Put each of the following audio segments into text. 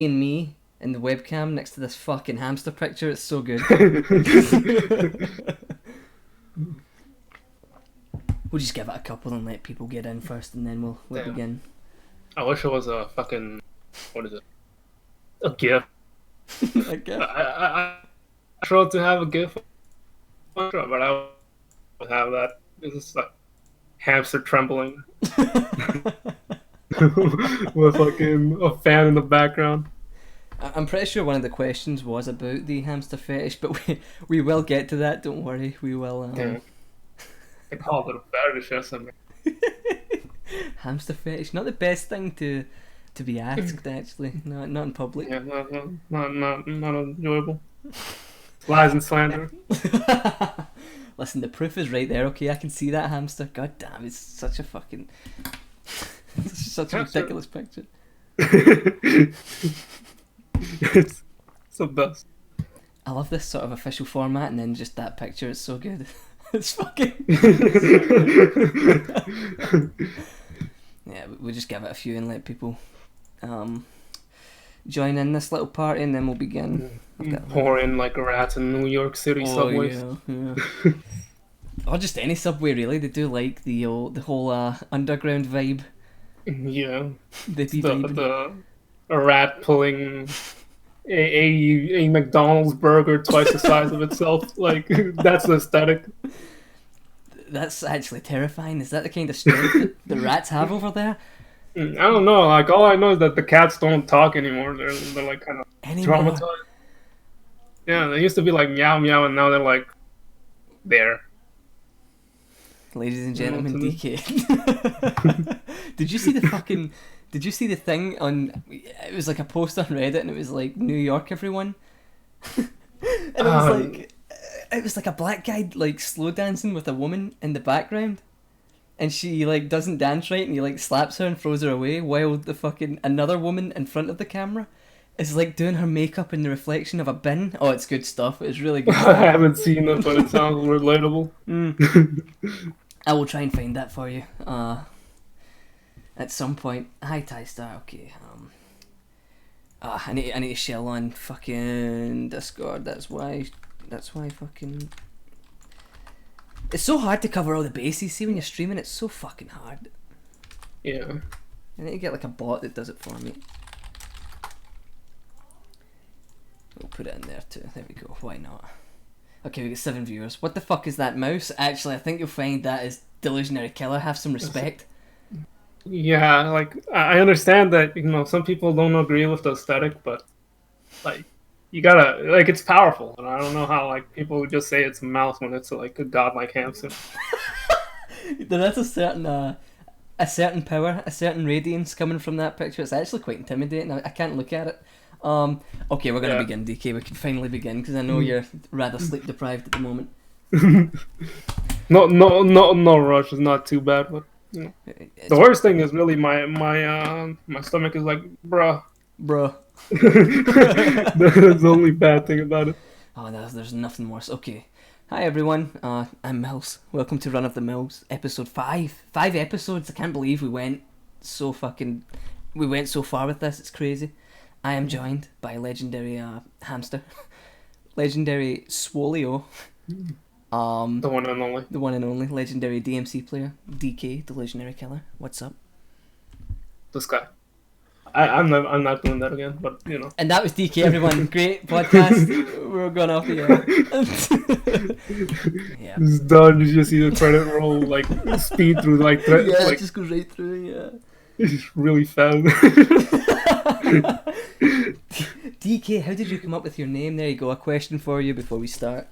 and me in the webcam next to this fucking hamster picture. It's so good. We'll just give it a couple and let people get in first, and then we'll Damn. begin. I wish it was a fucking, what is it? A GIF. Okay. I tried to have a GIF, but I would have that. It's just like hamster trembling with fucking a fan in the background. I'm pretty sure one of the questions was about the hamster fetish, but we will get to that. Don't worry, we will. Yeah. They called it a fetish or something. Hamster fetish, not the best thing to be asked, actually. No, not in public. Yeah, not enjoyable. Lies and slander. Listen, the proof is right there. Okay, I can see that hamster. God damn, it's such a fucking, it's such a ridiculous picture. It's the best. I love this sort of official format, and then just that picture. It's so good. It's fucking. Yeah, we'll just give it a few and let people join in this little party, and then we'll begin. Pour in like rats in New York City subways. Yeah. Or just any subway, really. They do like the whole underground vibe. Yeah. They be vibing. A rat pulling a McDonald's burger twice the size of itself. Like, that's the aesthetic. That's actually terrifying. Is that the kind of strength that the rats have over there? I don't know. Like, all I know is that the cats don't talk anymore. They're like kind of traumatized. Yeah, they used to be like meow meow, and now they're like there. Ladies and gentlemen, DK. Did you see the thing on? It was like a post on Reddit, and it was like New York, everyone. And it was like a black guy like slow dancing with a woman in the background, and she like doesn't dance right, and he like slaps her and throws her away, while the fucking another woman in front of the camera is like doing her makeup in the reflection of a bin. Oh, it's good stuff. It's really good. I haven't seen it, but it sounds relatable. I will try and find that for you at some point. Hi, Ty Star. Okay. I need to shell on fucking Discord. That's why fucking. It's so hard to cover all the bases. See, when you're streaming, it's so fucking hard. Yeah. I need to get like a bot that does it for me. We'll put it in there too. There we go. Why not? Okay, we got 7 viewers. What the fuck is that mouse? Actually, I think you'll find that is DelusionaryKiller. Have some respect. Yeah, like, I understand that, some people don't agree with the aesthetic, but, like, you gotta, like, it's powerful, and I don't know how, like, people would just say it's a mouse when it's, like, a godlike hamster. There is a certain power, a certain radiance coming from that picture. It's actually quite intimidating. I can't look at it. Okay, we're gonna begin, DK. We can finally begin, because I know you're rather sleep deprived at the moment. No rush. It's not too bad, but the worst thing is really my stomach is like, bruh. That's the only bad thing about it. Oh no, there's nothing worse. Okay, hi everyone. I'm Millz. Welcome to Run of the Millz, episode 5. 5 episodes. I can't believe we went so far with this. It's crazy. I am joined by legendary hamster, legendary Swolio, the one and only legendary DMC player, DK, DelusionaryKiller. What's up? This guy. I'm not doing that again, but And that was DK, everyone. Great podcast. We're going off the air. Yeah. It's done. You just see the credit roll like speed through like it just goes right through. Yeah. It's really fast. DK, how did you come up with your name? There you go. A question for you before we start.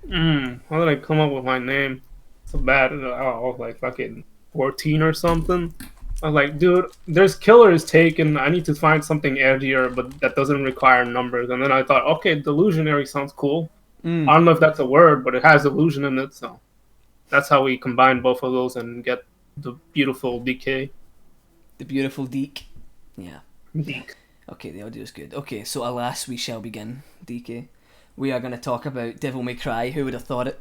How did I come up with my name? So bad. I was like fucking 14 or something. I was like, dude, there's Killer's Taken. I need to find something edgier, but that doesn't require numbers. And then I thought, okay, delusionary sounds cool. I don't know if that's a word, but it has illusion in it, so that's how we combine both of those and get the beautiful DK. The beautiful Deke. Yeah. Deke. Okay, the audio is good. Okay, so alas, we shall begin, DK. We are going to talk about Devil May Cry. Who would have thought it?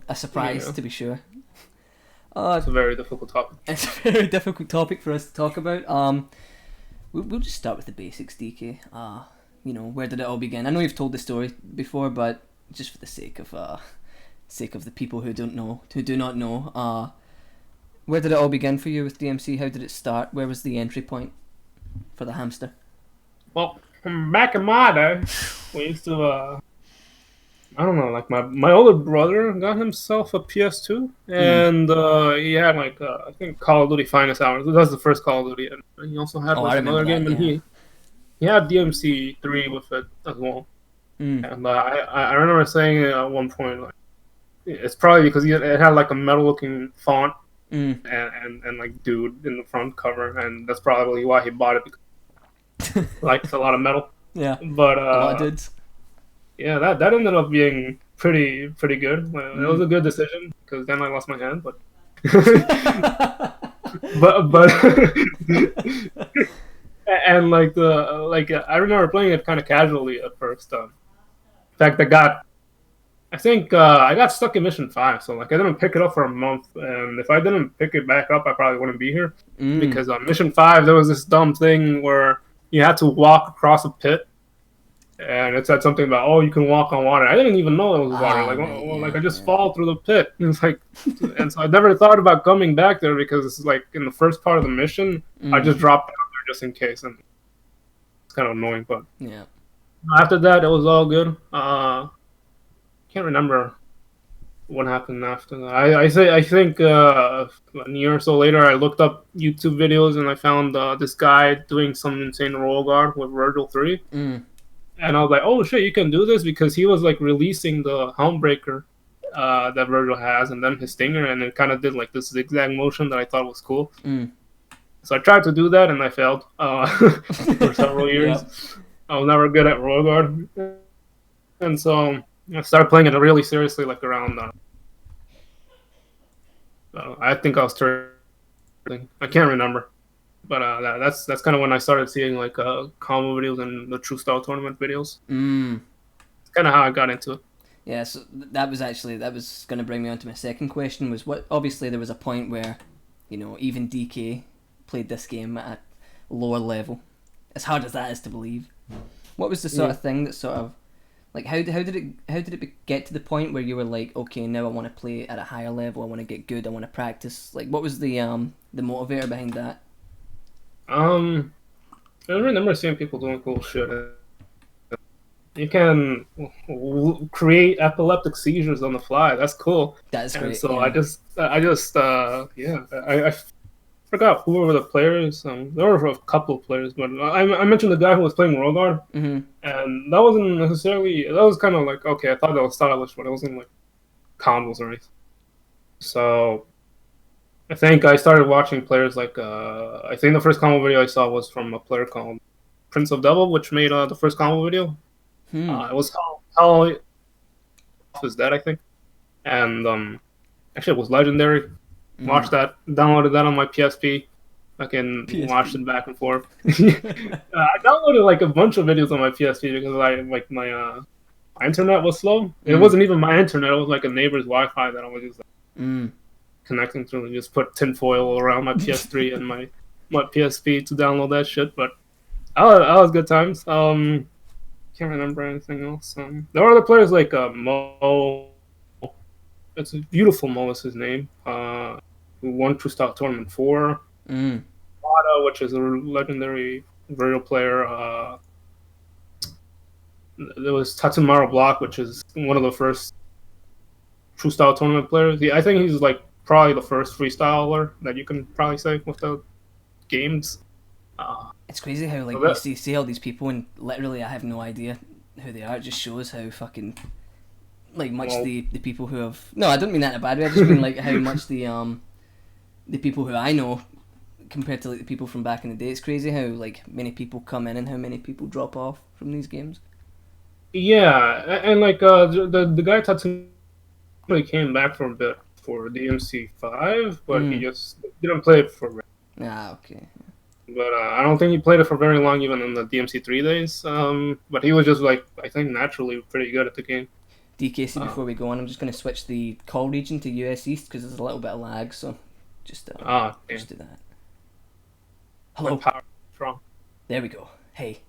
A surprise, to be sure. It's a very difficult topic. It's a very difficult topic for us to talk about. we'll just start with the basics, DK. Where did it all begin? I know you've told the story before, but just for the sake of the people who do not know, where did it all begin for you with DMC? How did it start? Where was the entry point for the hamster? Well, back in my day, we used to, I don't know, like my older brother got himself a PS2, and he had like I think Call of Duty Finest Hours. That was the first Call of Duty, and he also had I remember another game, that, and he had DMC 3 with it as well. And I remember saying at one point, like, it's probably because it had like a metal looking font and like dude in the front cover, and that's probably why he bought it, because like it's a lot of metal. Yeah, But a lot of dudes. yeah, that ended up being pretty good. It was a good decision, because then I lost my hand, but but and like I remember playing it kind of casually at first. In fact, I think I got stuck in mission 5, so like I didn't pick it up for a month, and if I didn't pick it back up, I probably wouldn't be here, because on mission 5 there was this dumb thing where you had to walk across a pit. And it said something about, oh, you can walk on water. I didn't even know it was water. I just fall through the pit. And it's like, and so I never thought about coming back there, because it's like in the first part of the mission, I just dropped down there just in case, and it's kind of annoying. But yeah, after that, it was all good. Can't remember what happened after that. I think a year or so later, I looked up YouTube videos and I found this guy doing some insane roll guard with Virgil 3. And I was like, oh shit, you can do this, because he was like releasing the Helmbreaker that Virgil has, and then his Stinger, and it kind of did like this zigzag motion that I thought was cool. So I tried to do that, and I failed for several years. Yep. I was never good at roll guard, and so I started playing it really seriously like around. I think I was turning. I can't remember. But that's kind of when I started seeing like combo videos and the True Style Tournament videos. It's kind of how I got into it. Yeah, so that was going to bring me on to my second question. Was what? Obviously, there was a point where, even DK played this game at a lower level. As hard as that is to believe, what was the sort of thing that sort of, like, how did it get to the point where you were like, okay, now I want to play at a higher level. I want to get good. I want to practice. Like, what was the motivator behind that? I remember seeing people doing cool shit. You can create epileptic seizures on the fly. That's cool. That's great. And so yeah. I forgot who were the players. There were a couple of players, but I mentioned the guy who was playing roll guard, and that wasn't necessarily. That was kind of like, okay, I thought that was stylish, but it wasn't like combos or anything. So I think I started watching players like, I think the first combo video I saw was from a player called Prince of Devil, which made the first combo video. It was Hell is Dead, I think. And actually, it was legendary. Watched that, downloaded that on my PSP. Watched it back and forth. I downloaded like a bunch of videos on my PSP because my internet was slow. It wasn't even my internet, it was like a neighbor's Wi-Fi that I was just connecting through, and just put tinfoil around my PS3 and my PSP to download that shit. But that was good times. Can't remember anything else. There were other players like Mo. It's a beautiful Mo is his name. Who won True Style Tournament 4. Wada, which is a legendary Virgil player. There was Tatsumaru Block, which is one of the first True Style Tournament players. I think he's like probably the first freestyler that you can probably say with the games. It's crazy how you see all these people and literally I have no idea who they are. It just shows how fucking the people who have, no, I don't mean that in a bad way. I just mean like how much the people who I know compared to like the people from back in the day. It's crazy how like many people come in and how many people drop off from these games. Yeah, and like the guy Tatsumaru came back for a bit for DMC 5, but he just didn't play it for. Okay. But I don't think he played it for very long, even in the DMC 3 days. But he was just like, I think naturally pretty good at the game. DKC, before we go on, I'm just going to switch the call region to US East because there's a little bit of lag, so just do that. Hello. Power strong. There we go. Hey.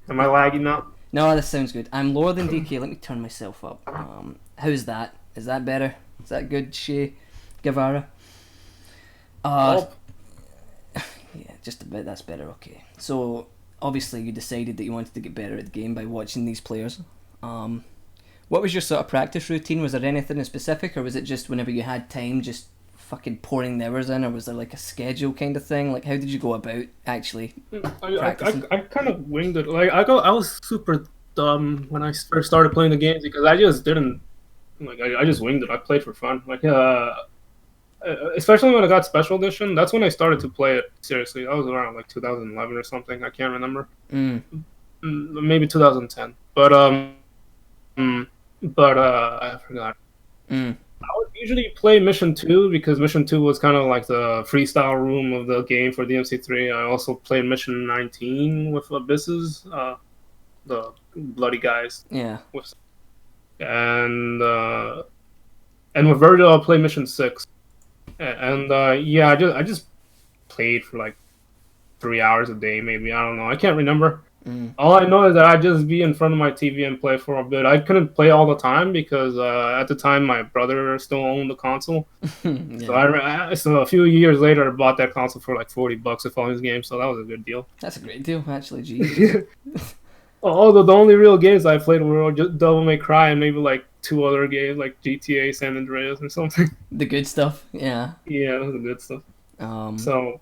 Am I laggy now? No, this sounds good. I'm lower than DK. Let me turn myself up. How's that? Is that better? Is that good, Shay Guevara? Oh. Yeah, just about. That's better. Okay. So obviously you decided that you wanted to get better at the game by watching these players. What was your sort of practice routine? Was there anything in specific, or was it just whenever you had time, just fucking pouring the hours in, or was there like a schedule kind of thing? Like, how did you go about actually practicing? I kind of winged it. Like I was super dumb when I first started playing the games because I just didn't like. I just winged it. I played for fun. Like especially when I got Special Edition. That's when I started to play it seriously. That was around like 2011 or something. I can't remember. Maybe 2010. But I forgot. I would usually play Mission 2 because Mission 2 was kind of like the freestyle room of the game for DMC3. I also played Mission 19 with Abysses, the bloody guys. Yeah. And with Virgil, I'll play Mission 6. And yeah, I just played for like 3 hours a day, maybe. I don't know. I can't remember. All I know is that I'd just be in front of my TV and play for a bit. I couldn't play all the time because at the time my brother still owned the console. Yeah. So a few years later, I bought that console for like $40 with all his games. So that was a good deal. That's a great deal, actually. Geez. Although the only real games I played were just Devil May Cry and maybe like 2 other games like GTA San Andreas or something. The good stuff, yeah. Yeah, that was the good stuff. So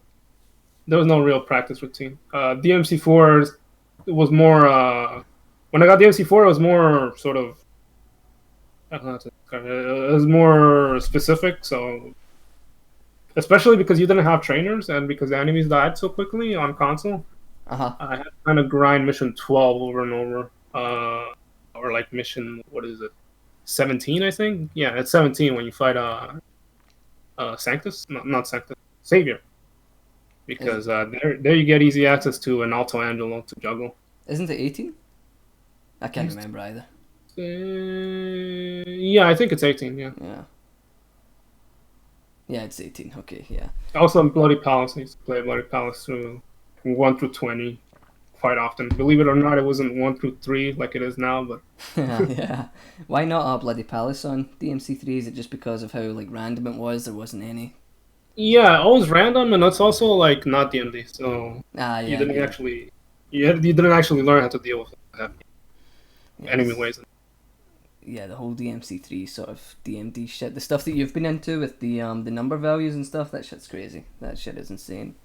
there was no real practice routine. DMC4 was more when I got DMC4 it was more sort of I don't know how to describe it. It was more specific, so especially because you didn't have trainers and because the enemies died so quickly on console. I had to kind of grind mission 12 over and over, or like mission, what is it, 17 I think? Yeah, it's 17 when you fight Sanctus, not Sanctus, Savior. Because there you get easy access to an Alto Angelo to juggle. Isn't it 18? I can't remember either. Yeah, I think it's 18, yeah. Yeah, it's 18, okay, yeah. Also in Bloody Palace, I used to play Bloody Palace through 1 through 20 quite often. Believe it or not, it wasn't 1 through 3 like it is now, but... Yeah. Why not Bloody Palace on DMC3? Is it just because of how like random it was? There wasn't any... Yeah, always random, and it's also like not D&D, so you didn't actually learn how to deal with that. Anyways. Yeah, the whole DMC3 sort of DMD shit, the stuff that you've been into with the number values and stuff, that shit's crazy. That shit is insane.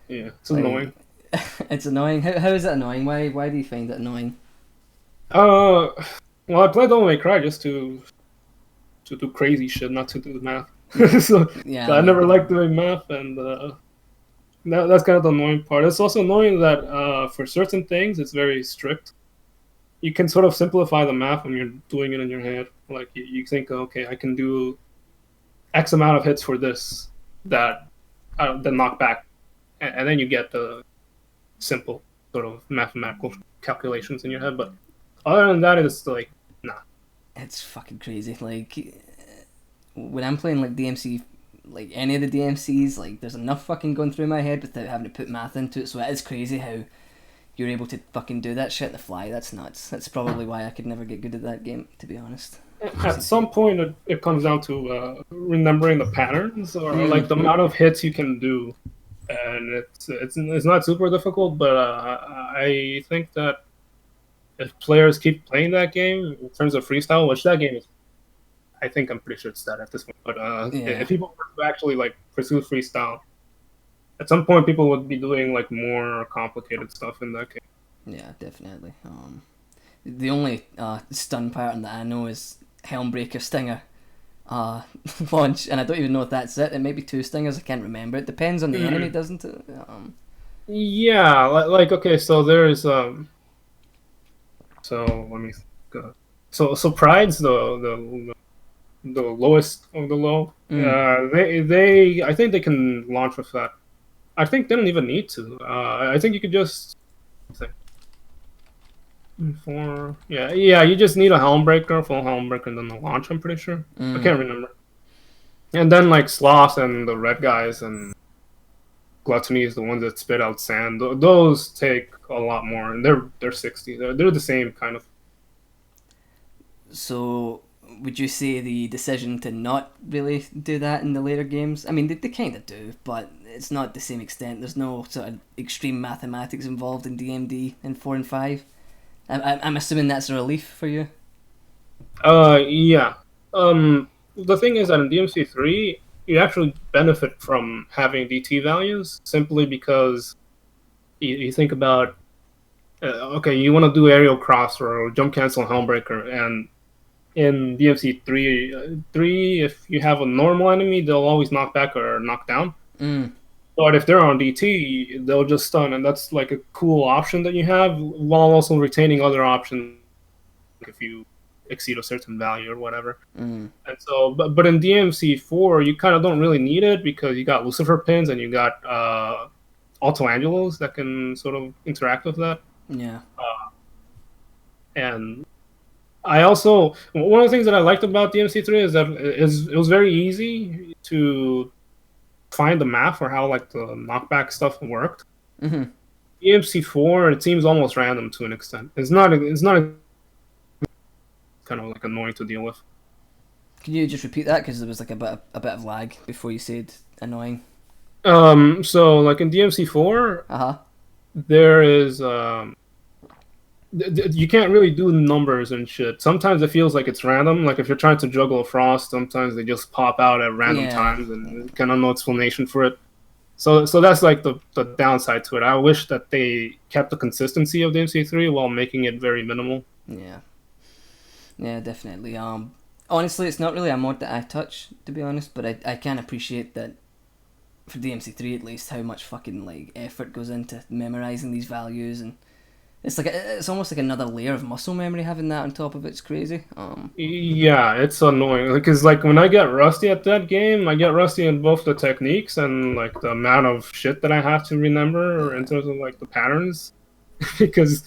Yeah, it's annoying. It's annoying. How is it annoying? Why do you find it annoying? Well, I played Devil May Cry just to do crazy shit, not to do the math. So I never liked doing math, and that's kind of the annoying part. It's also annoying that for certain things it's very strict. You can sort of simplify the math when you're doing it in your head. Like you think, okay, I can do X amount of hits for this that knock back, and then you get the simple sort of mathematical calculations in your head. But other than that, it's like nah. It's fucking crazy. Like, when I'm playing like DMC, like any of the DMCs, like there's enough fucking going through my head without having to put math into it. So it is crazy how you're able to fucking do that shit on the fly. That's nuts. That's probably why I could never get good at that game, to be honest. At some point, it comes down to remembering the patterns or like the amount of hits you can do, and it's not super difficult. But I think that if players keep playing that game in terms of freestyle, which that game is. I think I'm pretty sure it's that at this point. But if people were to actually like pursue freestyle, at some point people would be doing like more complicated stuff in that game. Yeah, definitely. The only stun pattern that I know is Helmbreaker Stinger launch, and I don't even know if that's it. It may be 2 stingers. I can't remember. It depends on the enemy, doesn't it? Yeah, like okay, so there's so let me go. So Pride's the lowest of the low. They I think they can launch with that. I think they don't even need to. I think you could just you just need a Helmbreaker, full Helmbreaker, and then the launch. I'm pretty sure. I can't remember. And then like Sloth and the red guys and Gluttony is the one that spit out sand. Those take a lot more, and they're 60. They're the same kind of. So, would you say the decision to not really do that in the later games? I mean, they kind of do, but it's not the same extent. There's no sort of extreme mathematics involved in DMD in 4 and 5. I'm assuming that's a relief for you. Yeah. The thing is that in DMC3, you actually benefit from having DT values simply because you think about, okay, you want to do aerial cross or jump cancel Helmbreaker, and in DMC3, if you have a normal enemy, they'll always knock back or knock down. Mm. But if they're on DT, they'll just stun, and that's like a cool option that you have, while also retaining other options if you exceed a certain value or whatever. Mm. And so, but in DMC4, you kind of don't really need it because you got Lucifer pins and you got Alto Angelos that can sort of interact with that. Yeah. And I also, one of the things that I liked about DMC3 is that it was very easy to find the map for how like the knockback stuff worked. Mm-hmm. DMC4, it seems almost random to an extent. It's not kind of like annoying to deal with. Can you just repeat that, because there was like a bit of lag before you said annoying? So like in DMC4, there is you can't really do numbers and shit. Sometimes it feels like it's random. Like if you're trying to juggle a frost, sometimes they just pop out at random times, and kind of no explanation for it. So that's like the downside to it. I wish that they kept the consistency of the MC3 while making it very minimal. Yeah, definitely. Honestly, it's not really a mod that I touch, to be honest, but I can appreciate that for DMC3 at least, how much fucking like effort goes into memorizing these values, and it's almost like another layer of muscle memory having that on top of it. It's crazy. Yeah, it's annoying because like when I get rusty at that game, I get rusty in both the techniques and like the amount of shit that I have to remember in terms of like the patterns, because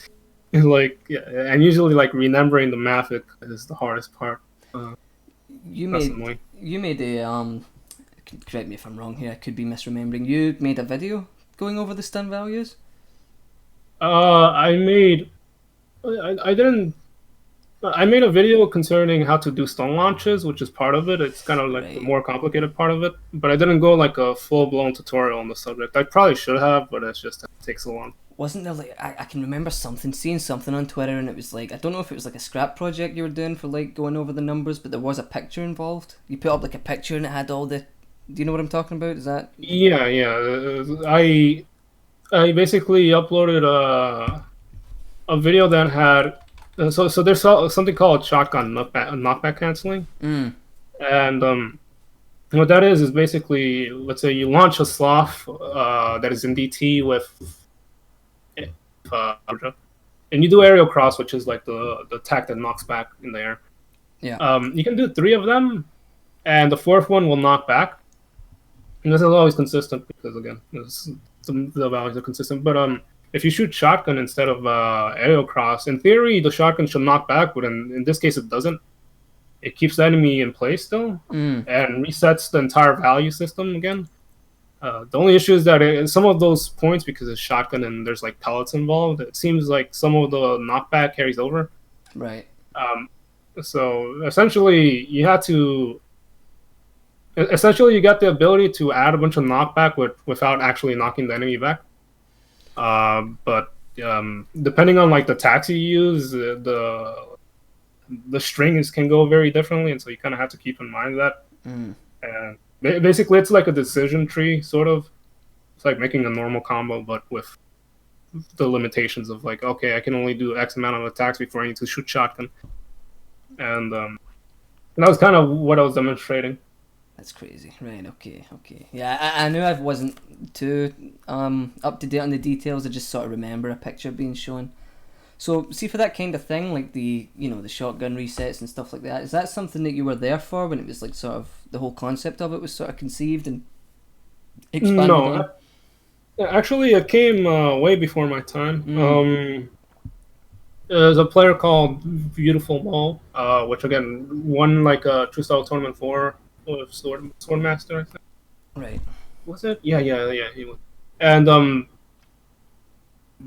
like and usually like remembering the math is the hardest part. You made a correct me if I'm wrong here, I could be misremembering. You made a video going over the stun values? I made a video concerning how to do stun launches, which is part of it. It's kind of like the more complicated part of it, but I didn't go like a full-blown tutorial on the subject. I probably should have, but it's just, it takes so long. Wasn't there like, I can remember seeing something on Twitter, and it was like, I don't know if it was like a scrap project you were doing for like going over the numbers, but there was a picture involved. You put up like a picture and it had all the, do you know what I'm talking about? Is that? Yeah. I basically uploaded a video that had so there's something called shotgun knockback canceling, and what that is basically, let's say you launch a sloth that is in DT with and you do aerial cross, which is like the attack that knocks back in the air. Yeah. You can do 3 of them, and the 4th one will knock back. And this is always consistent because again, the values are consistent. But if you shoot shotgun instead of aerial cross, in theory the shotgun should knock back, but in this case it doesn't. It keeps the enemy in place still and resets the entire value system again. The only issue is that in some of those points, because it's shotgun and there's like pellets involved, it seems like some of the knockback carries over. Right. So essentially you got the ability to add a bunch of knockback without actually knocking the enemy back. But depending on like the attacks you use, the strings can go very differently, and so you kind of have to keep in mind that. And basically, it's like a decision tree, sort of. It's like making a normal combo, but with the limitations of like, okay, I can only do X amount of attacks before I need to shoot shotgun. And that was kind of what I was demonstrating. That's crazy. Right, okay. Yeah, I knew I wasn't too up to date on the details. I just sort of remember a picture being shown. So, see, for that kind of thing, like the shotgun resets and stuff like that, is that something that you were there for when it was like sort of the whole concept of it was sort of conceived and expanded on? Actually, it came way before my time. There's a player called Beautiful Mall, which again won like a True Style Tournament 4 with Swordmaster, I think. Right. Was it? Yeah, he was. And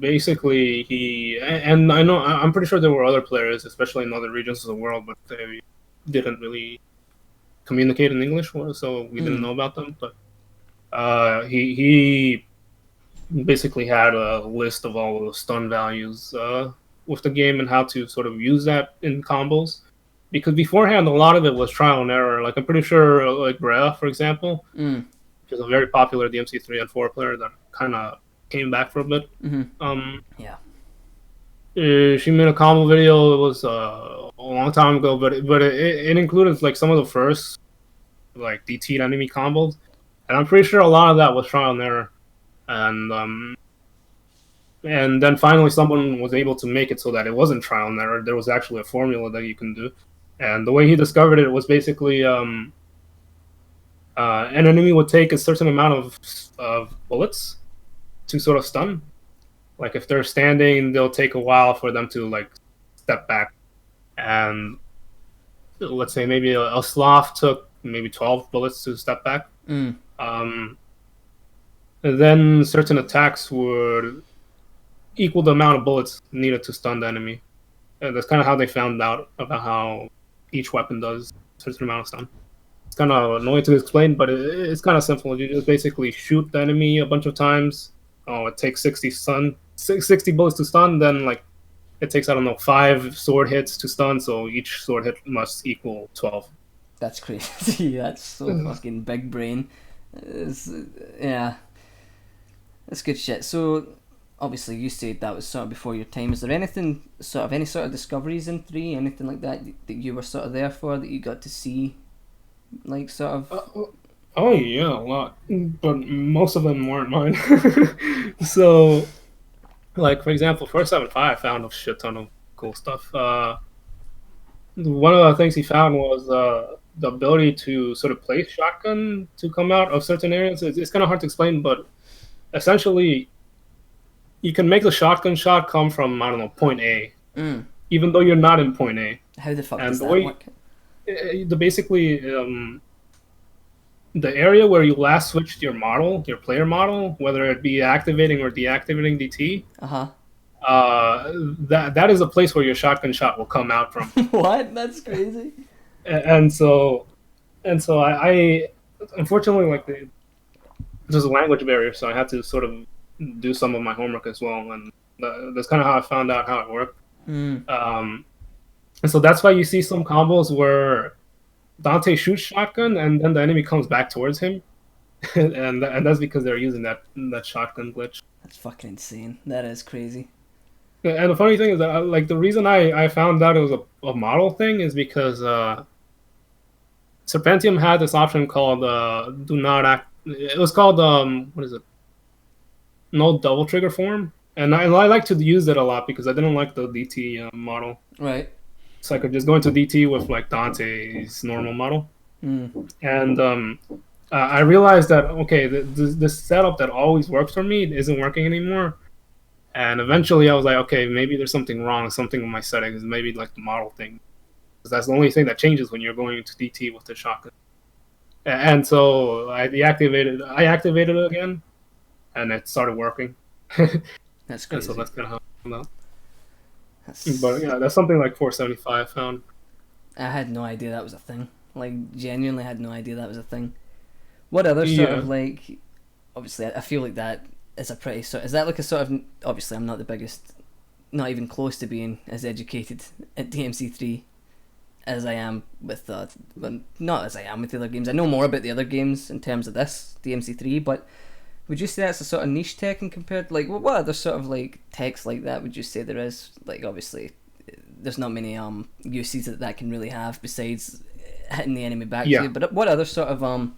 basically and I'm pretty sure there were other players, especially in other regions of the world, but they didn't really communicate in English, so we didn't know about them. But he basically had a list of all of the stun values with the game and how to sort of use that in combos. Because beforehand, a lot of it was trial and error. Like I'm pretty sure, like Brea, for example, which is a very popular DMC3 and 4 player that kind of came back for a bit. Yeah. She made a combo video. It was a long time ago, but it included like some of the first like DT enemy combos, and I'm pretty sure a lot of that was trial and error. And then finally someone was able to make it so that it wasn't trial and error. There was actually a formula that you can do, and the way he discovered it was basically an enemy would take a certain amount of bullets to sort of stun. Like if they're standing, they'll take a while for them to like step back, and let's say maybe a sloth took maybe 12 bullets to step back. And then certain attacks would equal the amount of bullets needed to stun the enemy. And that's kind of how they found out about how each weapon does a certain amount of stun. It's kind of annoying to explain, but it's kind of simple. You just basically shoot the enemy a bunch of times. Oh, it takes 60 bullets to stun. Then like it takes, I don't know, 5 sword hits to stun. So each sword hit must equal 12. That's crazy. That's so fucking big brain. Yeah, that's good shit. So obviously you said that was sort of before your time. Is there anything sort of any sort of discoveries in 3, anything like that you were sort of there for, that you got to see, like sort of? Oh yeah, a lot, but most of them weren't mine. So, like for example, 475 found a shit ton of cool stuff. One of the things he found was the ability to sort of place shotgun to come out of certain areas. It's kind of hard to explain, but essentially, you can make the shotgun shot come from, I don't know, point A, even though you're not in point A. How the fuck And does the that way, work? basically, the area where you last switched your player model, whether it be activating or deactivating DT, that is a place where your shotgun shot will come out from. What? That's crazy. And so I unfortunately, like there's a language barrier, so I had to sort of do some of my homework as well, and that's kind of how I found out how it worked. And so that's why you see some combos where Dante shoots shotgun and then the enemy comes back towards him, and that's because they're using that shotgun glitch. That's fucking insane. That is crazy. And the funny thing is that like the reason I found out it was a model thing is because Serpentium had this option called do not act. It was called what is it? No double trigger form, and I like to use it a lot because I didn't like the DT model. Right. So I could just go into DT with like Dante's normal model, and I realized that okay, this setup that always works for me isn't working anymore. And eventually, I was like, okay, maybe there's something wrong, something with my settings, maybe like the model thing, because that's the only thing that changes when you're going into DT with the shotgun. And so I activated it again, and it started working. That's crazy. And so that's kind of how I found out. But yeah, that's something like 475 found. I had no idea that was a thing. Like, genuinely had no idea that was a thing. What other sort of, like... Obviously, I feel like that is a pretty sort... Is that like a sort of... Obviously, I'm not the biggest... Not even close to being as educated at DMC3 as I am with... Well, not as I am with the other games. I know more about the other games in terms of this, DMC3, but... Would you say that's a sort of niche tech and compared... Like, what other sort of, like, techs like that would you say there is? Like, obviously, there's not many uses that can really have besides hitting the enemy back to you. But what other sort of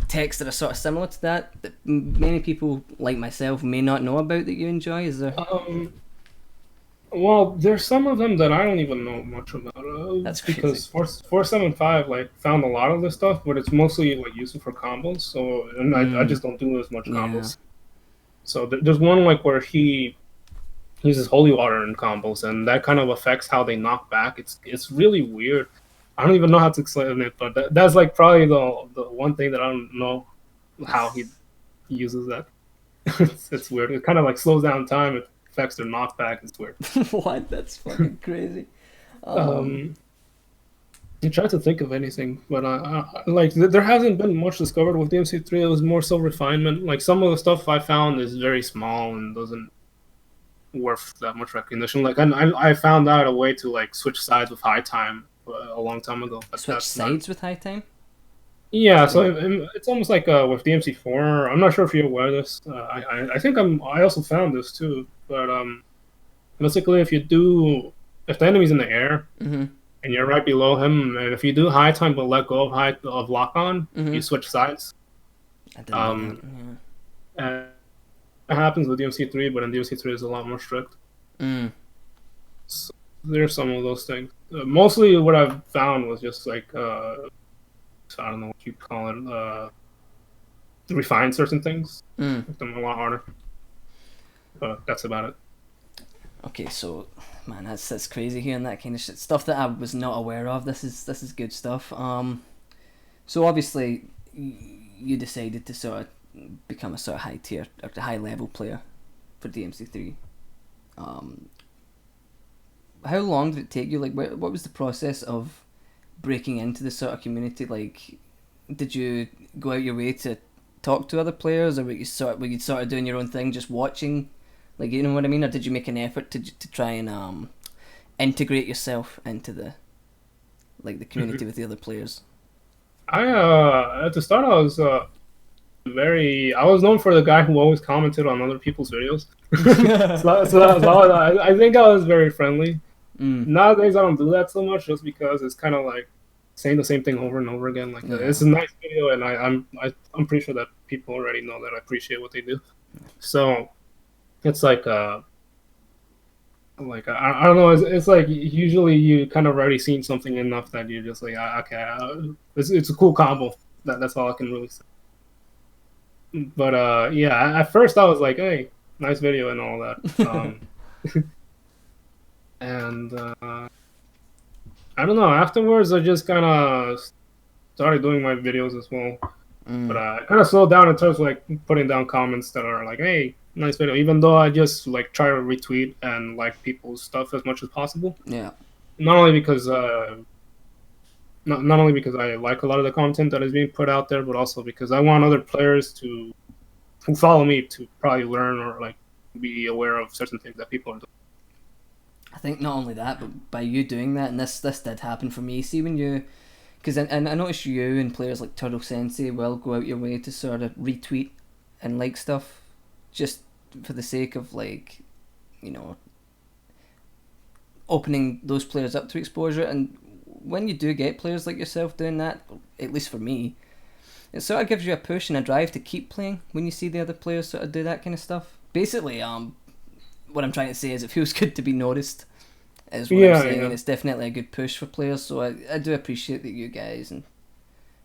techs that are sort of similar to that many people, like myself, may not know about that you enjoy? Is there... Well, there's some of them that I don't even know much about. That's crazy. Because 475 like found a lot of this stuff, but it's mostly like used for combos. So I just don't do as much combos. So there's one like where he uses holy water in combos, and that kind of affects how they knock back. It's really weird. I don't even know how to explain it, but that's like probably the one thing that I don't know how he uses that. It's weird. It kind of like slows down time. It affects their knockback. It's weird. What? That's fucking crazy. Um, I tried to think of anything, but like there hasn't been much discovered with DMC3. It was more so refinement. Like some of the stuff I found is very small and doesn't worth that much recognition. Like I found out a way to like switch sides with high time a long time ago. But Switch that's sides with high time? yeah, so it's almost like with DMC4. I'm not sure if you're aware of this. I think I also found this too. But basically, if the enemy's in the air Mm-hmm. and you're right below him, and if you do high time but let go of lock on, you switch sides. I didn't know that. And it happens with DMC3, but in DMC3 is a lot more strict. Yeah. So there's some of those things. Mostly, what I've found was just like I don't know what you call it. Refine certain things, make them a lot harder. But that's about it. Okay, so man, that's crazy hearing that kind of shit. Stuff that I was not aware of. This is good stuff. So obviously you decided to sort of become a sort of high tier or high level player for DMC3. How long did it take you? Like, what was the process of breaking into the sort of community? Like, did you go out your way to talk to other players, or were you sort of doing your own thing, just watching? Like, you know what I mean? Or did you make an effort to try and integrate yourself into the community with the other players? At the start I was I was known for the guy who always commented on other people's videos. I think I was very friendly. Nowadays I don't do that so much, just because it's kind of like saying the same thing over and over again. Like it's a nice video, and I'm pretty sure that people already know that I appreciate what they do. So it's like I don't know. It's like usually you kind of already seen something enough that you're just like okay, it's a cool combo. That's all I can really say. But yeah, at first I was like, hey, nice video and all that. And I don't know. Afterwards, I just kind of started doing my videos as well. But I kind of slowed down in terms of like putting down comments that are like, hey, nice video. Even though I just like try to retweet and like people's stuff as much as possible. Yeah. Not only because not only because I like a lot of the content that is being put out there, but also because I want other players who follow me to probably learn or like be aware of certain things that people are doing. I think not only that, but by you doing that, and this did happen for me. See, when you, because I noticed you and players like Turtle Sensei will go out your way to sort of retweet and like stuff, just for the sake of like, you know, opening those players up to exposure. And when you do get players like yourself doing that, at least for me, it sort of gives you a push and a drive to keep playing when you see the other players sort of do that kind of stuff. Basically, what I'm trying to say is it feels good to be noticed, is what I'm saying, and it's definitely a good push for players. So I do appreciate that you guys and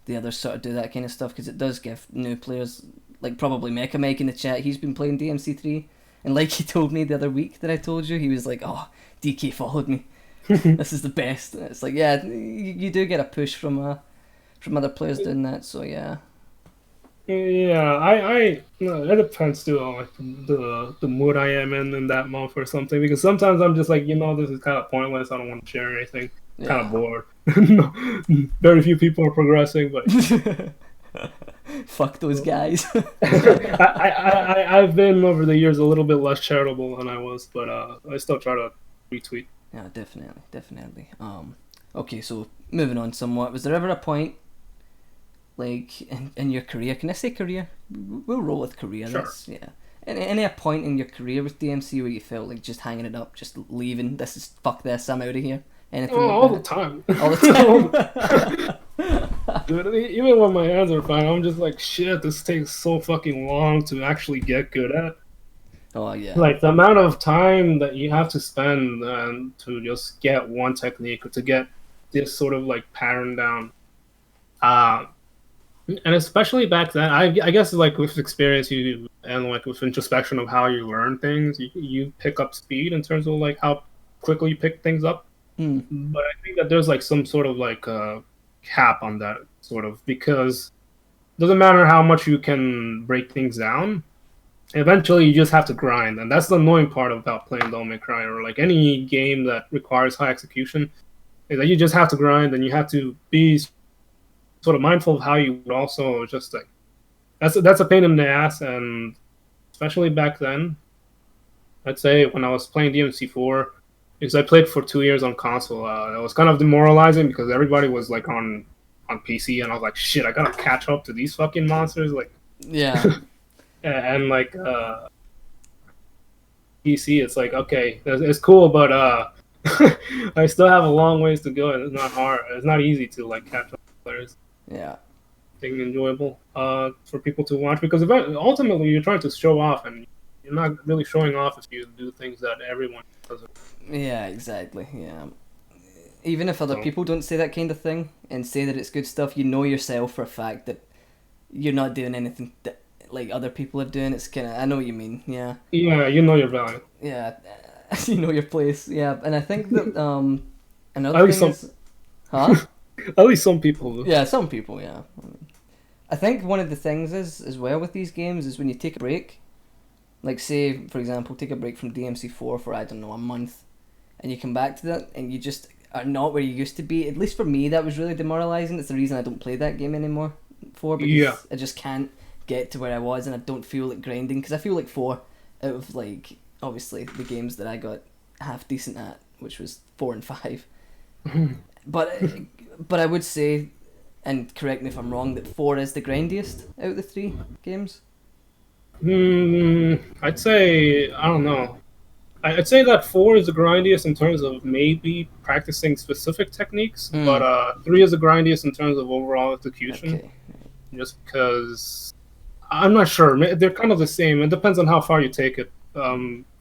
the others sort of do that kind of stuff, because it does give new players, like probably Mecha Mike in the chat, he's been playing DMC3, and like he told me the other week that I told you, he was like, oh, DK followed me. This is the best. It's like, yeah, you do get a push from other players doing that, so yeah. Yeah, it depends too on like the mood I am in that month or something, because sometimes I'm just like, this is kind of pointless, I don't want to share anything, kind of bored. Very few people are progressing, but fuck those guys. I've been over the years a little bit less charitable than I was, but I still try to retweet. Yeah, definitely. Okay, so moving on somewhat, was there ever a point, like in your career? Can I say career? We'll roll with career. Sure. That's, yeah. Any point in your career with DMC where you felt like just hanging it up, just leaving? Fuck this, I'm out of here. Anything? All the time. All the time. Dude, even when my hands are fine, I'm just like, shit, this takes so fucking long to actually get good at. Oh yeah. Like the amount of time that you have to spend to just get one technique, or to get this sort of like pattern down. And especially back then, I guess like with experience and like with introspection of how you learn things, you pick up speed in terms of like how quickly you pick things up. But I think that there's like some sort of like cap on that, sort of, because it doesn't matter how much you can break things down. eventually you just have to grind, and that's the annoying part about playing Devil May Cry or like any game that requires high execution, is that you just have to grind, and you have to be sort of mindful of how you would also just like that's a pain in the ass, and especially back then, I'd say when I was playing DMC4, because I played for 2 years on console, it was kind of demoralizing because everybody was like on PC, and I was like, shit, I gotta catch up to these fucking monsters, like, Yeah. and like PC, it's like okay, it's cool, but I still have a long ways to go, and it's not hard. It's not easy to like catch up with players. Yeah. Thing enjoyable for people to watch because ultimately you're trying to show off, and you're not really showing off if you do things that everyone does. Yeah, exactly. Yeah. Even if other So, people don't say that kind of thing and say that it's good stuff, you know yourself for a fact that you're not doing anything that like other people are doing. It's kind of, I know what you mean. Yeah. yeah, you know your value. Yeah. You know your place. Yeah. And I think that another At least thing some, is, huh? at least some people do. Yeah, some people. Yeah. I think one of the things is as well with these games is when you take a break, like say for example, take a break from DMC4 for I don't know a month, and you come back to that and you just are not where you used to be. At least for me, that was really demoralizing. It's the reason I don't play that game anymore. Because Yeah. I just can't get to where I was, and I don't feel like grinding. Because I feel like 4 out of like obviously the games that I got half decent at, which was 4 and 5. but I would say, and correct me if I'm wrong, that 4 is the grindiest out of the 3 games. I'd say I don't know. I'd say that 4 is the grindiest in terms of maybe practicing specific techniques, but 3 is the grindiest in terms of overall execution. Okay. Just because I'm not sure. They're kind of the same. It depends on how far you take it.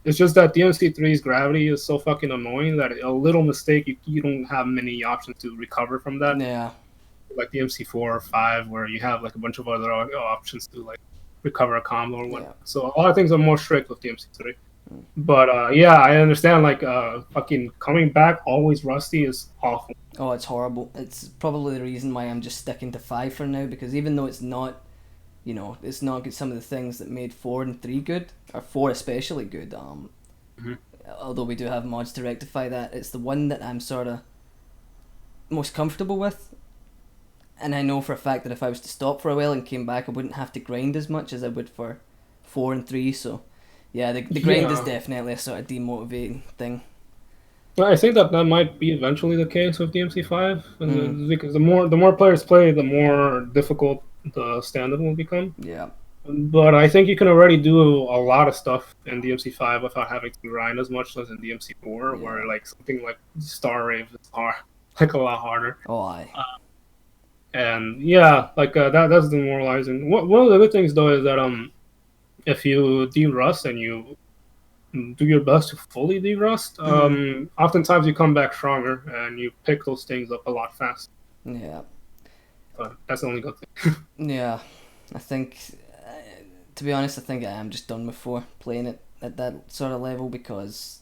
It's just that DMC3's gravity is so fucking annoying that a little mistake, you don't have many options to recover from that. Yeah. Like DMC4 or 5, where you have like a bunch of other options to like recover a combo or whatnot. Yeah. So a lot of things are more strict with DMC3. But yeah, I understand. Like fucking coming back always rusty is awful. Oh, it's horrible. It's probably the reason why I'm just sticking to 5 for now, because even though it's not, you know, it's not good, some of the things that made 4 and 3 good, or 4 especially good, although we do have mods to rectify that, it's the one that I'm sort of most comfortable with. And I know for a fact that if I was to stop for a while and came back, I wouldn't have to grind as much as I would for 4 and 3, so yeah, the grind is definitely a sort of demotivating thing. I think that might be eventually the case with DMC5, because the more players play, the more difficult the stand-up will become. Yeah. But I think you can already do a lot of stuff in DMC5 without having to grind as much as in DMC4, where like something like Star Rave is hard, like a lot harder. Oh, aye. And yeah, like that's demoralizing. One of the good things though is that if you de-rust and you do your best to fully de-rust, oftentimes you come back stronger and you pick those things up a lot faster. Yeah. But that's the only good thing. Yeah, I think, to be honest, I think I am just done with 4 playing it at that sort of level, because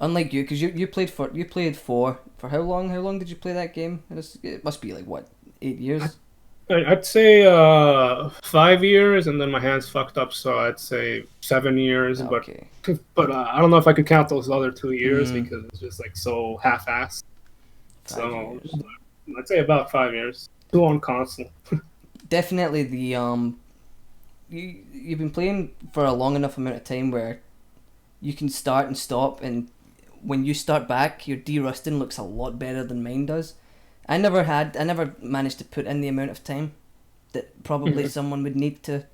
unlike you, because you played 4 for how long? How long did you play that game? It must be like what, 8 years? I'd say 5 years, and then my hands fucked up, so I'd say 7 years. Okay. But I don't know if I could count those other 2 years because it's just like so half-assed. So I'd say about 5 years. 2 on console. Definitely the you've been playing for a long enough amount of time where you can start and stop, and when you start back, your de-rusting looks a lot better than mine does. I never managed to put in the amount of time that probably someone would need to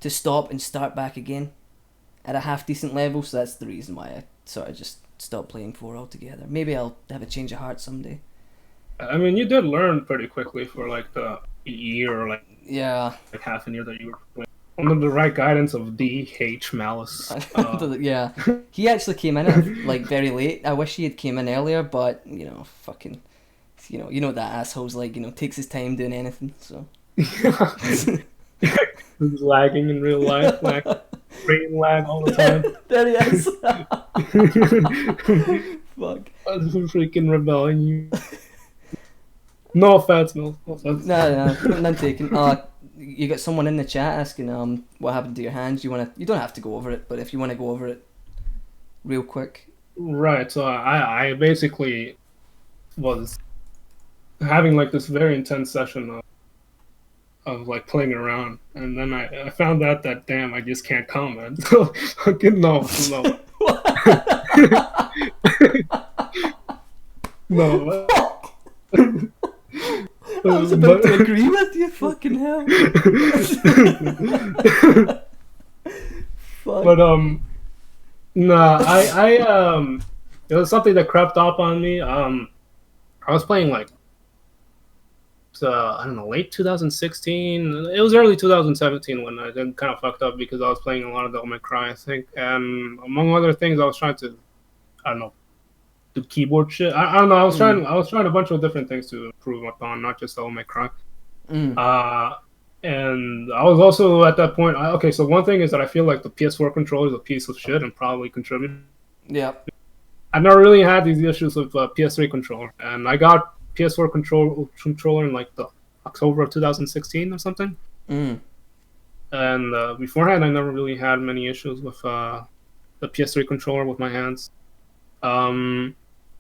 stop and start back again at a half decent level, so that's the reason why I sort of just stopped playing 4 altogether. Maybe I'll have a change of heart someday. I mean, you did learn pretty quickly for like the year or like half a year that you were playing. Under the right guidance of D.H. Malice. Yeah. He actually came in like very late. I wish he had came in earlier, but you know, fucking, you know what that asshole's like. You know, takes his time doing anything. So. He's lagging in real life, like brain lag all the time. There he is. Fuck. Freaking rebelling. No offense, no offense. No, none taken. You got someone in the chat asking what happened to your hands. You don't have to go over it, but if you want to go over it real quick. Right. So I basically was having like this very intense session of like playing around, and then I found out that damn, I just can't comment. So fucking no. No. I was about to agree with you, fucking hell. Fuck. But nah, it was something that crept up on me. I was playing like, I don't know, late 2016. It was early 2017 when I then kind of fucked up because I was playing a lot of Devil May Cry, I think, and among other things, I was trying to, I don't know, do keyboard shit. I don't know. I was trying a bunch of different things to improve upon, not just Devil May Cry. And I was also at that point. Okay, so one thing is that I feel like the PS4 controller is a piece of shit and probably contributed. Yeah. I've never really had these issues with PS3 controller, and I got PS4 controller in like the October of 2016 or something. And beforehand, I never really had many issues with the PS3 controller with my hands.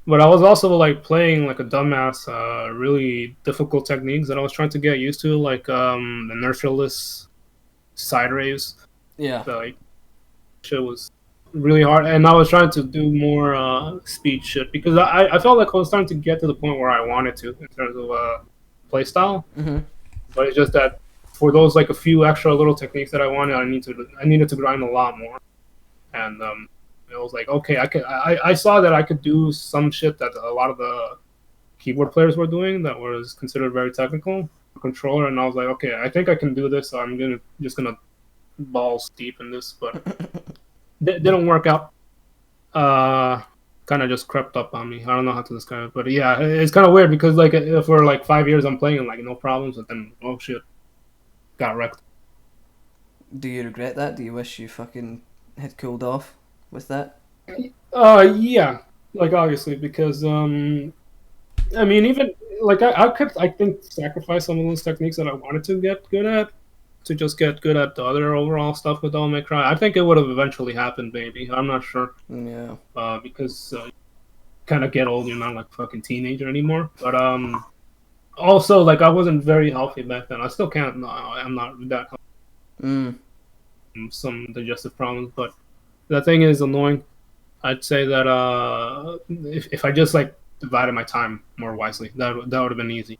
But I was also like playing like a dumbass, really difficult techniques that I was trying to get used to, like the nerfless side raves. Yeah. Like shit was really hard, and I was trying to do more speed shit because I felt like I was starting to get to the point where I wanted to in terms of play style. But it's just that for those like a few extra little techniques that I wanted, I needed to grind a lot more, and it was like, okay, I saw that I could do some shit that a lot of the keyboard players were doing that was considered very technical controller, and I was like, okay, I think I can do this, so I'm just gonna balls deep in this, but didn't work out. Kind of just crept up on me. I don't know how to describe it, but yeah, it's kind of weird because like for like 5 years I'm playing and like no problems, and then oh shit, got wrecked. Do you regret that? Do you wish you fucking had cooled off with that? Yeah, like obviously because I mean even like I could I think sacrifice some of those techniques that I wanted to get good at to just get good at the other overall stuff with Devil May Cry. I think it would have eventually happened, maybe. I'm not sure. Yeah. Because you kind of get old, you're not like fucking teenager anymore. But also like I wasn't very healthy back then. I still can't. No, I'm not that healthy. Some digestive problems, but the thing is annoying. I'd say that if I just like divided my time more wisely, that would have been easy.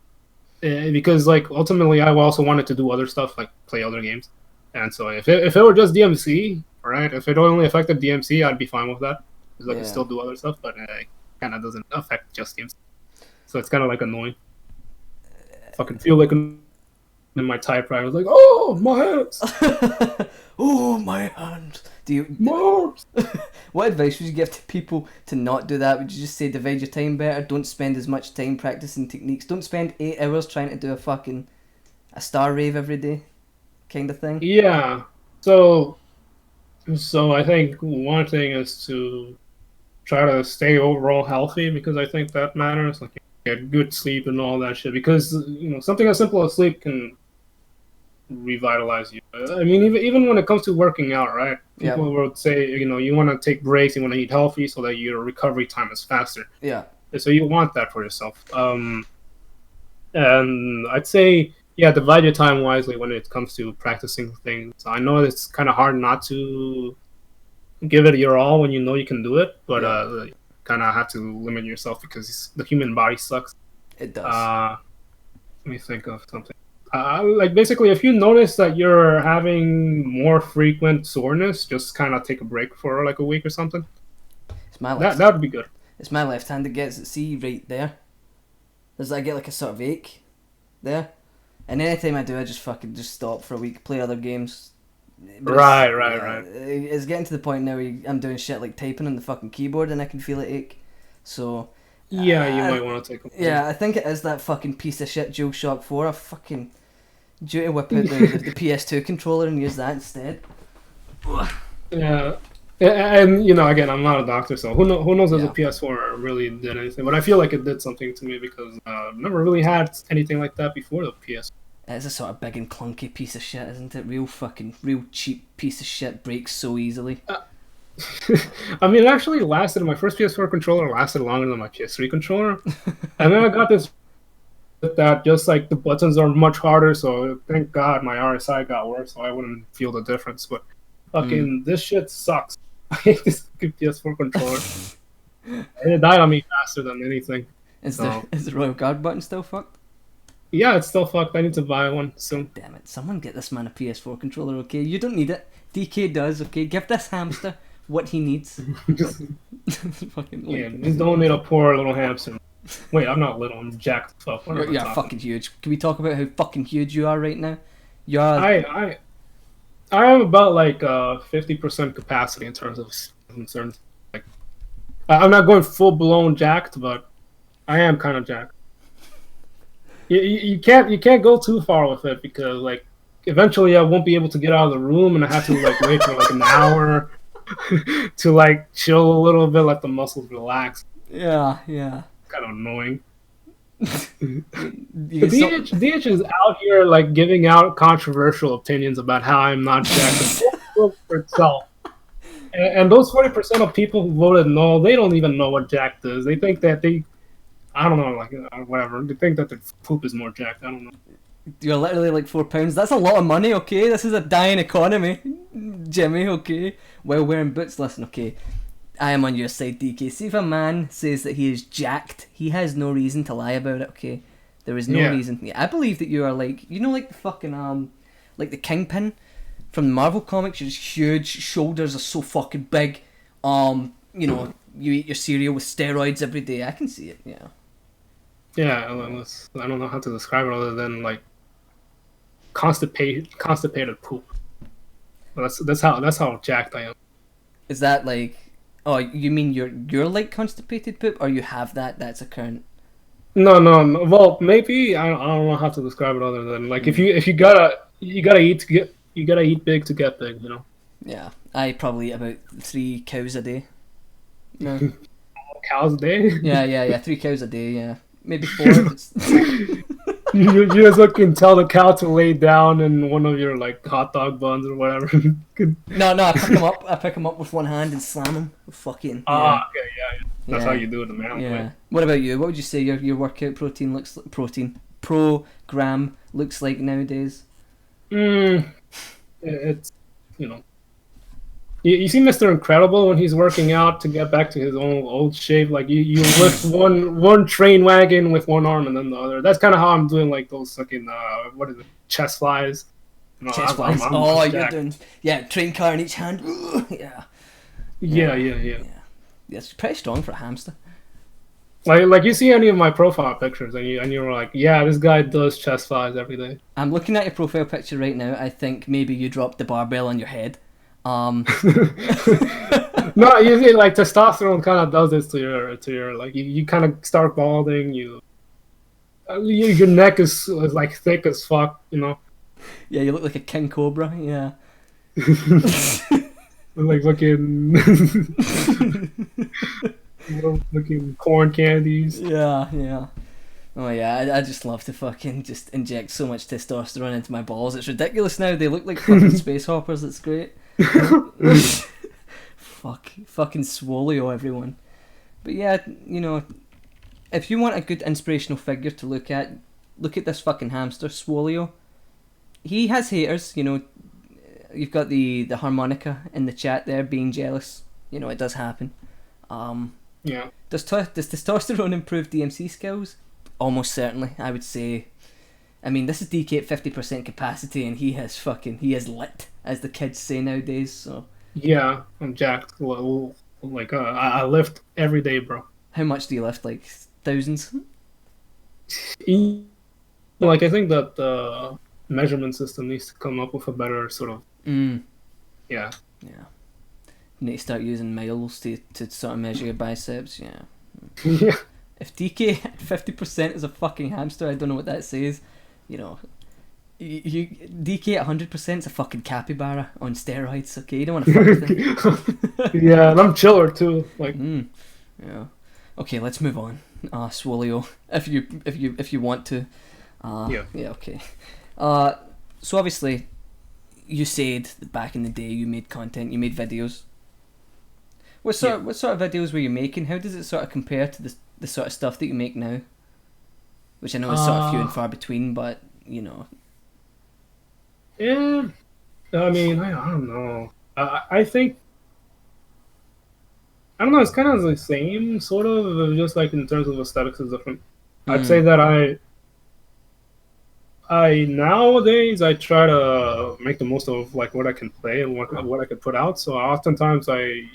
Because like ultimately I also wanted to do other stuff like play other games, and so if it were just DMC, right, if it only affected DMC, I'd be fine with that because I can still do other stuff, but it kind of doesn't affect just DMC, so it's kind of like annoying. Fucking feel like in my typewriter I was like, oh my hands. Oh my hands. Do you what advice would you give to people to not do that? Would you just say divide your time better? Don't spend as much time practicing techniques. Don't spend 8 hours trying to do a star rave every day kind of thing? Yeah. So I think one thing is to try to stay overall healthy because I think that matters. Like get good sleep and all that shit because something as simple as sleep can revitalize you. I mean, even when it comes to working out, right? People would say, you want to take breaks, you want to eat healthy so that your recovery time is faster. Yeah. So you want that for yourself. And I'd say, divide your time wisely when it comes to practicing things. I know it's kind of hard not to give it your all when you know you can do it, but kind of have to limit yourself because the human body sucks. It does. Let me think of something. Like basically, if you notice that you're having more frequent soreness, just kind of take a break for like a week or something. It's my left. That would be good. It's my left hand that gets it. See right there. I get like a sort of ache there, and anytime I do, I just stop for a week, play other games. But right. It's getting to the point now where I'm doing shit like typing on the fucking keyboard, and I can feel it ache. So. Yeah, you might want to take a break. Yeah, I think it is that fucking piece of shit DualShock 4. I fucking due to whip out the PS2 controller and use that instead. Yeah, and again, I'm not a doctor, so who knows if the PS4 really did anything. But I feel like it did something to me because I've never really had anything like that before the PS. It's a sort of big and clunky piece of shit, isn't it? Real cheap piece of shit, breaks so easily. I mean, it actually lasted. My first PS4 controller lasted longer than my PS3 controller, and then I got this that just like the buttons are much harder. So thank God my RSI got worse, so I wouldn't feel the difference. But fucking this shit sucks. I hate this PS4 controller, and it died on me faster than anything. Is the Royal Guard button still fucked? Yeah, it's still fucked. I need to buy one soon. Damn it! Someone get this man a PS4 controller, okay? You don't need it. DK does, okay? Give this hamster what he needs. Just don't need a poor little hamster. Wait, I'm not little. I'm jacked up. You're fucking huge. Can we talk about how fucking huge you are right now? You're. I have about like 50% capacity in terms of concerns. Like, I'm not going full blown jacked, but I am kind of jacked. You can't go too far with it because like eventually I won't be able to get out of the room and I have to like wait for like an hour to like chill a little bit, let the muscles relax. Yeah. Kind of annoying. DH is out here like giving out controversial opinions about how I'm not jacked for itself. And those 40% of people who voted no, they don't even know what jacked is. They think that I don't know, like whatever. They think that their poop is more jacked. I don't know. You're literally like £4. That's a lot of money, okay? This is a dying economy, Jimmy, okay? While wearing boots, listen, okay? I am on your side, DK. See if a man says that he is jacked, he has no reason to lie about it, okay? There is no reason. Yeah, I believe that you are like, you know, like the fucking, like the Kingpin from the Marvel comics. You're just huge, shoulders are so fucking big. You know, you eat your cereal with steroids every day. I can see it, yeah. Yeah, I don't know how to describe it other than like constipated poop. That's how jacked I am. Is that like? Oh, you mean you're like constipated poop, or you have that's occurring? No. Well, maybe I don't know how to describe it other than like if you gotta eat big to get big, you know. Yeah, I probably eat about 3 cows a day. No. Cows a day? Yeah, 3 cows a day. Yeah, maybe 4. You just can tell the cow to lay down in one of your like hot dog buns or whatever. No, I pick them up with one hand and slam them. Fucking. Yeah. Okay, yeah. That's how you do it, the man. Yeah. What about you? What would you say your workout program looks like nowadays? It's You see Mr. Incredible when he's working out to get back to his old shape. Like you lift one train wagon with one arm and then the other. That's kind of how I'm doing like those fucking what is it, chest flies. Chest flies. You're doing train car in each hand. Yeah, it's pretty strong for a hamster. Like you see any of my profile pictures and you're like, yeah, this guy does chest flies every day. I'm looking at your profile picture right now. I think maybe you dropped the barbell on your head. No, you see, like testosterone kind of does this to your like you kind of start balding. Your neck is like thick as fuck, you know. Yeah, you look like a king cobra. Yeah. Like fucking corn candies. Yeah. Oh yeah, I just love to fucking just inject so much testosterone into my balls. It's ridiculous now. They look like fucking space hoppers. It's great. Fucking swolio, everyone. But yeah, you know, if you want a good inspirational figure to look at this fucking hamster, Swolio. He has haters, you know. You've got the harmonica in the chat there being jealous. You know, it does happen. Yeah. Does testosterone improve DMC skills? Almost certainly, I would say. I mean, this is DK at 50% capacity, and he is lit, as the kids say nowadays. So yeah, I'm jacked. Like I lift every day, bro. How much do you lift? Like thousands? Like I think that the measurement system needs to come up with a better sort of. Yeah. You need to start using miles to sort of measure your biceps. Yeah. Yeah. If DK at 50% is a fucking hamster, I don't know what that says. You know, you DK at 100% is a fucking capybara on steroids. Okay, you don't want to fuck with it. Yeah, and I'm chiller too. Like, yeah. Okay, let's move on. Swolio, if you want to. Yeah. Okay. So obviously, you said that back in the day you made content, you made videos. What sort of videos were you making? How does it sort of compare to the sort of stuff that you make now? Which I know is sort of few and far between, but you know. Yeah, I mean, I don't know. I think I don't know. It's kind of the same, sort of, just like in terms of aesthetics is different. I'd say Mm, that I nowadays I try to make the most of like what I can play and what I can put out. So oftentimes I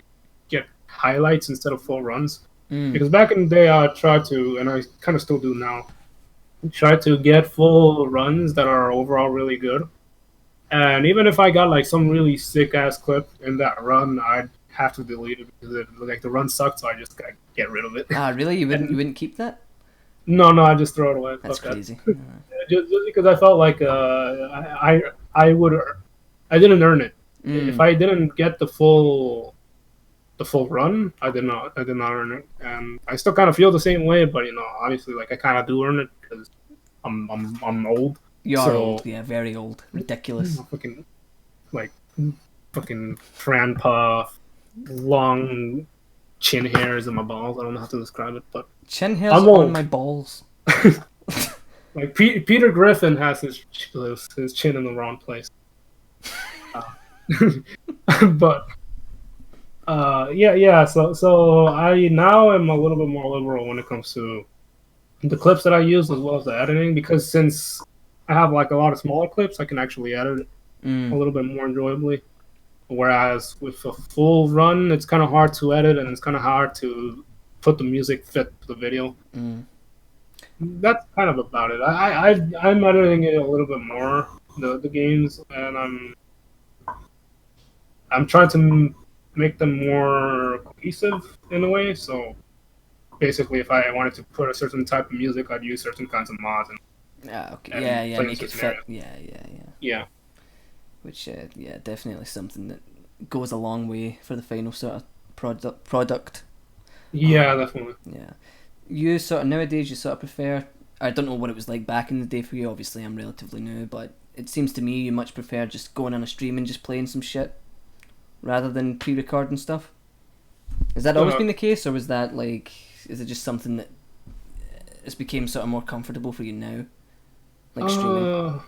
get highlights instead of full runs. mm. Because back in the day I tried to, and I kind of still do now, try to get full runs that are overall really good. And even if I got like some really sick ass clip in that run, I'd have to delete it because like the run sucked. So I just gotta get rid of it. Ah, really? You And wouldn't keep that? no, I just throw it away. That's Fuck that. crazy. Just because I felt like I would I didn't earn it. If Mm. I didn't get the full run, I did not earn it, and I still kind of feel the same way. But obviously, like I kind of do earn it because I'm old. You are So old, yeah, very old. Ridiculous. fucking like fucking grandpa, long chin hairs in my balls. I don't know how to describe it, but Chin hairs I'm on my old. balls. Like Peter Griffin has his chin in the wrong place. But yeah. So I now am a little bit more liberal when it comes to the clips that I use as well as the editing because since I have like a lot of smaller clips, I can actually edit it a Mm. little bit more enjoyably. Whereas with a full run, it's kind of hard to edit and it's kind of hard to put the music fit the video. Mm. That's kind of about it. I'm editing it a little bit more the games, and I'm trying to make them more cohesive in a way. So basically, if I wanted to put a certain type of music, I'd use certain kinds of mods Ah, okay. and Yeah, play in make it certain fit. areas. Yeah. Yeah, Which, yeah, definitely something that goes a long way for the final sort of product. yeah, definitely. Yeah. You sort of nowadays you sort of prefer. I don't know what it was like back in the day for you. Obviously, I'm relatively new, but it seems to me you much prefer just going on a stream and just playing some shit rather than pre-recording stuff. Has that always Uh, been the case, or was that like? Is it just something that has became sort of more comfortable for you now, like streaming? uh,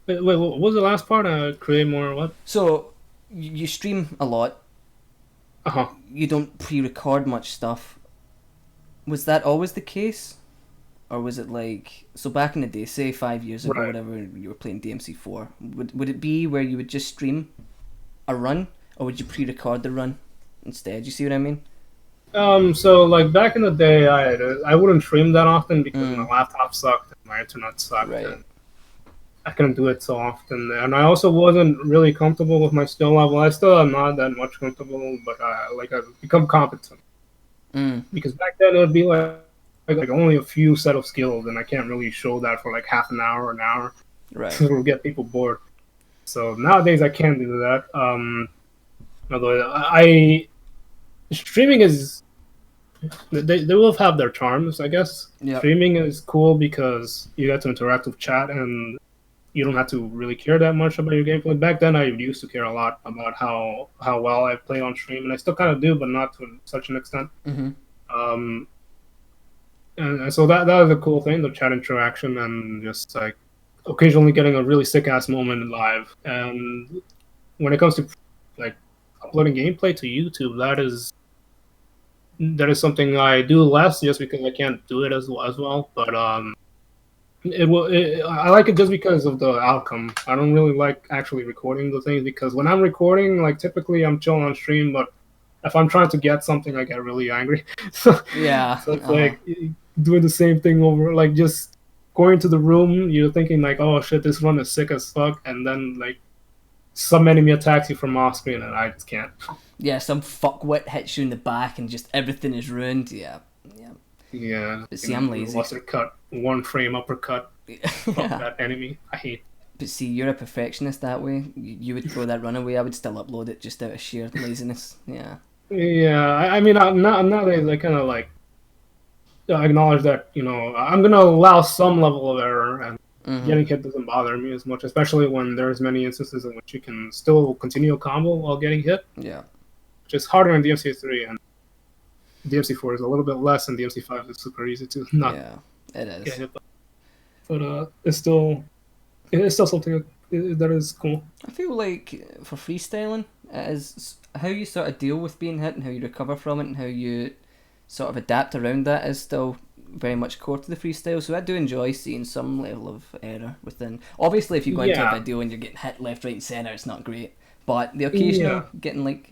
wait, what was the last part? Create more what? So you stream a lot. Uh huh. You don't pre-record much stuff. Was that always the case? Or was it like so back in the day, say 5 years ago, Right. whatever you were playing DMC4? Would it be where you would just stream a run, or would you pre-record the run instead? You see what I mean? So like back in the day, I wouldn't stream that often because my Mm, laptop sucked and my internet sucked, right. and I couldn't do it so often. And I also wasn't really comfortable with my skill level. I still am not that much comfortable, but I've become competent Mm, because back then it would be like only a few set of skills, and I can't really show that for like half an hour or an hour. right. It'll get people bored. So nowadays I can do that. Although streaming is they will have their charms, I guess. Yep. Streaming is cool because you get to interact with chat and you don't have to really care that much about your gameplay. Back then, I used to care a lot about how well I played on stream, and I still kind of do, but not to such an extent. Mhm. Um, and so that is a cool thing, the chat interaction, and just like occasionally getting a really sick ass moment live. And when it comes to like uploading gameplay to YouTube, that is something I do less just because I can't do it as well. But I like it just because of the outcome. I don't really like actually recording the things because when I'm recording, like typically I'm chilling on stream, but if I'm trying to get something, I get really angry. so, Yeah. so it's like doing the same thing over, like just going to the room. You're thinking like, oh shit, this run is sick as fuck, and then like some enemy attacks you from off screen, and I just can't. Yeah. Some fuckwit hits you in the back and just everything is ruined. Yeah. Yeah. Yeah. But see, I'm lazy. What's cut? One frame uppercut. Fuck Yeah. that enemy. I hate. But see, you're a perfectionist that way. You would throw that run away. I would still upload it just out of sheer laziness. Yeah. Yeah, I mean, nowadays I kind of like acknowledge that I'm gonna allow some level of error, and getting hit doesn't bother me as much, especially when there's many instances in which you can still continue a combo while getting hit, Yeah. which is harder in DMC3, and DMC4 is a little bit less, and DMC5 is super easy to not It is. get hit by. But it's still something that is cool. I feel like for freestyling, it is how you sort of deal with being hit and how you recover from it and how you sort of adapt around that is still very much core to the freestyle. So I do enjoy seeing some level of error within. Obviously, if you go into a video and you're getting hit left, right, and centre, it's not great. But the occasional getting like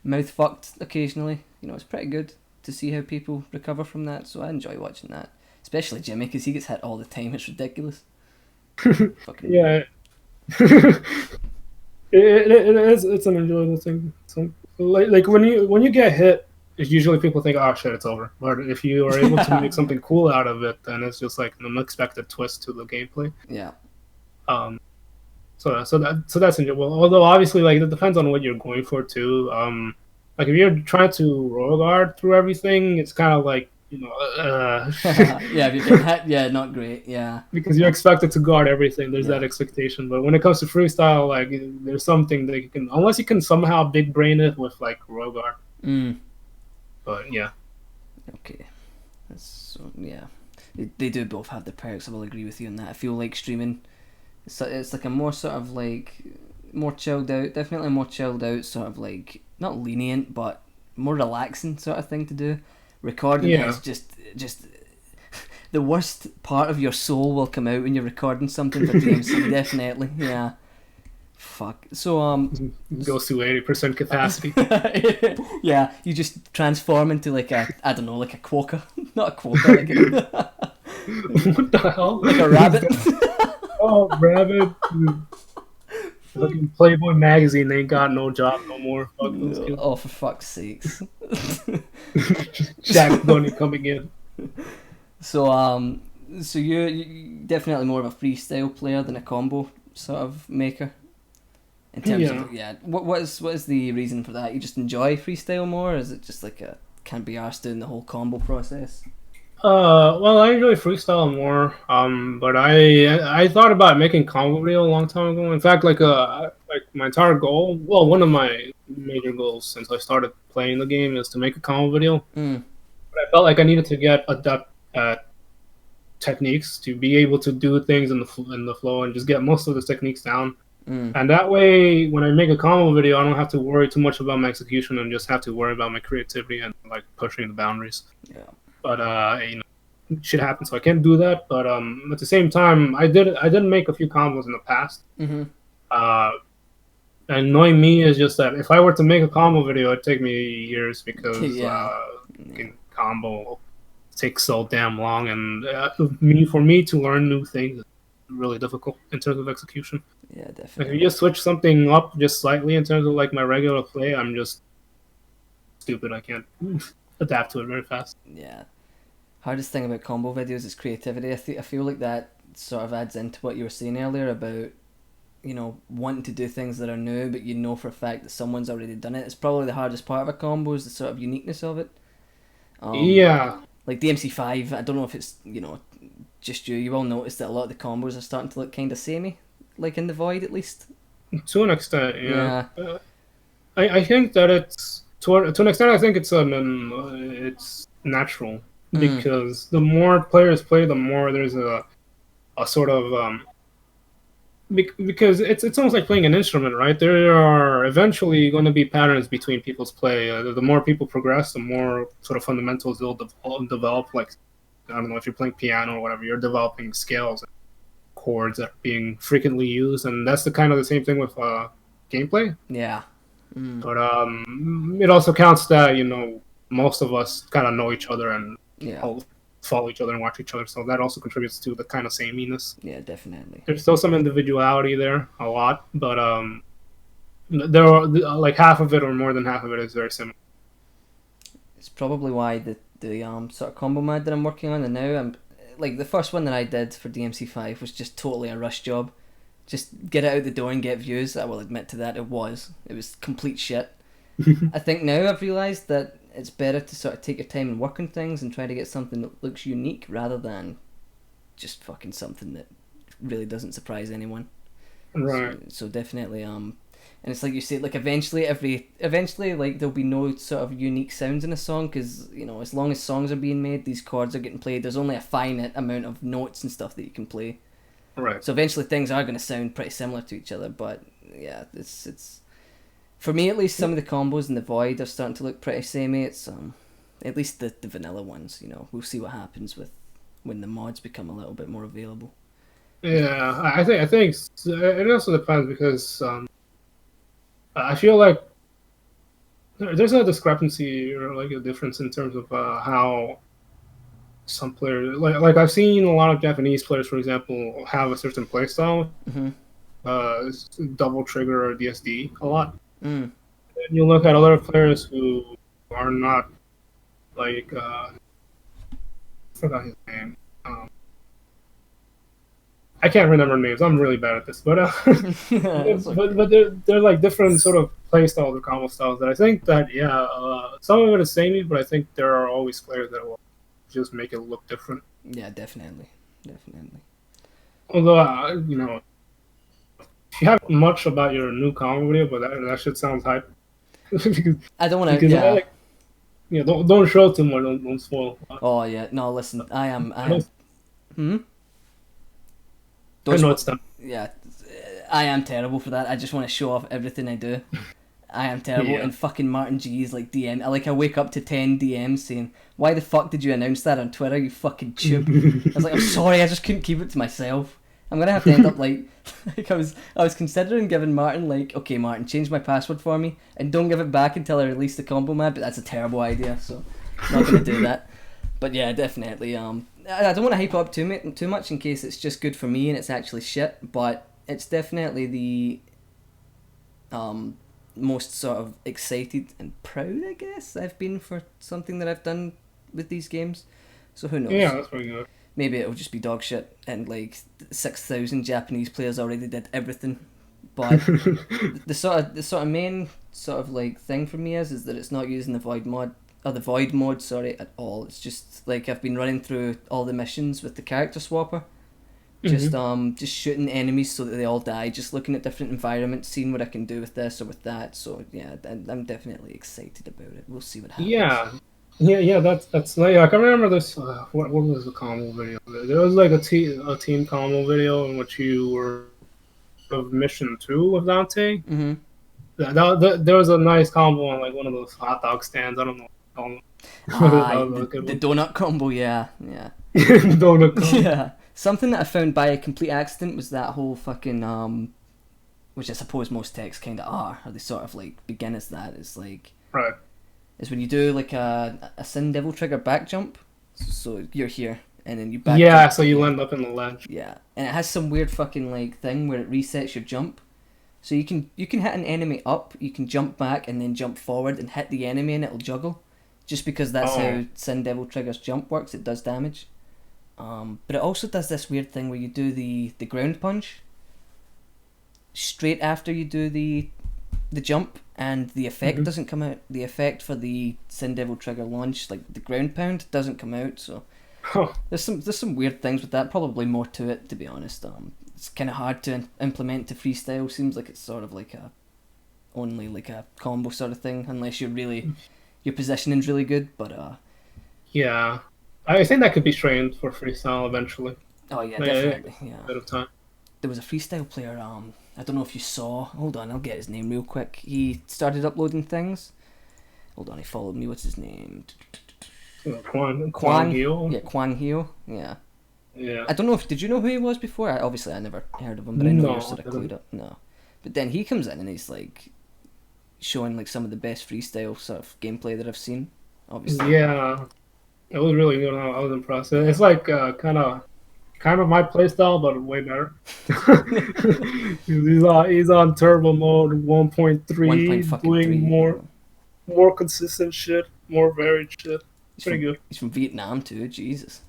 mouth fucked occasionally, it's pretty good to see how people recover from that. So I enjoy watching that, especially Jimmy because he gets hit all the time. It's ridiculous. Fucking yeah. It's an enjoyable thing. So, like when you get hit, usually people think, oh shit, it's over. But if you are able to make something cool out of it, then it's just like an unexpected twist to the gameplay. Yeah. So that's enjoyable. Although obviously, like it depends on what you're going for too. Like if you're trying to roll guard through everything, it's kind of like yeah, if you get hit, yeah, not great, yeah. Because you're expected to guard everything. There's that expectation. But when it comes to freestyle, like there's something that you can, unless you can somehow big brain it with like roll guard. But yeah. Okay. They do both have their perks. I will agree with you on that. I feel like streaming, it's like a more sort of like more chilled out, definitely more chilled out, sort of like not lenient, but more relaxing sort of thing to do. Recording is just the worst part of your soul will come out when you're recording something for DMC. Definitely, yeah. Fuck. So goes to 80% capacity. Yeah, you just transform into like a like a quokka, not a quokka, like what the hell? Like a rabbit. Oh, rabbit. Fucking Playboy magazine, they ain't got no job no more. Fuck those kids. Oh, for fuck's sakes. Jack Bunny coming in. So you're definitely more of a freestyle player than a combo sort of maker. In terms of what is the reason for that? You just enjoy freestyle more, or is it just like can't be arsed doing the whole combo process? Well, I enjoy freestyle more. But I thought about making combo video a long time ago. In fact, like my entire goal, well, one of my major goals since I started playing the game is to make a combo video. But I felt like I needed to get adept at techniques to be able to do things in the flow and just get most of the techniques down. And that way, when I make a combo video, I don't have to worry too much about my execution and just have to worry about my creativity and like pushing the boundaries. Yeah. But shit happens, so I can't do that. But at the same time, I did make a few combos in the past. And knowing me is just that if I were to make a combo video, it'd take me years because combo takes so damn long, and for me to learn new things is really difficult in terms of execution. Yeah, definitely. Like if you just switch something up just slightly in terms of like my regular play, I'm just stupid. I can't adapt to it very fast. Yeah. Hardest thing about combo videos is creativity. I feel like that sort of adds into what you were saying earlier about, wanting to do things that are new, but for a fact that someone's already done it. It's probably the hardest part of a combo is the sort of uniqueness of it. Like DMC5, I don't know if it's, just you. You will notice that a lot of the combos are starting to look kind of samey, like in the Void at least. To an extent, yeah. I think that it's to an extent. I think it's it's natural because the more players play, the more there's a sort of because it's almost like playing an instrument, right? There are eventually going to be patterns between people's play. The more people progress, the more sort of fundamentals they'll develop. Like, I don't know, if you're playing piano or whatever, you're developing scales and chords that are being frequently used, and that's the same thing with gameplay. Yeah. But it also counts that most of us kind of know each other and follow each other and watch each other, so that also contributes to the kind of sameness. Yeah, definitely. There's still some individuality there, a lot, but there are like half of it or more than half of it is very similar. It's probably why the sort of combo mod that I'm working on, and now I'm like the first one that I did for DMC5 was just totally a rush job. Just get it out the door and get views. I will admit to that, it was complete shit. I think now I've realised that it's better to sort of take your time and work on things and try to get something that looks unique rather than just fucking something that really doesn't surprise anyone. Right. So definitely, and it's like you say, like eventually like there'll be no sort of unique sounds in a song, because as long as songs are being made, these chords are getting played. There's only a finite amount of notes and stuff that you can play. Right. So eventually things are going to sound pretty similar to each other. But yeah, it's for me at least, some of the combos in the Void are starting to look pretty samey. It's at least the vanilla ones. We'll see what happens when the mods become a little bit more available. Yeah, I think it also depends, because I feel like there's a discrepancy, or like a difference in terms of how some players, like I've seen a lot of Japanese players, for example, have a certain playstyle, double trigger or DSD a lot. And you look at other players who are not like I forgot his name. I can't remember names. I'm really bad at this, but but they're like different sort of play styles or combo styles that I think that some of it is samey, but I think there are always players that will just make it look different. Yeah, definitely. Although if you have much about your new combo video, but that shit sounds hype. I don't want to. Yeah. Don't show too much. Don't spoil. Oh yeah, no. Listen, I am. Yeah, I am terrible for that. I just want to show off everything I do. I am terrible, and fucking Martin G is like DM. I wake up to 10 DMs saying, "Why the fuck did you announce that on Twitter, you fucking tube?" I was like, "I'm sorry, I just couldn't keep it to myself. I'm gonna have to end up like I was considering giving Martin okay, Martin, change my password for me and don't give it back until I release the combo map." But that's a terrible idea, so I'm not gonna do that. But yeah, definitely. I don't want to hype it up too much in case it's just good for me and it's actually shit. But it's definitely the most sort of excited and proud, I guess, I've been for something that I've done with these games. So who knows? Yeah, that's pretty good. Maybe it'll just be dog shit and 6,000 Japanese players already did everything. But the sort of main sort of thing for me is that it's not using the Void mod. Or the Void mode, sorry, at all. It's just I've been running through all the missions with the character swapper, just shooting enemies so that they all die, just looking at different environments, seeing what I can do with this or with that. So yeah, I'm definitely excited about it. We'll see what happens. Yeah. That's like I can remember this. What was the combo video? There was a team combo video in which you were of mission 2 with Dante. Mm-hmm. There was a nice combo on one of those hot dog stands. I don't know. The donut combo, yeah. Donut combo. Yeah. Something that I found by a complete accident was that whole fucking which I suppose most techs kind of are, or they sort of begin as that. It's right. Is when you do a Sin Devil Trigger back jump, so you're here and then you back. Yeah, jump, so you end up in the ledge. Yeah, and it has some weird fucking thing where it resets your jump. So you can hit an enemy up, you can jump back and then jump forward and hit the enemy and it'll juggle. Just because that's how Sin Devil Trigger's jump works, it does damage. But it also does this weird thing where you do the ground punch straight after you do the jump, and the effect doesn't come out. The effect for the Sin Devil Trigger launch, the ground pound, doesn't come out. So there's some weird things with that. Probably more to it, to be honest. It's kind of hard to implement to freestyle. Seems like it's sort of only a combo sort of thing, unless you're really. Your positioning's really good, but yeah, I think that could be trained for freestyle eventually. Oh yeah, definitely. Yeah. A bit of time. There was a freestyle player. I don't know if you saw. Hold on, I'll get his name real quick. He started uploading things. Hold on, he followed me. What's his name? Kwang Hyo. Yeah, Kwang Hyo. Yeah. Yeah. I don't know did you know who he was before? Obviously, I never heard of him, but I know you're sort of clued up. No, but then he comes in and he's showing some of the best freestyle sort of gameplay that I've seen. Obviously. Yeah, it was really good. I was impressed. It's kind of my playstyle, but way better. he's on turbo mode 1.3, doing more consistent shit, more varied shit. Pretty good. He's from Vietnam too. Jesus.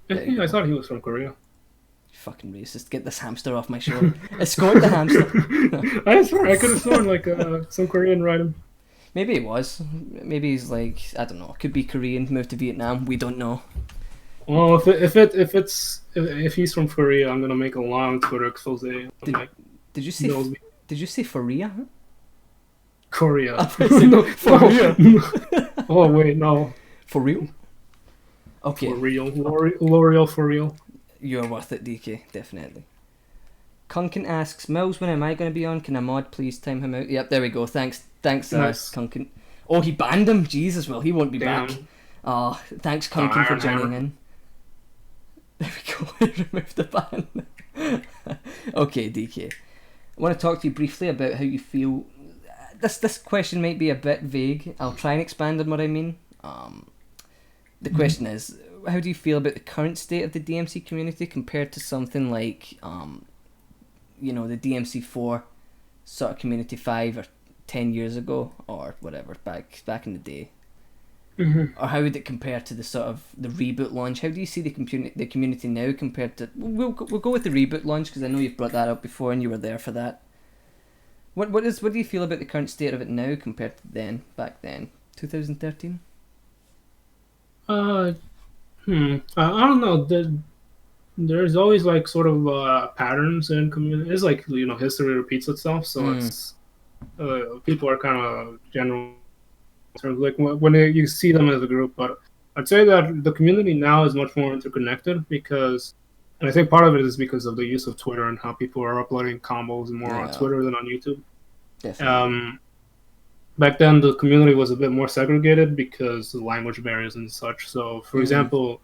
I thought he was from Korea. Fucking racist. Get this hamster off my shoulder. Escort the hamster. I swear, I could have sworn some Korean writing. Maybe it was. Maybe he's I don't know. Could be Korean, moved to Vietnam. We don't know. Well, if he's from Korea, I'm gonna make a long Twitter expose. I'm Did like, did you say knows me. did you say Faria? Korea. I thought you said No, Faria. no. Oh wait, no. For real? For Okay, real, L'Oreal for real. you're worth it, DK. Definitely. Kunkin asks, Mills, when am I going to be on? Can a mod please time him out? Yep, there we go. Thanks, Nice. Kunkin. Oh, he banned him. Jesus, well, he won't be Damn. back. Oh, thanks, Kunkin, for Iron joining Hammer. in. There we go. Remove the ban. Okay, DK. I want to talk to you briefly about how you feel. This question might be a bit vague. I'll try and expand on what I mean. The question is, how do you feel about the current state of the DMC community compared to something like, the DMC4 sort of community 5 or 10 years ago or whatever, back in the day? Or how would it compare to the sort of the reboot launch? How do you see the community now compared to... We'll go with the reboot launch because I know you've brought that up before and you were there for that. What do you feel about the current state of it now compared to back then, 2013? I don't know. There's always like sort of patterns in community. It's like history repeats itself. So it's people are kind of general in terms of like when you see them as a group. But I'd say that the community now is much more interconnected because, and I think part of it is because of the use of Twitter and how people are uploading combos more on Twitter than on YouTube. Definitely. Back then, the community was a bit more segregated because of language barriers and such. So, for example,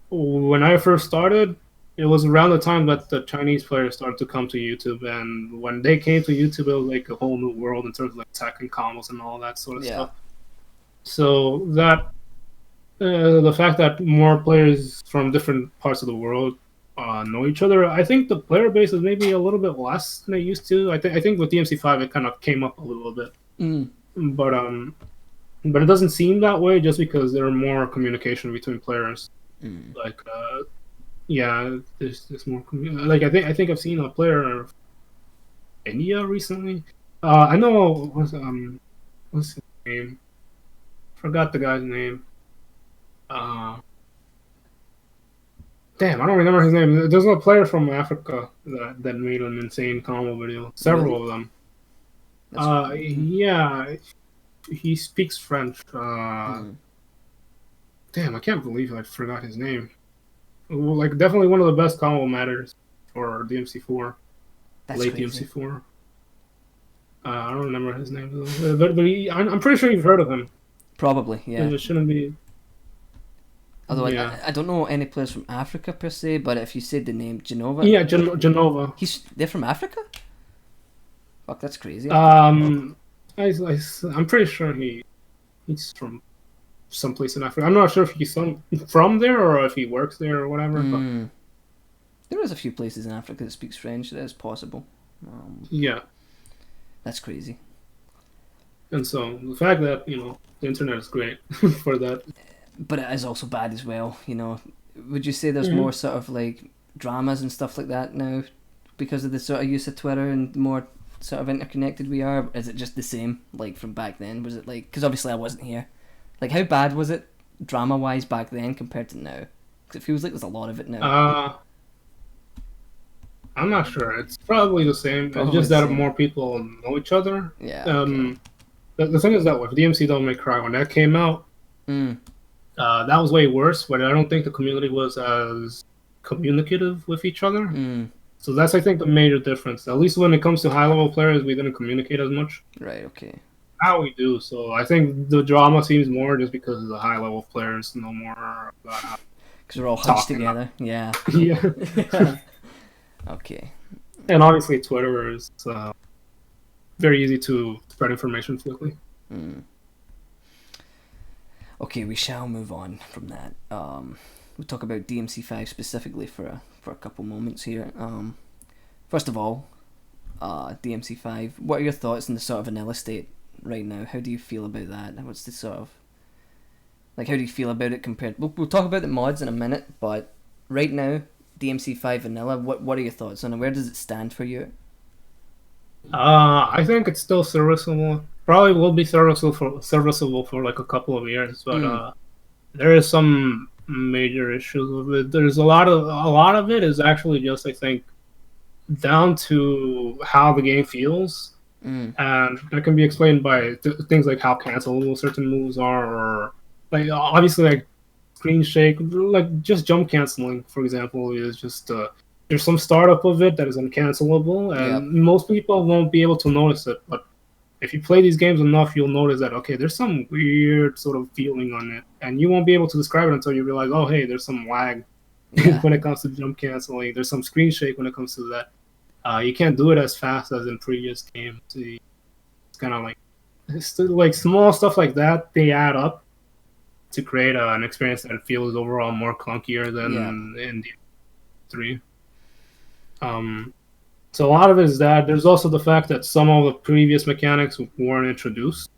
when I first started, it was around the time that the Chinese players started to come to YouTube, and when they came to YouTube, it was like a whole new world in terms of like tech and combos and all that sort of stuff. So that the fact that more players from different parts of the world know each other, I think the player base is maybe a little bit less than it used to. I think with DMC5 it kind of came up a little bit, but it doesn't seem that way just because there are more communication between players. Like there's more like I think I've seen a player of India recently. I know what's his name? Forgot the guy's name. Damn, I don't remember his name. There's a player from Africa that made an insane combo video. Several of them. Yeah, he speaks French. Damn, I can't believe I forgot his name. Well, like definitely one of the best combo matters for DMC4. That's late crazy. DMC4. I don't remember his name though. But I'm pretty sure you've heard of him. Probably, yeah. It shouldn't be. Although I don't know any players from Africa per se, but if you said the name Genova, Genova. They're from Africa. Fuck, that's crazy. I'm pretty sure he's from someplace in Africa. I'm not sure if he's from there or if he works there or whatever. But there is a few places in Africa that speaks French. That is possible. Yeah, that's crazy. And so the fact that the internet is great for that, but it is also bad as well. Would you say there's more sort of like dramas and stuff like that now because of the sort of use of Twitter and the more sort of interconnected we are? Or is it just the same like from back then? Was it like, because obviously I wasn't here, like how bad was it drama wise back then compared to now? Because it feels like there's a lot of it now. I'm not sure. It's probably the same. It's just that more people know each other. Yeah. Okay. The thing is that with DMC Don't Make Cry, when that came out, that was way worse. But I don't think the community was as communicative with each other. So that's, I think, the major difference. At least when it comes to high-level players, we didn't communicate as much. Right, okay. Now we do. So I think the drama seems more just because the high-level players know more about how... Because we're all hunched together. Yeah. Yeah. Okay. And obviously Twitter is very easy to spread information quickly. Okay, we shall move on from that. We'll talk about DMC5 specifically for a couple moments here. First of all, DMC5, what are your thoughts on the sort of vanilla state right now? How do you feel about that? What's the sort of... Like, how do you feel about it compared... We'll talk about the mods in a minute, but right now, DMC5 vanilla, what are your thoughts on it? Where does it stand for you? I think it's still serviceable. Probably will be serviceable for like a couple of years, but there is some major issues with it. There's a lot of it is actually just, I think, down to how the game feels, Mm. and that can be explained by things like how cancelable certain moves are, or like obviously like screen shake, like just jump canceling, for example, is just there's some startup of it that is uncancelable, Yep. and most people won't be able to notice it. But if you play these games enough, you'll notice that okay, there's some weird sort of feeling on it, and you won't be able to describe it until you realize, oh hey, there's some lag Yeah. when it comes to jump canceling. There's some screen shake when it comes to that. You can't do it as fast as in previous games. It's kind of like like small stuff like that. They add up to create an experience that feels overall more clunkier Yeah. than in the three. So a lot of it is that. There's also the fact that some of the previous mechanics weren't introduced.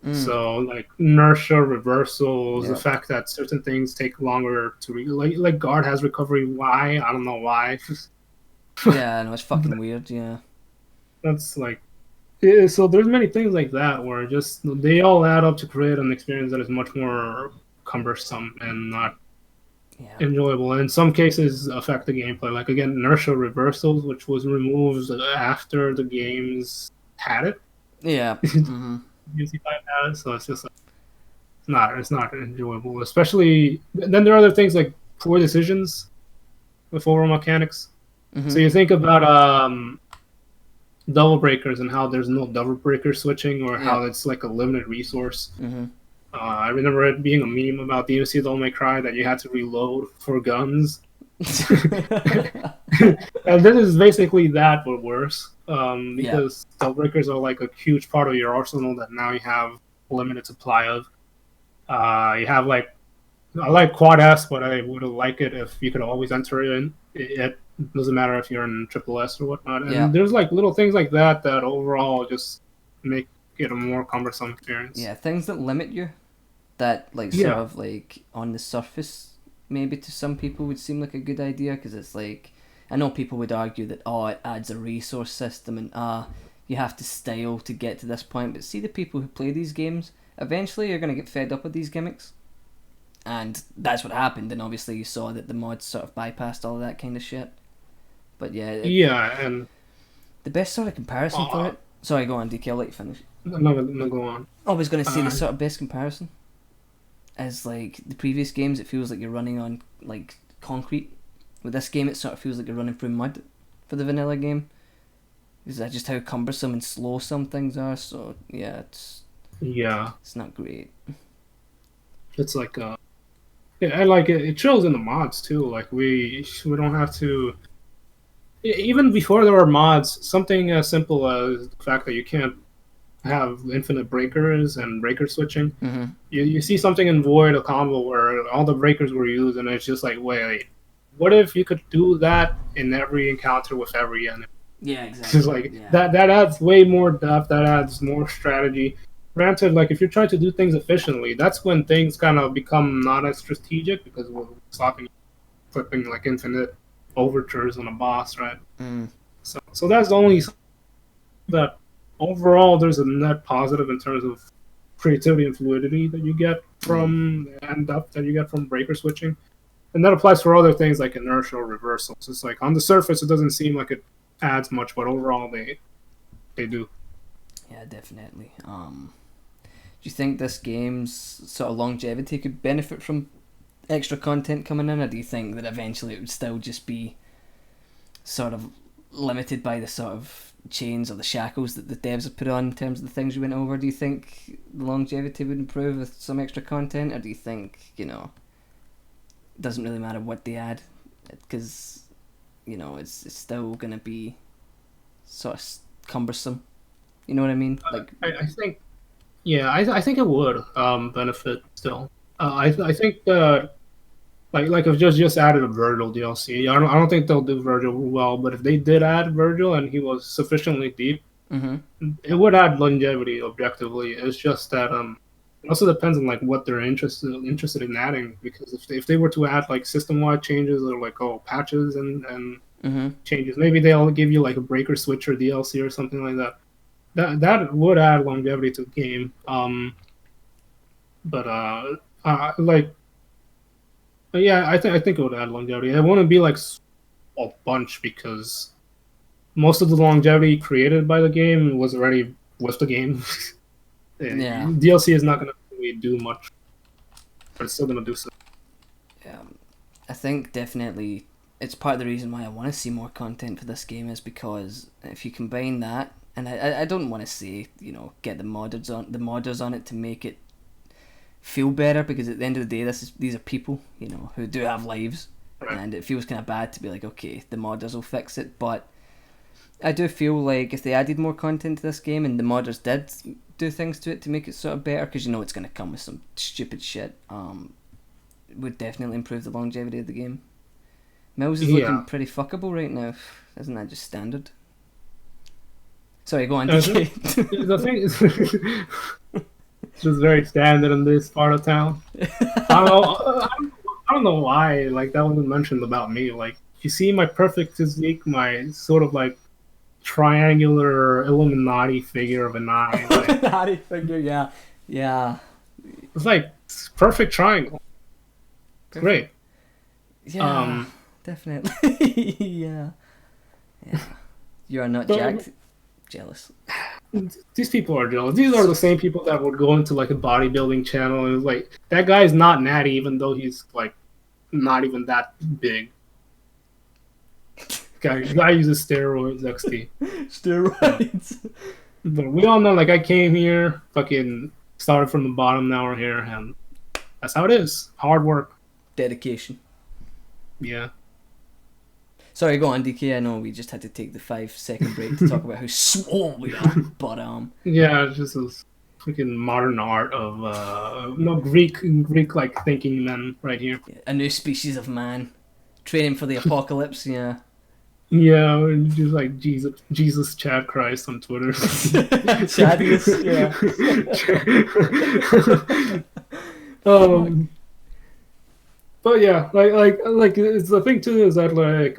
Mm. So like inertia, reversals, the Yep. fact that certain things take longer to like guard has recovery. Why? I don't know why. Yeah, no, it's fucking weird, yeah. That's like yeah, so there's many things like that where just they all add up to create an experience that is much more cumbersome and not Yeah. enjoyable. And in some cases, affect the gameplay. Like again, inertial reversals, which was removed after the games had it. Yeah. Mm-hmm. UC5 had it, so it's just like, it's not enjoyable. Especially then there are other things like poor decisions with overall mechanics. So Mm-hmm. you think about double breakers and how there's no double breaker switching, or how Yep. it's like a limited resource. Mm-hmm. I remember it being a meme about DMC Devil May Cry that you had to reload for guns. And this is basically that, but worse. Yeah. Because double breakers are like a huge part of your arsenal that now you have a limited supply of. You have like I like Quad S, but I would like it if you could always enter it in. It doesn't matter if you're in Triple S or whatnot. Yeah. And there's like little things like that that overall just make it a more cumbersome experience. Yeah, things that limit you, that like sort Yeah, of like on the surface maybe to some people would seem like a good idea, because it's like, I know people would argue that, oh, it adds a resource system and you have to style to get to this point, but see, the people who play these games eventually are going to get fed up with these gimmicks, and that's what happened. And obviously you saw that the mods sort of bypassed all of that kind of shit. But yeah, yeah, and the best sort of comparison for uh, it, sorry, go on DK, I'll let you finish. no, go on. I was going to say the Uh, sort of best comparison as like the previous games, it feels like you're running on like concrete. With this game, it sort of feels like you're running through mud for the vanilla game. Is that just how cumbersome and slow some things are? So yeah, yeah, it's not great. it's like yeah, I like it. It shows in the mods too. Like we don't have to. Even before there were mods, something as simple as the fact that you can't have infinite breakers and breaker switching. Mhm. You see something in Void, a combo where all the breakers were used, and it's just like, wait, what if you could do that in every encounter with every enemy? Yeah, It's exactly. like Yeah. that adds way more depth, that adds more strategy. Granted, like if you're trying to do things efficiently, that's when things kind of become not as strategic because we're stopping flipping like infinite overtures on a boss, right? Mm. So that's the only that overall there's a net positive in terms of creativity and fluidity that you get Mm. from and depth that you get from breaker switching. And that applies for other things like inertial reversals. It's like on the surface it doesn't seem like it adds much, but overall they do. Yeah, definitely. Do you think this game's sort of longevity could benefit from extra content coming in, or do you think that eventually it would still just be sort of limited by the sort of chains or the shackles that the devs have put on in terms of the things you went over? Do you think the longevity would improve with some extra content, or do you think, it doesn't really matter what they add, because it's still gonna be sort of cumbersome? You know what I mean? Like, I think yeah, I think it would benefit still. I think that like if just added a Virgil DLC, I don't think they'll do Virgil well, but if they did add Virgil and he was sufficiently deep, mm-hmm. it would add longevity objectively. It's just that it also depends on like what they're interested in adding, because if they were to add like system wide changes or like patches and Mm-hmm. changes, maybe they'll give you like a breaker switcher DLC or something like that. That would add longevity to the game. But like Yeah, I think it would add longevity. It wouldn't be like a bunch because most of the longevity created by the game was already with the game. Yeah. DLC is not going to really do much, but it's still going to do so. I think definitely it's part of the reason why I want to see more content for this game is because if you combine that, and I don't want to say, you know, get the modders on it to make it feel better, because at the end of the day these are people, you know, who do have lives, Right. and it feels kind of bad to be like, okay, the modders will fix it, but I do feel like if they added more content to this game and the modders did do things to it to make it sort of better, because you know it's going to come with some stupid shit, it would definitely improve the longevity of the game. Millz is looking Yeah. pretty fuckable right now. Isn't that just standard? Sorry, go on, Uh, DK. the thing is, it's just very standard in this part of town. I don't know. I don't know why. Like that wasn't mentioned about me. Like you see my perfect physique, my sort of like triangular Illuminati figure of an eye. Like, Harry figure, yeah. Yeah. it's like perfect triangle. It's great. Yeah, Um, definitely. Yeah. Yeah. You are not but jacked. Jealous. these people are jealous. These are the same people that would go into like a bodybuilding channel and like that guy's not natty, even though he's like not even that big. Guy uses steroids, XT. Steroids. But we all know, like, I came here, fucking started from the bottom, now we're here, and that's how it is. Hard work. Dedication. Yeah. Sorry, go on, DK. I know we just had to take the 5-second break to talk about how swole we are, but Yeah, it's just this freaking modern art of, no, Greek, like, thinking men right here. a new species of man, training for the apocalypse. Yeah. Yeah, we're just like Jesus Chad Christ on Twitter. Chadius, yeah. But yeah, like it's the thing too is that like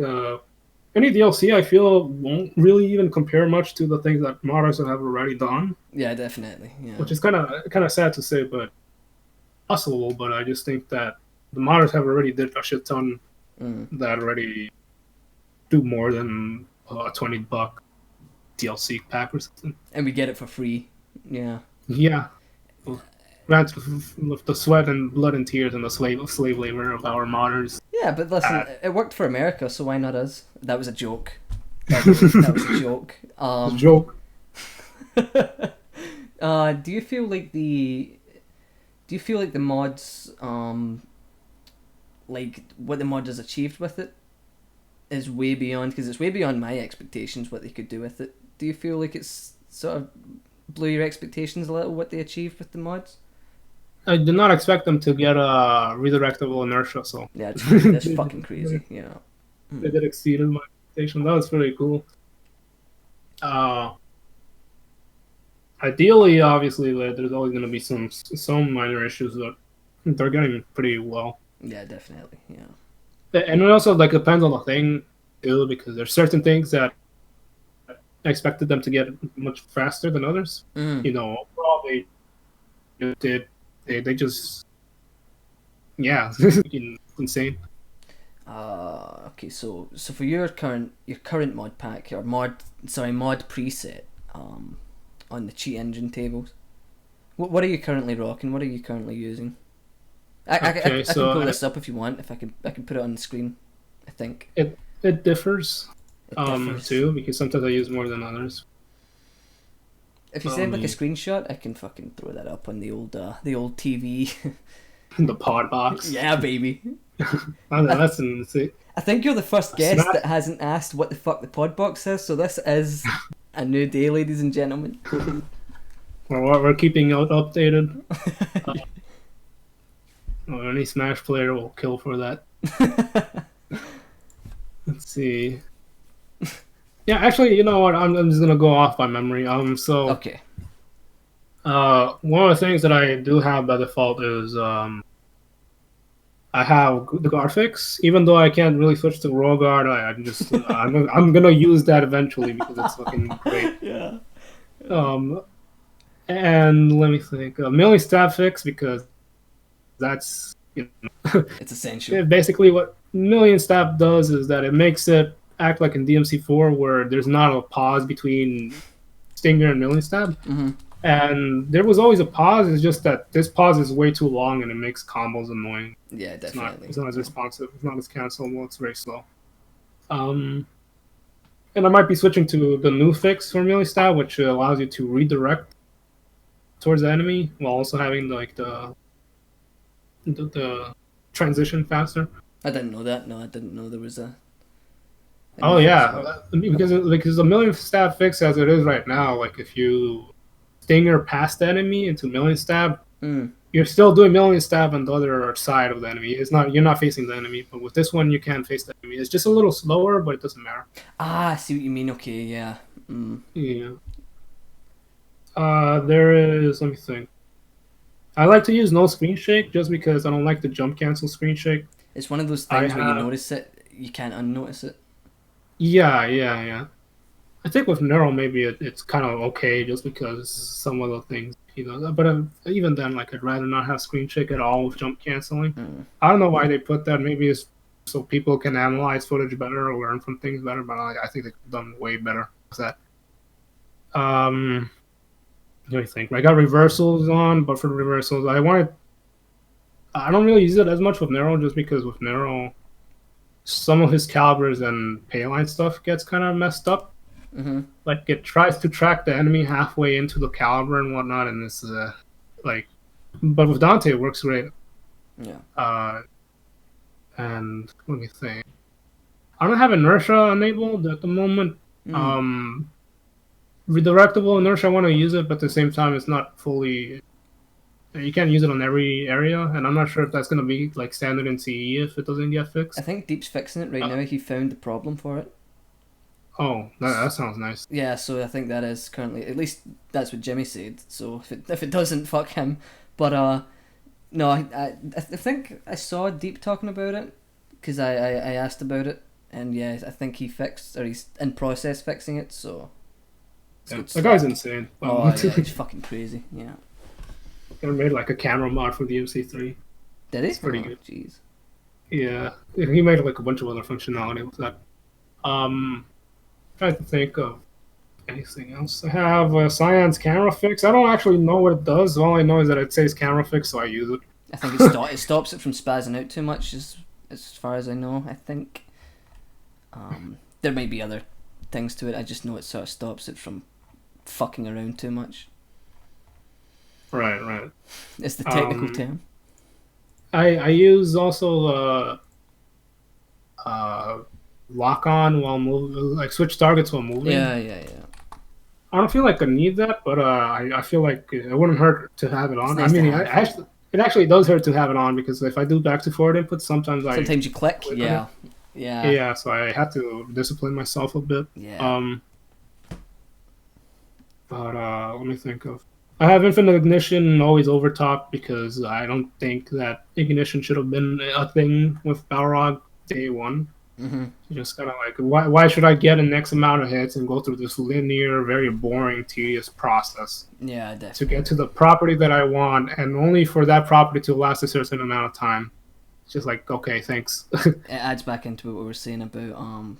any DLC I feel won't really even compare much to the things that modders have already done, Yeah, definitely. Yeah. which is kind of sad to say, but possible. But I just think that the modders have already did a shit ton that already do more than a $20 DLC pack or something. And we get it for free. Yeah. Yeah. Granted, with the sweat and blood and tears and the slave labor of our modders. Yeah, but listen, it worked for America, so why not us? That was a joke. That was a joke. Joke. Do you feel like the mods, like what the modders achieved with it, is way beyond, because it's way beyond my expectations what they could do with it. Do you feel like it's sort of blew your expectations a little what they achieved with the mods? I did not expect them to get a redirectable inertia, so Yeah, that's fucking crazy. Yeah. they did exceeded my expectations. That was pretty cool. Ideally, obviously, like, there's always going to be some minor issues, but they're getting pretty well. Yeah, definitely. Yeah. And it also like depends on the thing too, because there's certain things that I expected them to get much faster than others. You know, overall they just insane. Okay, so for your current mod pack or mod preset on the cheat engine tables, what are you currently rocking? What are you currently using? I can pull this up if you want. If I can put it on the screen. I think it differs. Too, because sometimes I use more than others. If you send like a screenshot, I can fucking throw that up on the old TV. The pod box. Yeah, baby. That's insane. I think you're the first guest that hasn't asked what the fuck the pod box is, so this is a new day, ladies and gentlemen. We're keeping it updated. Any Smash player will kill for that. Let's see. Yeah, actually, you know what? I'm just gonna go off by memory. So okay. One of the things that I do have by default is I have the guard fix. Even though I can't really switch to roll guard, I'm gonna use that eventually because it's fucking great. Yeah. And let me think. Melee stat fix because that's you know. It's essential. Basically, what Million Stab does is that it makes it act like in DMC4, where there's not a pause between Stinger and Million Stab. Mm-hmm. And there was always a pause. It's just that this pause is way too long, and it makes combos annoying. Yeah, definitely. It's not as responsive. It's not as cancelable. It's very slow. And I might be switching to the new fix for Melee Stab, which allows you to redirect towards the enemy while also having like the transition faster. I didn't know that. No, I didn't know there was a. Oh yeah, because the Million Stab fix as it is right now, like if you stinger past the enemy into Million Stab, you're still doing Million Stab on the other side of the enemy. It's not, you're not facing the enemy, but with this one you can face the enemy. It's just a little slower, but it doesn't matter. Ah, I see what you mean. Okay, yeah. Yeah. There is. Let me think. I like to use no screen shake just because I don't like the jump cancel screen shake. It's one of those things where you notice it, you can't unnotice it. Yeah. I think with Neural maybe it's kind of okay just because some of the things he does. But even then, like I'd rather not have screen shake at all with jump canceling. I don't know why they put that. Maybe it's so people can analyze footage better or learn from things better. But I think they've done way better with that. Let me think. I got reversals on, but for the reversals, I don't really use it as much with Neural just because with Neural, some of his calibers and payline stuff gets kind of messed up. Like it tries to track the enemy halfway into the caliber and whatnot, and this but with Dante it works great. Yeah. And let me think. I don't have inertia enabled at the moment. Redirectable inertia, I want to use it, but at the same time, it's not fully. You can't use it on every area, and I'm not sure if that's going to be like standard in CE if it doesn't get fixed. I think Deep's fixing it right now. He found the problem for it. Oh, that sounds nice. Yeah, so I think that is currently, at least that's what Jimmy said. So if it doesn't, fuck him. But no, I think I saw Deep talking about it because I asked about it, and yeah, I think he fixed, or he's in process fixing it. So. Yeah, the guy's insane. Oh yeah, he's fucking crazy. Yeah. He made like a camera mod for the MC3. Did he? It's pretty good. Jeez. Yeah, he made like a bunch of other functionality with that. Trying to think of anything else. I have Cyan's camera fix. I don't actually know what it does. All I know is that it says camera fix, so I use it. I think it stops it from spazzing out too much, as far as I know. I think there may be other things to it. I just know it sort of stops it from fucking around too much. Right. It's the technical term. I use also lock on while moving, like switch targets while moving. Yeah. I don't feel like I need that, but I feel like it wouldn't hurt to have it on. Nice it actually does hurt to have it on because if I do back to forward input, sometimes you click. Yeah. So I have to discipline myself a bit. Yeah. But let me think of. I have infinite ignition always over top because I don't think that ignition should have been a thing with Balrog day one. Just kind of like, why should I get an X amount of hits and go through this linear, very boring, tedious process? Yeah, definitely. To get to the property that I want, and only for that property to last a certain amount of time. It's just like, okay, thanks. It adds back into what we were saying about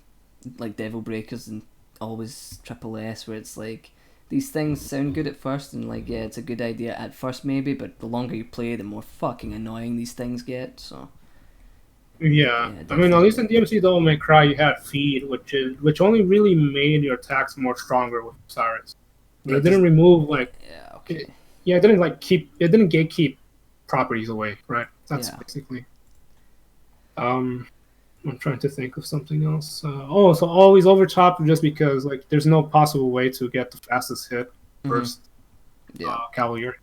like Devil Breakers and always Triple S, where it's like these things sound good at first, and like, yeah, it's a good idea at first maybe, but the longer you play, the more fucking annoying these things get. So yeah, I mean, at least in DMC Devil May Cry, you had feed, which only really made your attacks more stronger with Osiris. But it didn't remove like. Yeah. Okay. It didn't gatekeep properties away, right? That's basically. I'm trying to think of something else. So always over top just because like there's no possible way to get the fastest hit first. Yeah. Cavalier.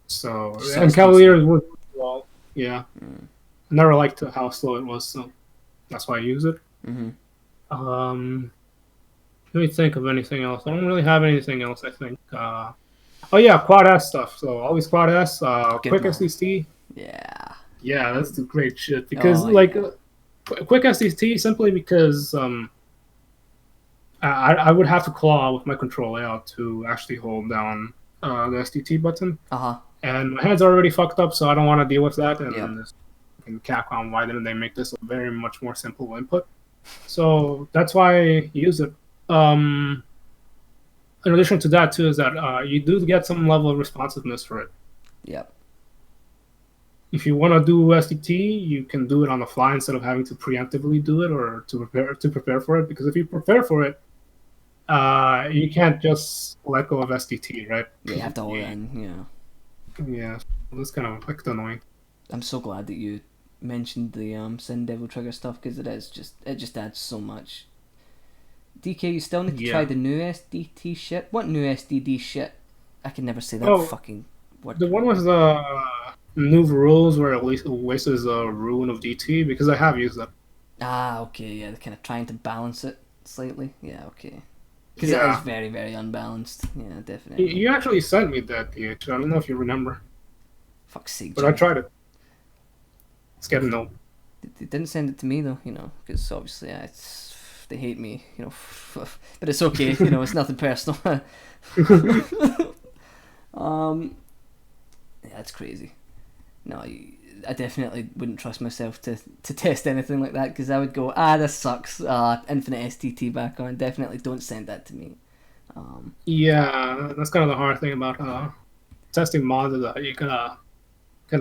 So and Cavalier would well, yeah. I never liked how slow it was, so that's why I use it. Let me think of anything else. I don't really have anything else. I think. Oh yeah, quad S stuff. So always quad S. Quick SDT. Yeah, that's the great shit because quick SDT simply because I would have to claw with my control layout to actually hold down the SDT button. and my head's already fucked up, so I don't want to deal with that. Yep. And in Capcom, why didn't they make this a very much more simple input? So that's why I use it. In addition to that, too, is that you do get some level of responsiveness for it. Yep. If you want to do SDT, you can do it on the fly instead of having to preemptively do it or to prepare for it. Because if you prepare for it, you can't just let go of SDT, right? Yeah, you have to hold it in. Yeah. Yeah, that's kind of like annoying. I'm so glad that you mentioned the Sin Devil Trigger stuff because it just adds so much. DK, you still need to try the new SDT shit. What new SDD shit? I can never say that fucking word. The one with the new rules where it wastes a rune of DT, because I have used that. Ah, okay, yeah, they're kind of trying to balance it slightly. Yeah, okay. Because it is very, very unbalanced. Yeah, definitely. You actually sent me that, DH. I don't know if you remember. Fuck's sake, but I tried it. It's getting no. They didn't send it to me though, because obviously they hate me, but it's okay, it's nothing personal. Yeah, it's crazy. No, I definitely wouldn't trust myself to test anything like that because I would go, this sucks. Infinite STT back on. Definitely don't send that to me. Yeah, that's kind of the hard thing about testing mods is that you gotta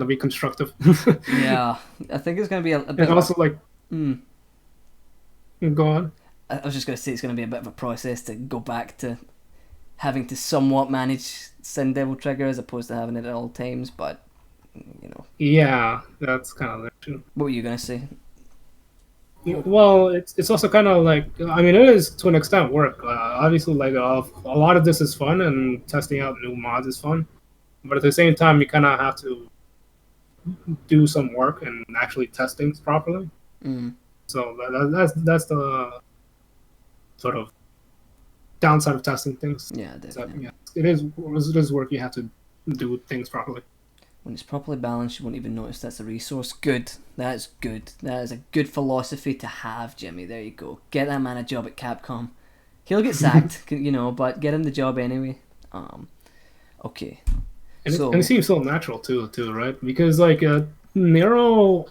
be constructive. Yeah, I think it's gonna be a bit. And also, like, go on. I was just gonna say it's gonna be a bit of a process to go back to having to somewhat manage Sin Devil Trigger as opposed to having it at all times, but Yeah, that's kind of the issue. What were you gonna say? Well, it's also kind of like, I mean, it is to an extent work. Obviously, like a lot of this is fun, and testing out new mods is fun. But at the same time, you kind of have to do some work and actually test things properly. So that's the sort of downside of testing things. Yeah, definitely. It is work. You have to do things properly. When it's properly balanced, you won't even notice that's a resource. Good. That is good. That is a good philosophy to have, Jimmy. There you go. Get that man a job at Capcom. He'll get sacked, but get him the job anyway. Okay. And it seems so natural too, right? Because like Nero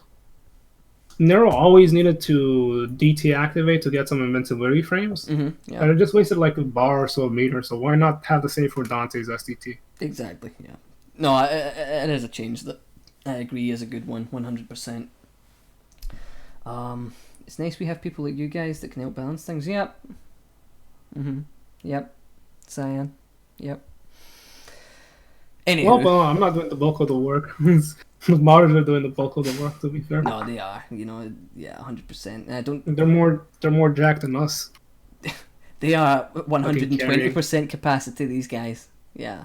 always needed to DT activate to get some invincibility frames. And it just wasted like a bar or so a meter, so why not have the same for Dante's SDT? Exactly, yeah. No, it is a change that I agree is a good one, 100%. It's nice we have people like you guys that can help balance things. Yep. Yep. Cyan. Yep. Anywho. Well, I'm not doing the bulk of the work. The modders are doing the bulk of the work, to be fair. No, they are. Yeah, 100%. I don't. They're more jacked than us. They are 120% capacity. These guys. Yeah.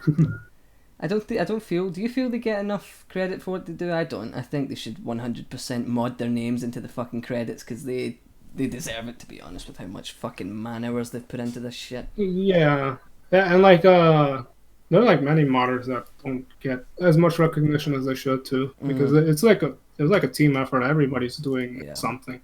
I don't feel. Do you feel they get enough credit for what they do? I don't. I think they should 100% mod their names into the fucking credits because they deserve it, to be honest, with how much fucking man hours they've put into this shit. Yeah, and like there are like many modders that don't get as much recognition as they should too, because it's like a team effort. Everybody's doing something.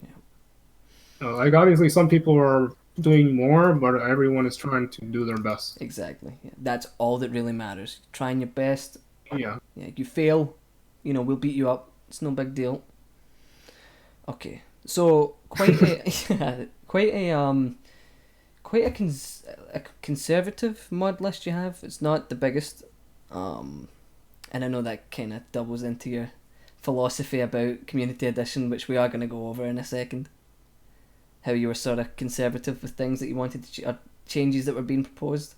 Yeah. Like obviously some people are doing more, but everyone is trying to do their best. Exactly. Yeah. That's all that really matters. Trying your best. Yeah. Yeah. You fail, we'll beat you up. It's no big deal. Okay. So quite a conservative mod list you have. It's not the biggest, and I know that kind of doubles into your philosophy about Community Edition, which we are going to go over in a second. How you were sort of conservative with things that you wanted to changes that were being proposed.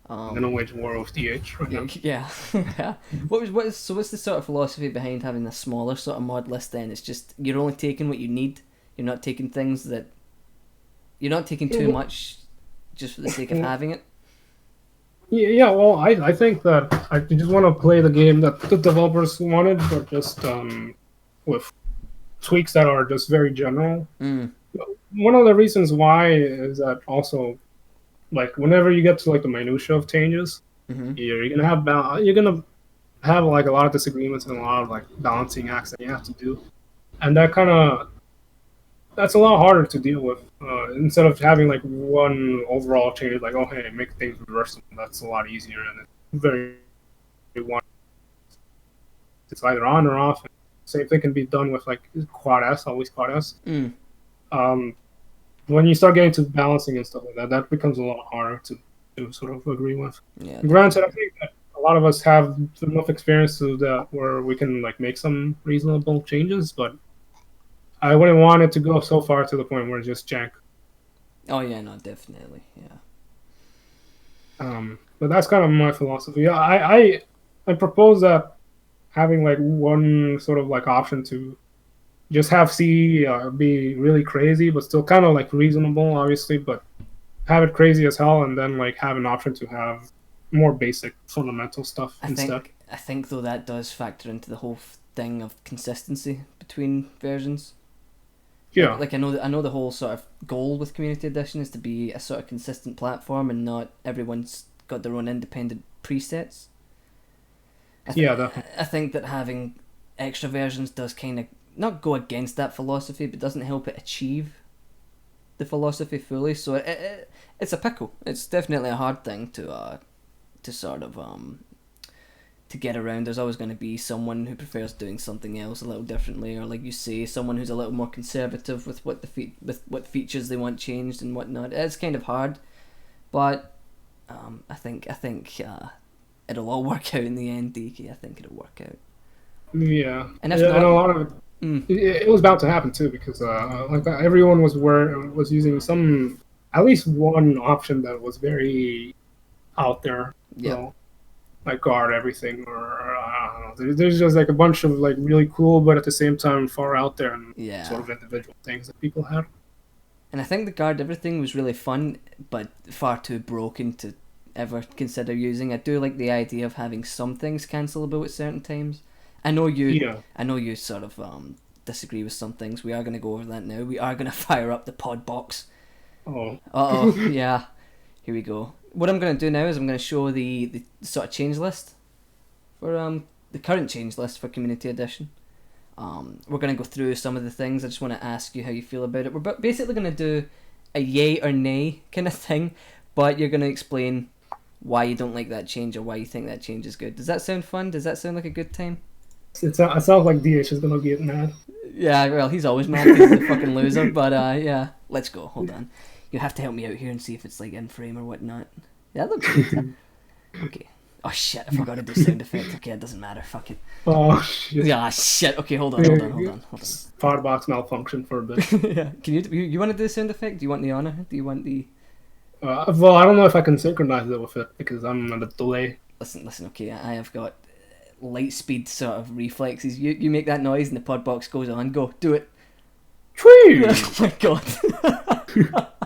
I'm gonna wage war with DH right now. Yeah. Yeah. What's the sort of philosophy behind having a smaller sort of mod list then? It's just you're only taking what you need. You're not taking things that you're not taking too much just for the sake of having it. Yeah, well, I think that I just want to play the game that the developers wanted, but just with tweaks that are just very general. One of the reasons why is that also, like, whenever you get to like the minutia of changes, you're gonna have like a lot of disagreements and a lot of like balancing acts that you have to do, and that's a lot harder to deal with. Instead of having like one overall change, like, oh hey, make things reversible, that's a lot easier and it's very one. It's either on or off. Same thing can be done with like quad S, always quad S. Um, when you start getting to balancing and stuff like that, that becomes a lot harder to sort of agree with. Yeah. Granted, I think that a lot of us have enough experience to that where we can like make some reasonable changes, but I wouldn't want it to go so far to the point where it's just jank. Oh yeah, no, definitely, yeah. But that's kind of my philosophy. I propose that having like one sort of like option to just have C be really crazy, but still kind of like reasonable, obviously, but have it crazy as hell, and then like have an option to have more basic fundamental stuff instead. I think though that does factor into the whole thing of consistency between versions. Yeah, Like I know the whole sort of goal with Community Edition is to be a sort of consistent platform, and not everyone's got their own independent presets. definitely. I think that having extra versions does kind of not go against that philosophy, but doesn't help it achieve the philosophy fully. So it's a pickle. It's definitely a hard thing to sort of to get around. There's always going to be someone who prefers doing something else a little differently, or like you say, someone who's a little more conservative with what with what features they want changed and whatnot. It's kind of hard, but I think it'll all work out in the end, DK. I think it'll work out. Yeah, And if and not, a lot of it was bound to happen too, because like everyone was using some at least one option that was very out there. yeah. So, like guard everything, or I don't know. There's just like a bunch of like really cool, but at the same time far out there and Yeah. sort of individual things that people had. And I think the guard everything was really fun, but far too broken to ever consider using. I do like the idea of having some things cancelable at certain times. I know you sort of disagree with some things. We are going to go over that now. We are going to fire up the pod box. Oh. Yeah. Here we go. What I'm going to do now is I'm going to show the sort of change list for the current change list for Community Edition. We're going to go through some of the things. I just want to ask you how you feel about it. We're basically going to do a yay or nay kind of thing, but you're going to explain why you don't like that change or why you think that change is good. Does that sound fun? Does that sound like a good time? It sounds like DH is gonna get mad. Yeah, well, he's always mad because he's a fucking loser, but yeah. Let's go, hold on. You have to help me out here and see if it's like in frame or whatnot. Yeah, that looks good. Okay. Oh shit, I forgot to do sound effects. Okay, it doesn't matter, fuck it. Oh shit. Yeah, shit. Okay, hold on. Pod box malfunction for a bit. Yeah. Can you want to do the sound effect? Do you want the honor? Do you want the... Well, I don't know if I can synchronize it with it because I'm at a delay. Listen, okay, I have got light speed sort of reflexes. You make that noise and the pod box goes on. Go, do it. Tree! Oh my god.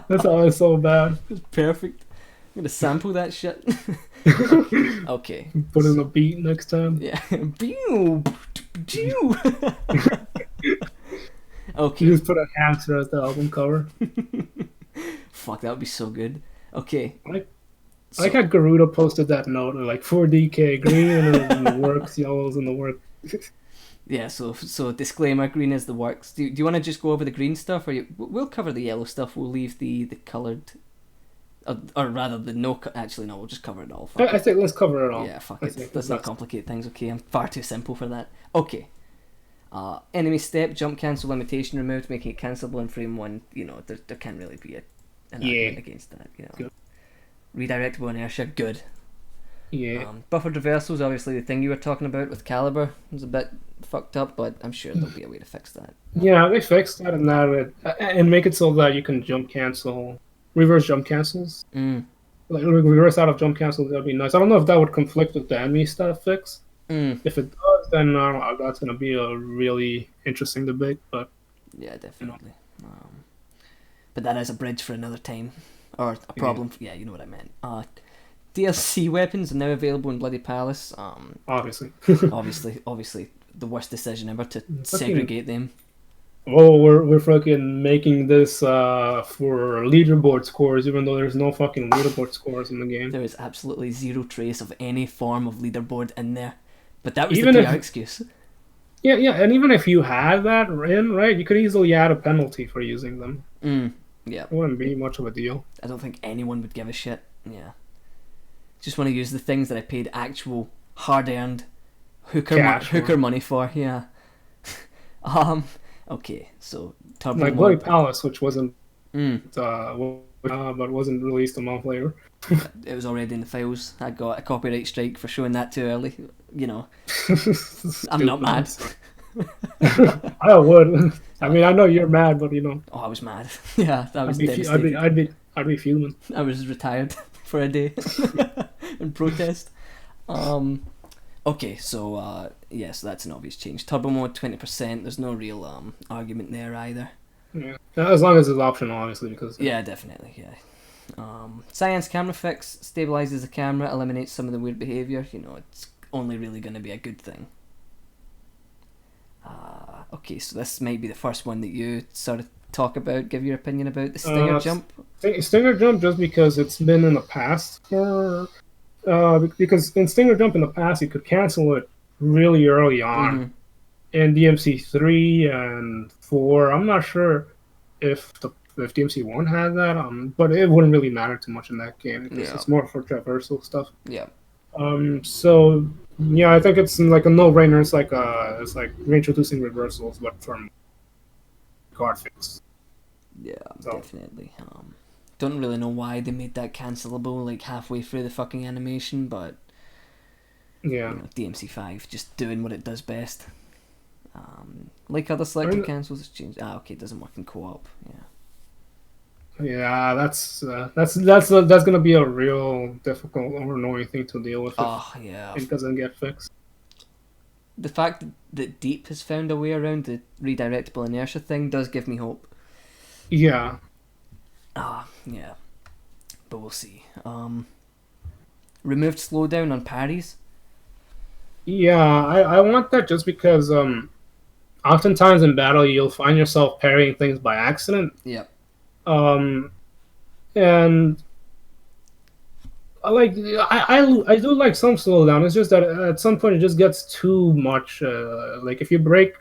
That's always so bad. It's perfect. I'm gonna sample that shit. Okay. Put in a beat next time. Yeah. Pew! Pew! Okay. You just put a hamster as the album cover. Fuck, that would be so good. Okay. I like how Garuda posted that note, like 4DK, green in the works, yellow's in the work. Yeah, so disclaimer, green is the works. Do you want to just go over the green stuff, or we'll cover the yellow stuff, we'll leave the coloured, or rather the no, actually no, we'll just cover it all. I think let's cover it all. Yeah, fuck it. Let's not complicate things, okay? I'm far too simple for that. Okay. Enemy step, jump cancel limitation removed, making it cancelable in frame 1. You know, there can't really be an argument against that, you know. Good. Redirectable inertia, good. Yeah. Buffered reversals, obviously the thing you were talking about with Caliber was a bit fucked up, but I'm sure there'll be a way to fix that. Yeah, they fixed that and make it so that you can jump cancel, reverse jump cancels. Like reverse out of jump cancels, that'd be nice. I don't know if that would conflict with the enemy stat fix. If it does, then that's going to be a really interesting debate. But yeah, definitely. But that is a bridge for another time, or a problem. Yeah, you know what I meant. DLC weapons are now available in Bloody Palace. Obviously, obviously, the worst decision ever to segregate them. Oh, we're fucking making this for leaderboard scores, even though there's no fucking leaderboard scores in the game. There is absolutely zero trace of any form of leaderboard in there. But that was even the PR excuse. Yeah, and even if you had that in, right, you could easily add a penalty for using them. Yeah. It wouldn't be much of a deal. I don't think anyone would give a shit. Yeah. Just want to use the things that I paid actual, hard-earned cash hooker for. money for, yeah. Um, okay, so turbo Like Bloody mode. Palace, which wasn't, Mm, but wasn't released a month later. yeah, it was already in the files. I got a copyright strike for showing that too early. You know, I'm not Stupid. mad. I would. I mean, I know you're mad, but Oh, I was mad. Yeah, I was I'd be, devastated. I'd be fuming. I was retired for a day in protest. Um, okay, so yes, that's an obvious change. Turbo mode 20%. There's no real argument there either. Yeah, as long as it's optional, obviously, because Yeah, definitely. Yeah. Science camera fix stabilizes the camera, eliminates some of the weird behavior. You know, it's only really going to be a good thing. Okay, so this might be the first one that you sort of talk about, give your opinion about the stinger jump. Stinger jump, just because it's been in the past for because in Stinger jump in the past you could cancel it really early on. Mm-hmm. In DMC 3 and 4. I'm not sure if DMC 1 had that, but it wouldn't really matter too much in that game because Yeah. it's more for traversal stuff. Yeah. So yeah, I think it's like a no-brainer. It's like reintroducing reversals, but from card fix. Yeah, So definitely. Don't really know why they made that cancelable like halfway through the fucking animation, but yeah, you know, DMC5 just doing what it does best. Like other selective cancels, it's changed. Okay, it doesn't work in co-op. Yeah. yeah, that's gonna be a real difficult or annoying thing to deal with if Oh yeah. it doesn't get fixed. The fact that Deep has found a way around the redirectable inertia thing does give me hope. Yeah, Yeah. But we'll see. Removed slowdown on parries. yeah, I want that just because oftentimes in battle you'll find yourself parrying things by accident. Yep. And I do like some slowdown. It's just that at some point it just gets too much. Like if you break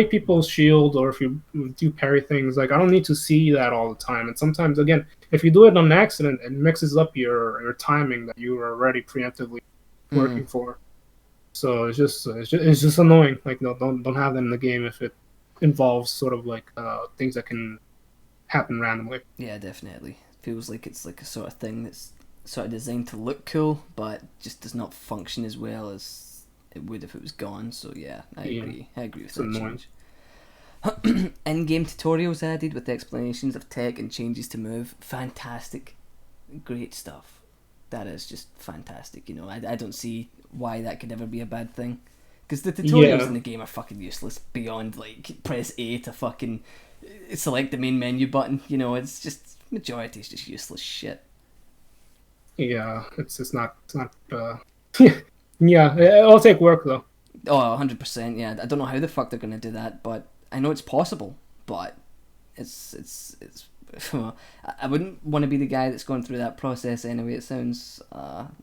people's shield or if you do parry things, like I don't need to see that all the time. And sometimes again, if you do it on accident, it mixes up your timing that you were already preemptively working for. So it's just annoying. Like no, don't have that in the game if it involves sort of like things that can happen randomly. Yeah, definitely. Feels like it's like a sort of thing that's sort of designed to look cool, but just does not function as well as it would if it was gone. So yeah, I agree. I agree with that change. In-game tutorials added with explanations of tech and changes to move. Fantastic. Great stuff. That is just fantastic. You know, I don't see why that could ever be a bad thing. Because the tutorials in the game are fucking useless beyond like press A to fucking select the main menu button. You know, it's just majority is just useless shit. Yeah, it's not yeah, it'll take work though. Oh, 100%. Yeah, I don't know how the fuck they're gonna do that, but I know it's possible. But it's I wouldn't want to be the guy that's going through that process anyway. It sounds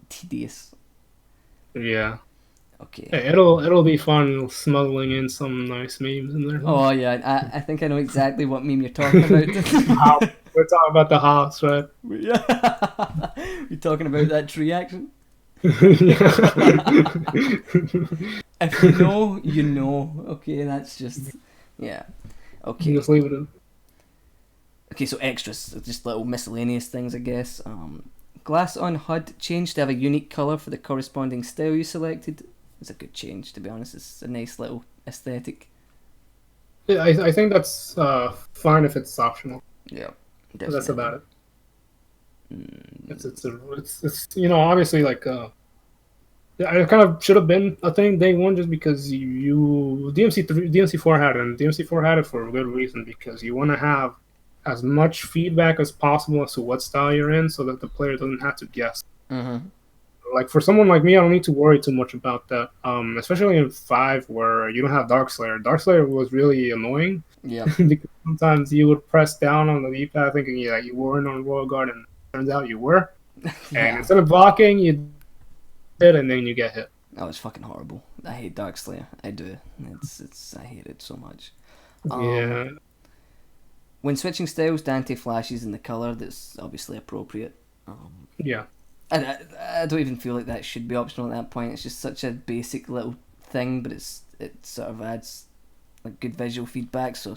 tedious. Yeah. Okay. It'll be fun smuggling in some nice memes in there. Oh yeah, I think I know exactly what meme you're talking about. We're talking about the house, right? Yeah. You're talking about that tree action? If you know, you know. Okay, that's just yeah. Okay. Just leave it in. Okay, so extras, just little miscellaneous things, I guess. Glass on HUD changed to have a unique colour for the corresponding style you selected. It's a good change, to be honest. It's a nice little aesthetic. Yeah, I think that's fine if it's optional. Yeah, But that's about it. Mm. It's you know, obviously like it kind of should have been a thing day one just because you DMC4 had it, and DMC4 had it for a good reason because you want to have as much feedback as possible as to what style you're in so that the player doesn't have to guess. Mm-hmm. Like for someone like me, I don't need to worry too much about that. Especially in 5 where you don't have Darkslayer. Darkslayer was really annoying. Yeah. Because sometimes you would press down on the D-pad thinking yeah, you weren't on Royal Guard, and it turns out you were. Yeah. And instead of blocking, you hit and then you get hit. That was fucking horrible. I hate Darkslayer. I do. I hate it so much. Yeah. When switching styles, Dante flashes in the colour that's obviously appropriate. Yeah. I don't even feel like that should be optional at that point. It's just such a basic little thing, but it sort of adds like good visual feedback. So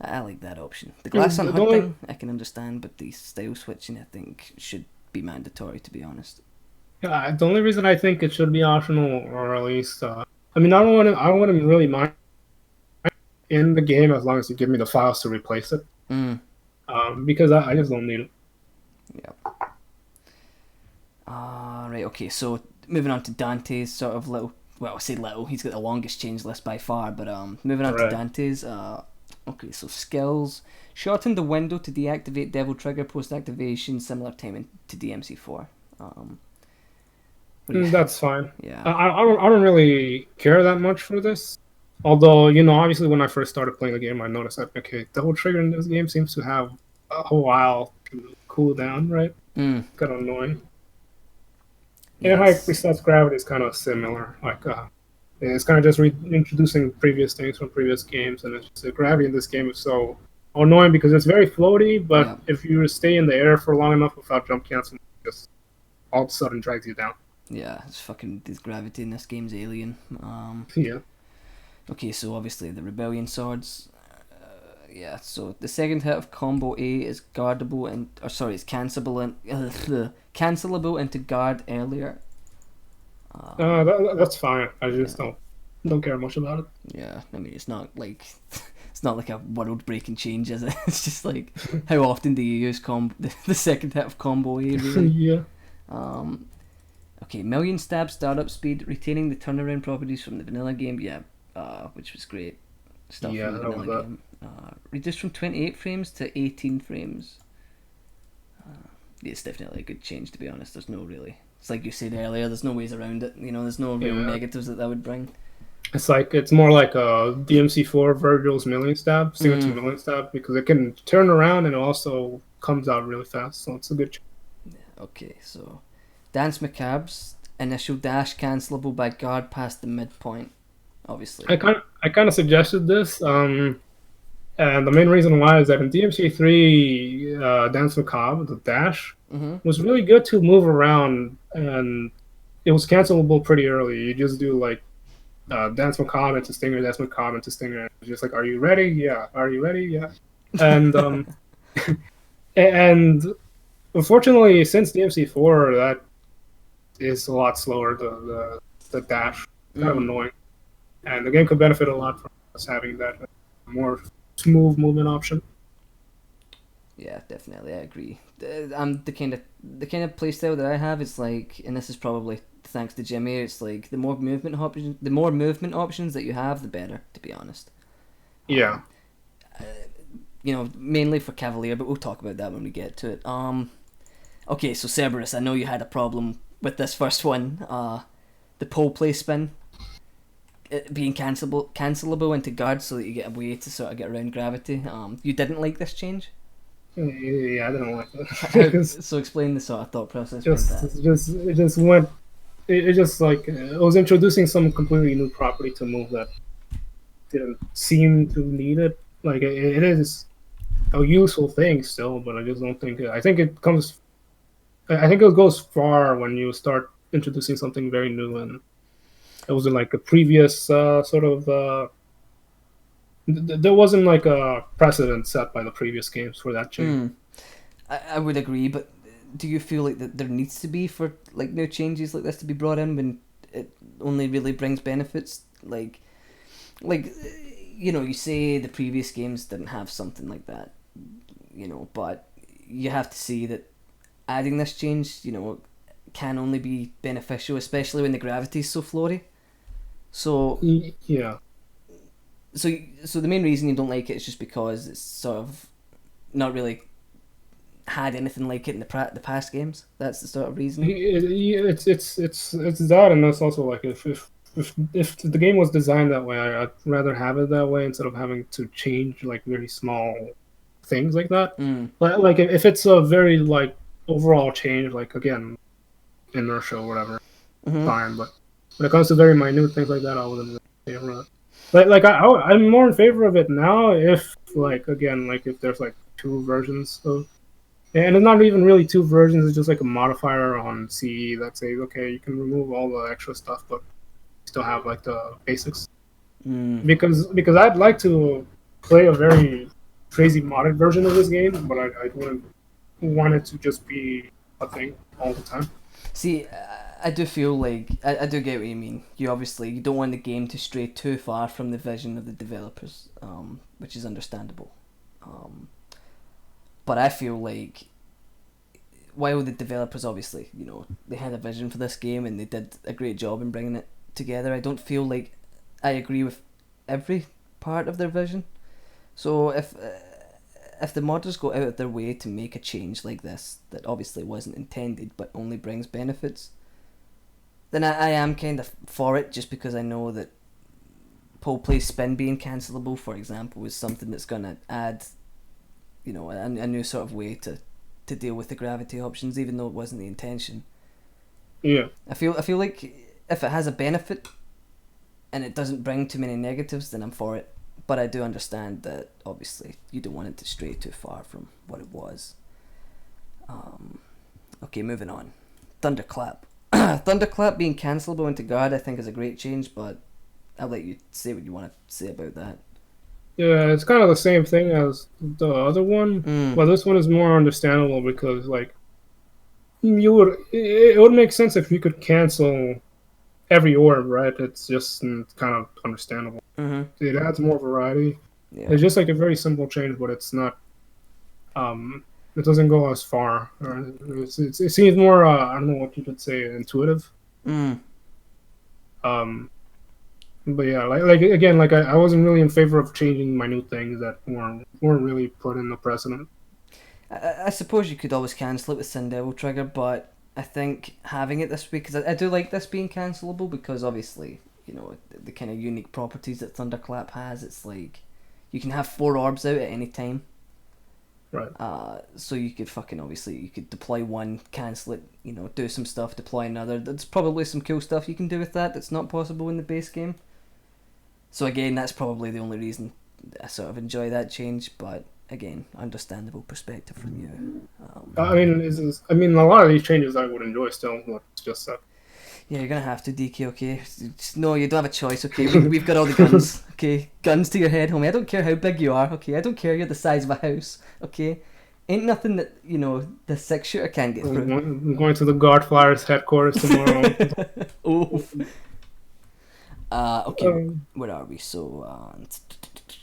I like that option. The glass on HUD thing I can understand, but the style switching I think should be mandatory. To be honest. Yeah, the only reason I think it should be optional, or at least, I mean, I don't want to really mind in the game as long as you give me the files to replace it. Because I just don't need it. Yeah. Right. Okay. So moving on to Dante's sort of little. Well, I say little. He's got the longest change list by far. But moving on to Dante's. Okay. So skills. Shorten the window to deactivate Devil Trigger post activation. Similar timing to DMC4. That's fine. Yeah. I don't really care that much for this. Although, obviously when I first started playing the game, I noticed that, okay, Double Trigger in this game seems to have a whole while to cool down, right? Kind of annoying. Yes. And High Priestess Gravity is kind of similar. Like, it's kind of just reintroducing previous things from previous games, and it's just, the gravity in this game is so annoying because it's very floaty, but if you stay in the air for long enough without jump canceling, it just all of a sudden drags you down. Yeah, it's fucking, this gravity in this game's alien. Yeah. Okay, so obviously the Rebellion swords. Yeah, so the second hit of combo A is guardable and, it's cancelable into guard earlier. That's fine. I just don't care much about it. Yeah, I mean it's not like a world-breaking change, is it? It's just like, how often do you use the second hit of combo A? Really? Yeah. Okay, million stab startup speed, retaining the turnaround properties from the vanilla game. Yeah. Which was great stuff from the vanilla game. Reduced from 28 frames to 18 frames. It's definitely a good change, to be honest. There's no really... It's like you said earlier, there's no ways around it. There's no real negatives that would bring. It's more like a DMC4 Virgil's million stab, CO2 million stab, because it can turn around and it also comes out really fast, so it's a good change. Yeah, okay, so... Dance Macabre's initial dash cancelable by guard past the midpoint. Obviously, I kind of suggested this, and the main reason why is that in DMC3, Dance Macabre, the dash was really good to move around, and it was cancelable pretty early. You just do like Dance Macabre into Stinger, Dance Macabre into Stinger. It's just like, are you ready? Yeah. Are you ready? Yeah. And and unfortunately, since DMC4, that is a lot slower. The dash, kind of annoying. And the game could benefit a lot from us having that more smooth movement option. Yeah, definitely, I agree. The kind of playstyle that I have is like, and this is probably thanks to Jimmy. It's like the more movement options that you have, the better. To be honest. Yeah. Mainly for Cavalier, but we'll talk about that when we get to it. Okay, so Cerberus, I know you had a problem with this first one. The pole play spin. It being cancelable into guard so that you get a way to sort of get around gravity. You didn't like this change? Yeah, I didn't like that. So explain the sort of thought process. It was introducing some completely new property to move that didn't seem to need it. Like it is a useful thing still, but I just don't think I think it goes far when you start introducing something very new, and it wasn't like a previous there wasn't like a precedent set by the previous games for that change. I would agree, but do you feel like that there needs to be for like new changes like this to be brought in when it only really brings benefits? Like you say the previous games didn't have something like that, but you have to see that adding this change, can only be beneficial, especially when the gravity is so floaty. So yeah. So the main reason you don't like it is just because it's sort of not really had anything like it in the past games. That's the sort of reason. It's that, and that's also like if the game was designed that way, I'd rather have it that way instead of having to change like very small things like that. Like if it's a very like overall change, like again, inertia or whatever, fine. But when it comes to very minute things like that, I wouldn't favor it. I'm more in favor of it now if like again like if there's like two versions of And it's not even really two versions. It's just like a modifier on CE that says, okay, you can remove all the extra stuff, but still have like the basics. Mm. Because I'd like to play a very crazy modded version of this game, but I wouldn't want it to just be a thing all the time. See, I do feel like I do get what you mean. You don't want the game to stray too far from the vision of the developers, which is understandable. But I feel like while the developers obviously, they had a vision for this game and they did a great job in bringing it together, I don't feel like I agree with every part of their vision. So if the modders go out of their way to make a change like this that obviously wasn't intended but only brings benefits, then I am kind of for it, just because I know that Pole Play Spin being cancelable, for example, is something that's going to add, a new sort of way to deal with the gravity options, even though it wasn't the intention. Yeah. I feel like if it has a benefit and it doesn't bring too many negatives, then I'm for it. But I do understand that obviously you don't want it to stray too far from what it was. Okay, moving on. Thunderclap. Thunderclap being cancelable into guard, I think, is a great change, but I'll let you say what you want to say about that. Yeah, it's kind of the same thing as the other one, but this one is more understandable because, like, it would make sense if you could cancel every orb, right? It's just kind of understandable. Mm-hmm. It adds more variety. Yeah. It's just like a very simple change, but it's not. It doesn't go as far. It seems more. I don't know what you could say, intuitive. But yeah, like again, like I wasn't really in favor of changing minute things that weren't really put in the precedent. I suppose you could always cancel it with Sin Devil Trigger, but I think having it this way, because I do like this being cancelable, because obviously, the kind of unique properties that Thunderclap has. It's like you can have 4 orbs out at any time. Right. So you could obviously you could deploy one, cancel it, do some stuff, deploy another. There's probably some cool stuff you can do with that that's not possible in the base game. So again, that's probably the only reason I sort of enjoy that change, but again, understandable perspective from you. I mean, a lot of these changes I would enjoy still, but it's just that. Yeah, you're gonna have to, DK. Okay, no, you don't have a choice. Okay, we've got all the guns. Okay, guns to your head, homie. I don't care how big you are. Okay, I don't care you're the size of a house. Okay, ain't nothing that the 6-shooter can't get through. I'm going to the Godflyers headquarters tomorrow. Oof. Okay, where are we? So,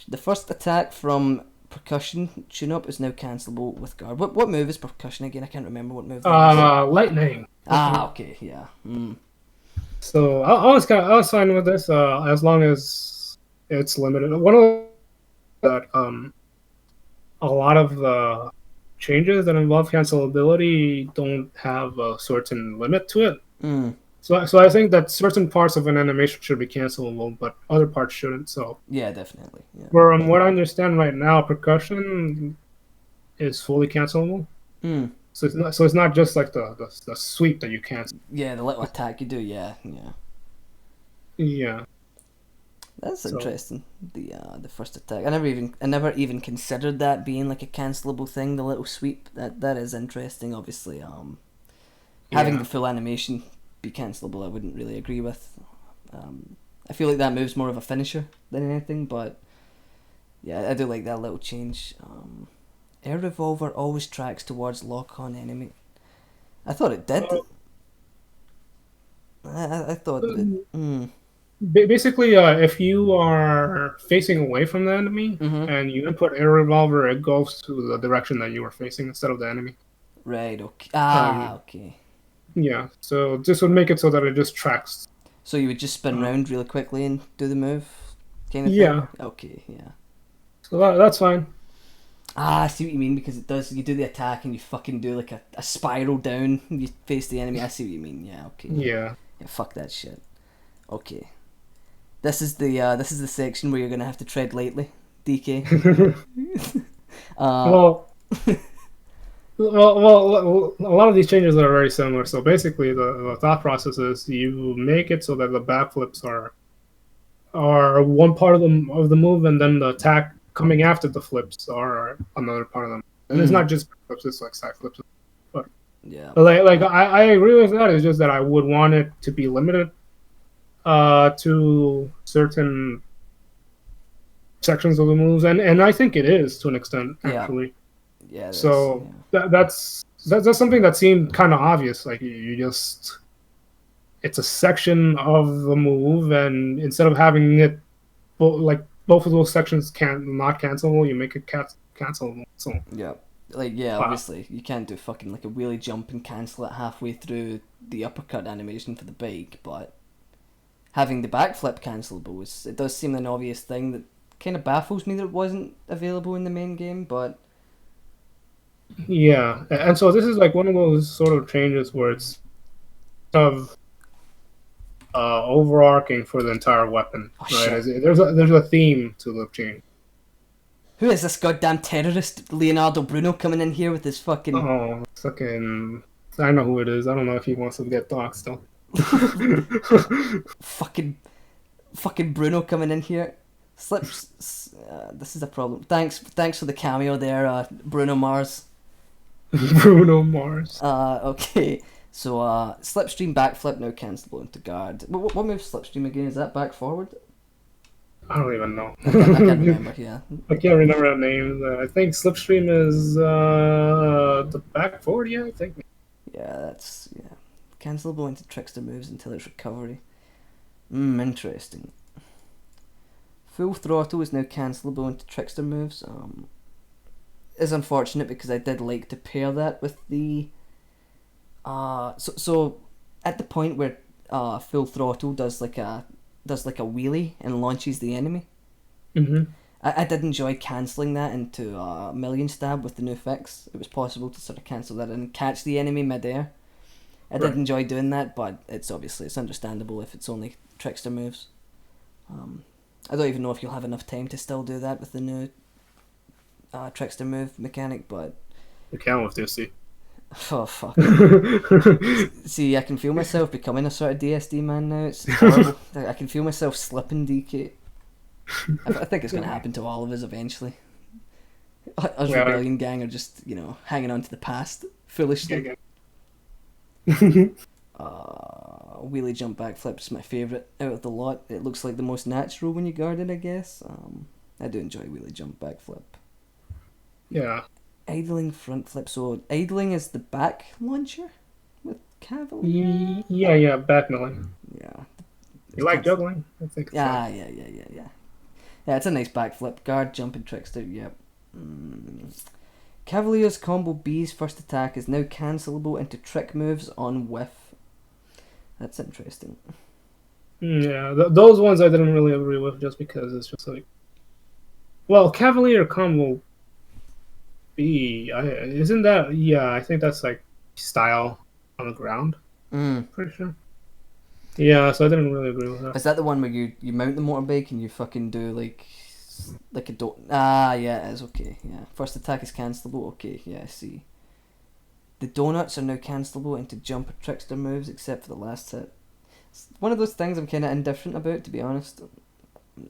the first attack from Percussion tune-up is now cancelable with guard. What move is Percussion again? I can't remember what move. Lightning. Okay, yeah. So I was fine with this as long as it's limited. One of that a lot of the changes that involve cancelability don't have a certain limit to it. So I think that certain parts of an animation should be cancelable, but other parts shouldn't. So yeah, definitely. Yeah. From what I understand right now, Percussion is fully cancelable. So it's not just like the sweep that you cancel. Yeah, the little attack you do. Yeah. Yeah. That's interesting. The first attack. I never even considered that being like a cancelable thing. The little sweep. That is interesting. Obviously, having the full animation be cancelable, I wouldn't really agree with. I feel like that move's more of a finisher than anything, but yeah, I do like that little change. Air Revolver always tracks towards lock-on enemy. I thought it did. I thought that. Basically, if you are facing away from the enemy and you input Air Revolver, it goes to the direction that you were facing instead of the enemy. Right. Okay. Okay. Yeah. So this would make it so that it just tracks. So you would just spin around really quickly and do the move, kind of thing? Okay. Yeah. So that's fine. I see what you mean, because it does. You do the attack and you fucking do like a spiral down. You face the enemy. I see what you mean. Yeah. Okay. Yeah. Fuck that shit. Okay. This is the section where you're gonna have to tread lightly, DK. Well, a lot of these changes are very similar. So basically, the thought process is you make it so that the backflips are one part of the move, and then the attack coming after the flips are another part of them. and it's not just flips; it's like side flips. But Yeah. I agree with that. It's just that I would want it to be limited to certain sections of the moves, and I think it is to an extent actually. Yeah. So that's something that seemed kind of obvious. Like you just, it's a section of the move, and instead of having it both of those sections not cancelable, you make it cancelable. So yeah. Obviously you can't do fucking like a wheelie jump and cancel it halfway through the uppercut animation for the bike, but having the backflip cancelable it does seem an obvious thing that kind of baffles me that it wasn't available in the main game, but yeah, and so this is like one of those sort of changes where it's of overarching for the entire weapon, right? There's a theme to the change. Who is this goddamn terrorist Leonardo Bruno coming in here with his fucking... Oh, fucking... I know who it is. I don't know if he wants to get doxxed still. fucking Bruno coming in here. Slips... this is a problem. Thanks for the cameo there, Bruno Mars. Bruno Mars. Okay. So, slipstream backflip now cancelable into guard. What moves slipstream again? Is that back forward? I don't even know. I can't remember, yeah. I can't remember the names. I think slipstream is the back forward, yeah, I think. Yeah, that's... yeah. Cancelable into trickster moves until its recovery. Interesting. Full throttle is now cancelable into trickster moves. Is unfortunate because I did like to pair that with the... So at the point where full throttle does like a wheelie and launches the enemy, I did enjoy cancelling that into Million Stab with the new fix. It was possible to sort of cancel that and catch the enemy mid-air. I did enjoy doing that, but it's understandable if it's only trickster moves. I don't even know if you'll have enough time to still do that with the new trickster move mechanic, but... You can with this, see. Oh, fuck. See, I can feel myself becoming a sort of DSD man now. It's horrible. I can feel myself slipping, DK. I think it's going to happen to all of us eventually. Us Rebellion gang are just, hanging on to the past foolishly. Wheelie jump backflip is my favourite out of the lot. It looks like the most natural when you guard it, I guess. I do enjoy wheelie jump backflip. Yeah. Idling front flip. So idling is the back launcher with cavalry. Yeah, back milling. Yeah. You like juggling? I think. Yeah. Yeah, it's a nice backflip. Guard, jumping trickster. Yep. Cavalier's combo B's first attack is now cancelable into trick moves on whiff. That's interesting. Yeah, those ones I didn't really agree with just because it's just like... Well, Cavalier combo B, isn't that... Yeah, I think that's like style on the ground. Pretty sure. Yeah, so I didn't really agree with that. Is that the one where you mount the motorbike and you fucking do like a yeah, it is, okay, yeah. First attack is cancelable, okay, yeah, I see. The donuts are now cancelable into jumper trickster moves except for the last hit. It's one of those things I'm kind of indifferent about, to be honest.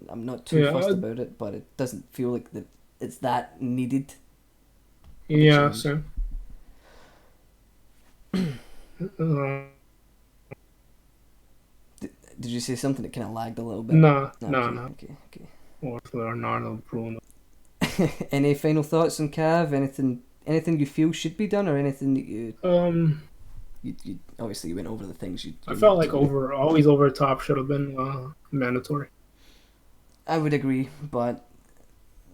I'm not too fussed about it, but it doesn't feel like it's that needed. Yeah, same. Did you say something that kind of lagged a little bit? No. Okay. Or Leonardo Bruno. Any final thoughts on Cav? Anything you feel should be done, or anything that you obviously you went over the things you I felt like always over the top should have been mandatory. I would agree, but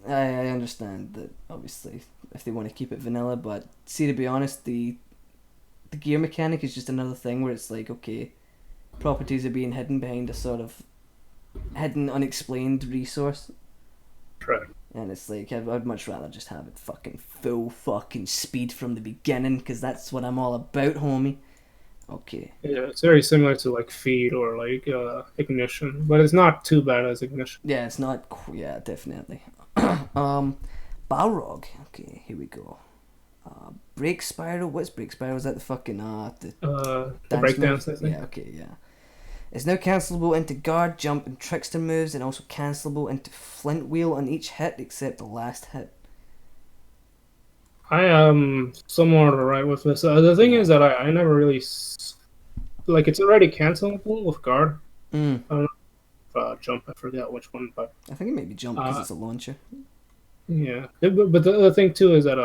I understand that obviously if they want to keep it vanilla, but see, to be honest, the gear mechanic is just another thing where it's like, okay, properties are being hidden behind a sort of hidden unexplained resource. Correct. And it's like, I'd much rather just have it fucking full fucking speed from the beginning, because that's what I'm all about, homie. Okay. Yeah, it's very similar to like feed or like ignition, but it's not too bad as ignition. Yeah, it's not. Yeah, definitely. Balrog. Okay, here we go. Break Spiral. What's Break Spiral? Is that the fucking the breakdance? I think. Yeah. Okay. Yeah. It's now cancelable into guard, jump, and trickster moves, and also cancelable into flint wheel on each hit except the last hit. I am somewhat alright with this. The thing Yeah. is that I never really like it's already cancelable with guard. Mm. I don't know if jump. I forget which one, but I think it may be jump because uh, it's a launcher. yeah. But the other thing too is that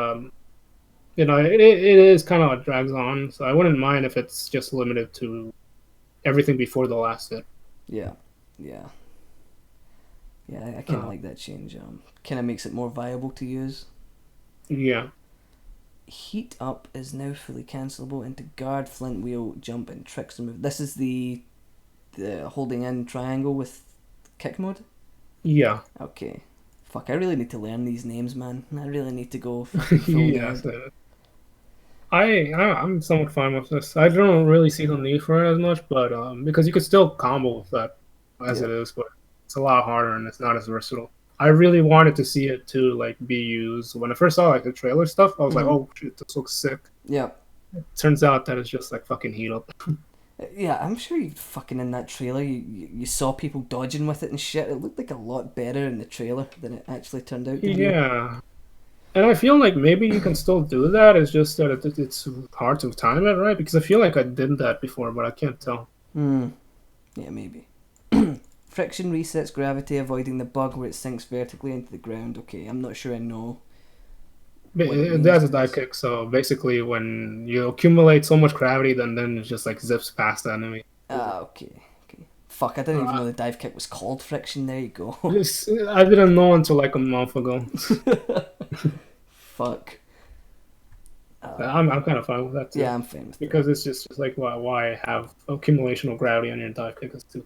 it is kind of drags on. So I wouldn't mind if it's just limited to everything before the last hit. Yeah. Yeah. Yeah, I kind of Uh, like that change. Kind of makes it more viable to use. yeah. Heat up is now fully cancelable into guard, flint wheel, jump, and tricks and move. This is the holding in triangle with kick mode. Yeah. Okay. Fuck, I really need to learn these names, man. I really need to go fucking full Yes. nerd. I'm somewhat fine with this. I don't really see the need for it as much, but because you could still combo with that as Yeah. it is, but it's a lot harder and it's not as versatile. I really wanted to see it to like be used. When I first saw like the trailer stuff, I was like, Mm-hmm. "Oh shit, this looks sick." Yeah. Turns out that it's just like fucking heat up. Yeah, I'm sure you fucking in that trailer you saw people dodging with it and shit. It looked like a lot better in the trailer than it actually turned out to be. Yeah, and I feel like maybe you can still do that. It's just that it's hard to time it right because I feel like I did that before, but I can't tell. Hmm. Yeah, maybe. Friction resets gravity, avoiding the bug where it sinks vertically into the ground. Okay, I'm not sure I know what it means That's a by dive this. kick, so basically when you accumulate so much gravity, then it just like zips past the enemy. Ah, okay. Okay. Fuck, I didn't even Uh, know the dive kick was called friction. There you go. I didn't know until like a month ago. Fuck. I'm kind of fine with that Yeah, too, I'm fine with that. because it's just like why have accumulation of gravity on your dive kick is too.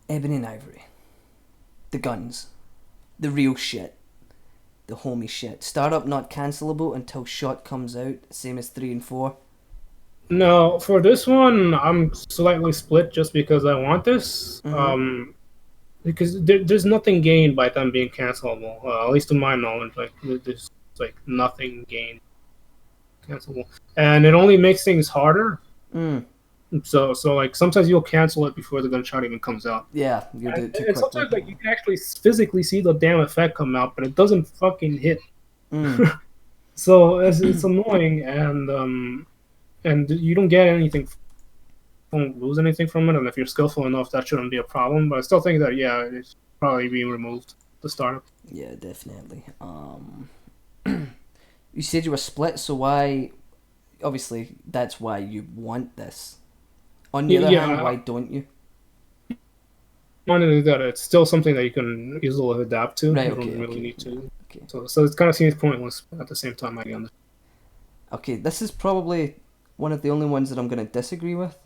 Ebony and Ivory. The guns. The real shit. The homie shit. Startup not cancelable until shot comes out, same as 3 and 4. No, for this one, I'm slightly split just because I want this. Mm-hmm. Because there's nothing gained by them being cancelable. At least to my knowledge, like there's like nothing gained cancelable, and it only makes things harder. Mm. So like sometimes you'll cancel it before the gunshot even comes out, Yeah, you do it too and quickly. sometimes like you can actually physically see the damn effect come out, but it doesn't fucking hit. Mm. So it's annoying, and you don't get anything, don't lose anything from it. And if you're skillful enough, that shouldn't be a problem. But I still think that yeah, it's probably being removed to start. Yeah, definitely. You said you were split, so why? Obviously, that's why you want this. On the other hand, Yeah, why don't you? one is that it's still something that you can easily adapt to. Right. You don't Okay. really Okay. need Yeah. to. Okay. So it kind of seems pointless. But at the same time, I understand. Okay. This is probably one of the only ones that I'm going to disagree with,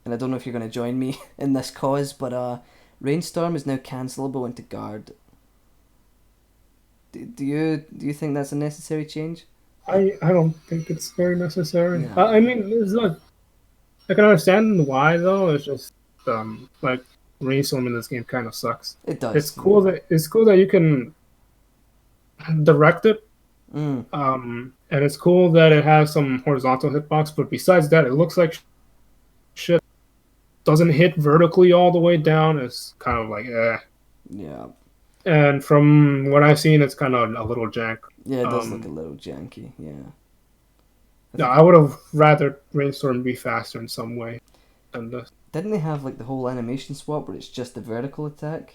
and I don't know if you're going to join me in this cause, but Rainstorm is now cancelable into guard. Do you think that's a necessary change? I don't think it's very necessary. No. I mean, it's not. I can understand why though. It's just like rainstorm in this game kind of sucks. It It's does. cool Yeah. that you can direct it. Mm. And it's cool that it has some horizontal hitbox, but besides that, it looks like shit. Doesn't hit vertically all the way down. It's kind of like eh. Yeah. And from what I've seen, it's kind of a little jank. Yeah. It does look a Um, little janky. Yeah. I no, think I would have rather rainstorm be faster in some way than this. didn't they have like the whole animation swap where it's just the vertical attack,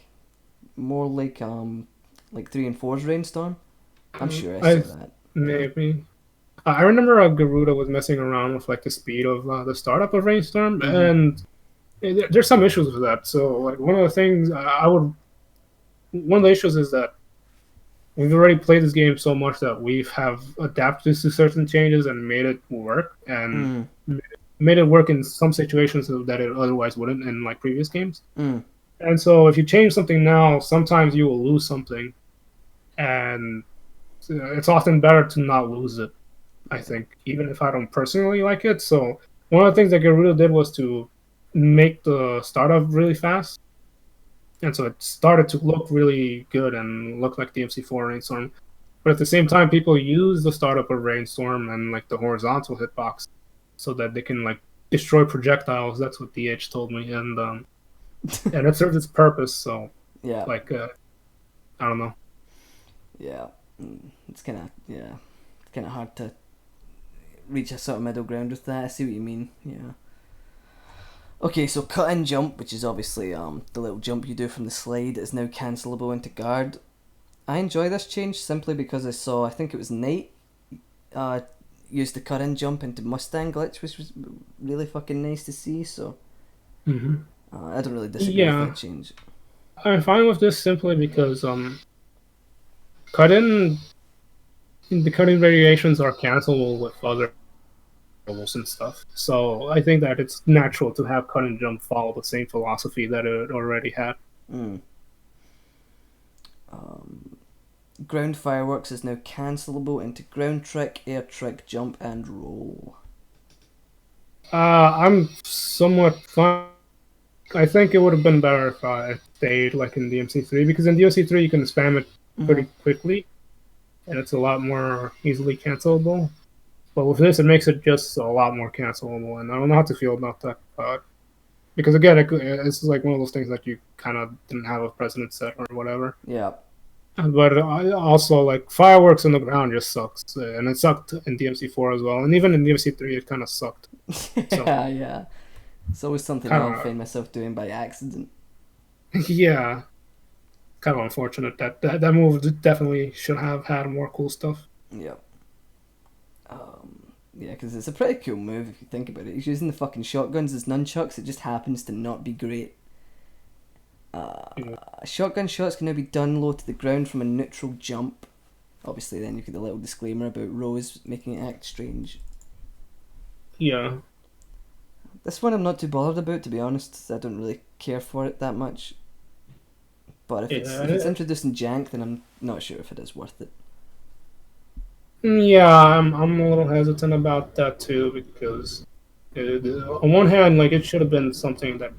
more like 3 and 4's Rainstorm. I'm sure I saw I that. maybe I remember Garuda was messing around with like the speed of the startup of rainstorm, Mm-hmm. and there's some issues with that. So like one of the things I would one of the issues is that we've already played this game so much that we have adapted to certain changes and made it work and Mm. made it work in some situations that it otherwise wouldn't in like previous games. Mm. And so if you change something now, sometimes you will lose something, and it's often better to not lose it. I Yeah. think, even if I don't personally like it. So one of the things that Garuda did was to make the startup really fast, and so it started to look really good and look like the MC4 Rainstorm. But at the same time, people use the startup of Rainstorm and like the horizontal hitbox so that they can like destroy projectiles. That's what DH told me, and it serves its purpose. So Yeah. like I don't know. Yeah. It's kind of hard to reach a sort of middle ground with that. I see what you mean. Yeah. Okay, so cut and jump, which is obviously the little jump you do from the slide, is now cancelable into guard. I enjoy this change simply because I think it was Knight used the cut and jump into Mustang glitch, which was really fucking nice to see. So I don't really disagree with that change. I'm fine with this simply because cut in the cutting variations are cancelable with other levels and stuff. So I think that it's natural to have cut and jump follow the same philosophy that it already had. Ground fireworks is now cancelable into ground trick, air trick, jump, and roll. I'm somewhat fine. I think it would have been better if I stayed like in DMC3 because in DMC3 you can spam it pretty quickly, and it's a lot more easily cancelable. But with this, it makes it just a lot more cancelable, and I don't know how to feel about that. Because again, it's like one of those things that you kind of didn't have a precedent set or whatever. Yeah. But also, like, fireworks on the ground just sucks. And it sucked in DMC4 as well. And even in DMC3, it kind of sucked. Yeah. It's always something I'll find myself doing by accident. Yeah. Kind of unfortunate. That move definitely should have had more cool stuff. Yeah. Yeah, because it's a pretty cool move if you think about it. He's using the fucking shotguns as nunchucks. It just happens to not be great. Shotgun shots can now be done low to the ground from a neutral jump. Obviously, then you get the little disclaimer about Rose making it act strange. Yeah. This one I'm not too bothered about, to be honest. I don't really care for it that much. But if it's introducing jank, then I'm not sure if it is worth it. Yeah, I'm a little hesitant about that too because on one hand, like it should have been something that